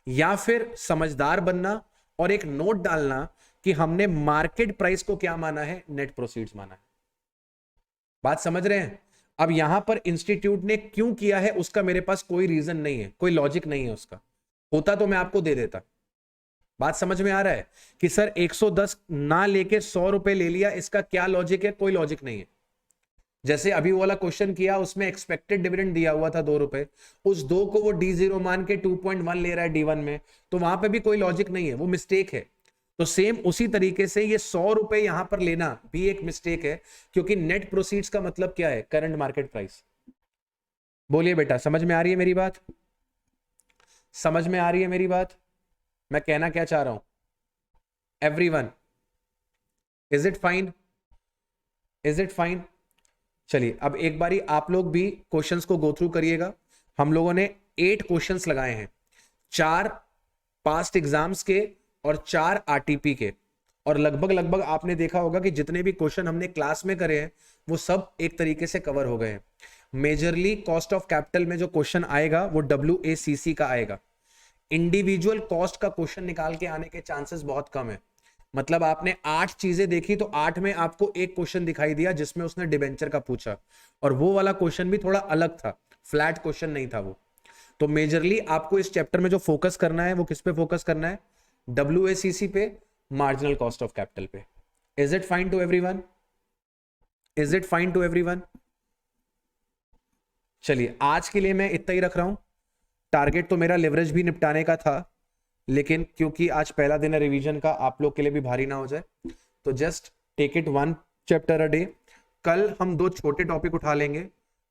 या फिर समझदार बनना और एक नोट डालना कि हमने मार्केट प्राइस को क्या माना है? नेट प्रोसीड्स माना है। बात समझ रहे हैं? अब यहां पर इंस्टीट्यूट ने क्यों किया है उसका मेरे पास कोई रीजन नहीं है, कोई लॉजिक नहीं है उसका, होता तो मैं आपको दे देता। बात समझ में आ रहा है कि सर 110 ना लेके 100 रुपए ले लिया, इसका क्या लॉजिक है? कोई लॉजिक नहीं है। जैसे अभी वाला क्वेश्चन किया, उसमें एक्सपेक्टेड डिविडेंड दिया हुआ था 2 रुपए, उस 2 को वो D0 मान के 2.1 ले रहा है D1 में, तो वहां पे भी कोई लॉजिक नहीं है, वो मिस्टेक है। तो सेम उसी तरीके से ये 100 रुपए यहां पर लेना भी एक मिस्टेक है, क्योंकि नेट प्रोसीड्स का मतलब क्या है? Current market price. बोलिए बेटा, समझ में आ रही है मेरी बात? समझ में आ रही है मेरी बात? मैं कहना क्या चाह रहा हूं? Everyone, is it fine? Is it fine? चलिए अब एक बारी आप लोग भी क्वेश्चंस को गो थ्रू करिएगा। हम लोगों ने 8 क्वेश्चंस लगाए हैं, 4 पास्ट एग्जाम्स के और 4 आरटीपी के, और लगभग आपने देखा होगा कि जितने भी क्वेश्चन हमने क्लास में करे हैं वो सब एक तरीके से कवर हो गए हैं। मेजरली कॉस्ट ऑफ कैपिटल में जो क्वेश्चन आएगा वो WACC का आएगा। इंडिविजुअल कॉस्ट का क्वेश्चन निकाल के आने के चांसेस बहुत कम है। मतलब आपने 8 चीजें देखी तो 8 में आपको एक क्वेश्चन दिखाई दिया जिसमें उसने डिबेंचर का पूछा, और वो वाला क्वेश्चन भी थोड़ा अलग था, फ्लैट क्वेश्चन नहीं था वो। तो मेजरली आपको इस चैप्टर में जो फोकस करना है वो किस पे फोकस करना है? WACC पे, मार्जिनल कॉस्ट ऑफ कैपिटल पे। Is it fine to everyone? Is it fine to everyone? चलिए आज के लिए मैं इतना ही रख रहा हूं। टारगेट तो मेरा लिवरेज भी निपटाने का था, लेकिन क्योंकि आज पहला दिन है रिवीजन का, आप लोग के लिए भी भारी ना हो जाए, तो just take it 1 chapter a day. कल हम 2 छोटे टॉपिक उठा लेंगे।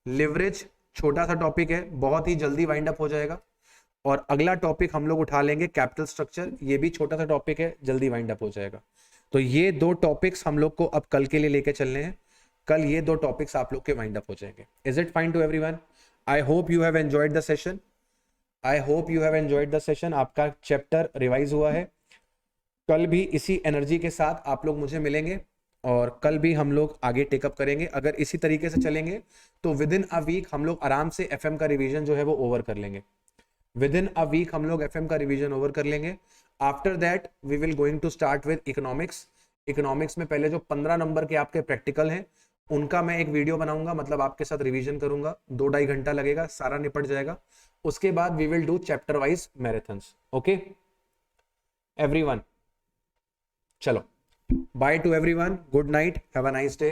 लिवरेज छोटा सा टॉपिक है, बहुत ही जल्दी वाइंड अप हो जाएगा, और अगला टॉपिक हम लोग उठा लेंगे कैपिटल स्ट्रक्चर, ये भी छोटा सा टॉपिक है, जल्दी वाइंड अप हो जाएगा। तो ये 2 टॉपिक्स हम लोग को अब कल के लिए लेके चलने हैं। कल ये 2 टॉपिक्स आप लोग के वाइंड अप हो जाएंगे। Is it fine to everyone? I hope you have enjoyed the session. I hope you have enjoyed the session. आपका चैप्टर रिवाइज हुआ है। कल भी इसी एनर्जी के साथ आप लोग मुझे मिलेंगे, और कल भी हम लोग आगे टेकअप करेंगे। अगर इसी तरीके से चलेंगे तो विद इन अ वीक हम लोग आराम से FM का रिवीजन जो है वो ओवर कर लेंगे। विद इन अ वीक हम लोग FM का रिवीजन ओवर कर लेंगे। After that we will going to start with economics. Economics में पहले जो 15 नंबर के आपके प्रैक्टिकल हैं उनका मैं एक वीडियो बनाऊंगा, मतलब आपके साथ रिवीजन करूंगा, 2-2.5 घंटा लगेगा, सारा निपट जाएगा। उसके बाद we will do chapter wise marathons. Okay everyone, चलो bye to everyone, good night, have a nice day.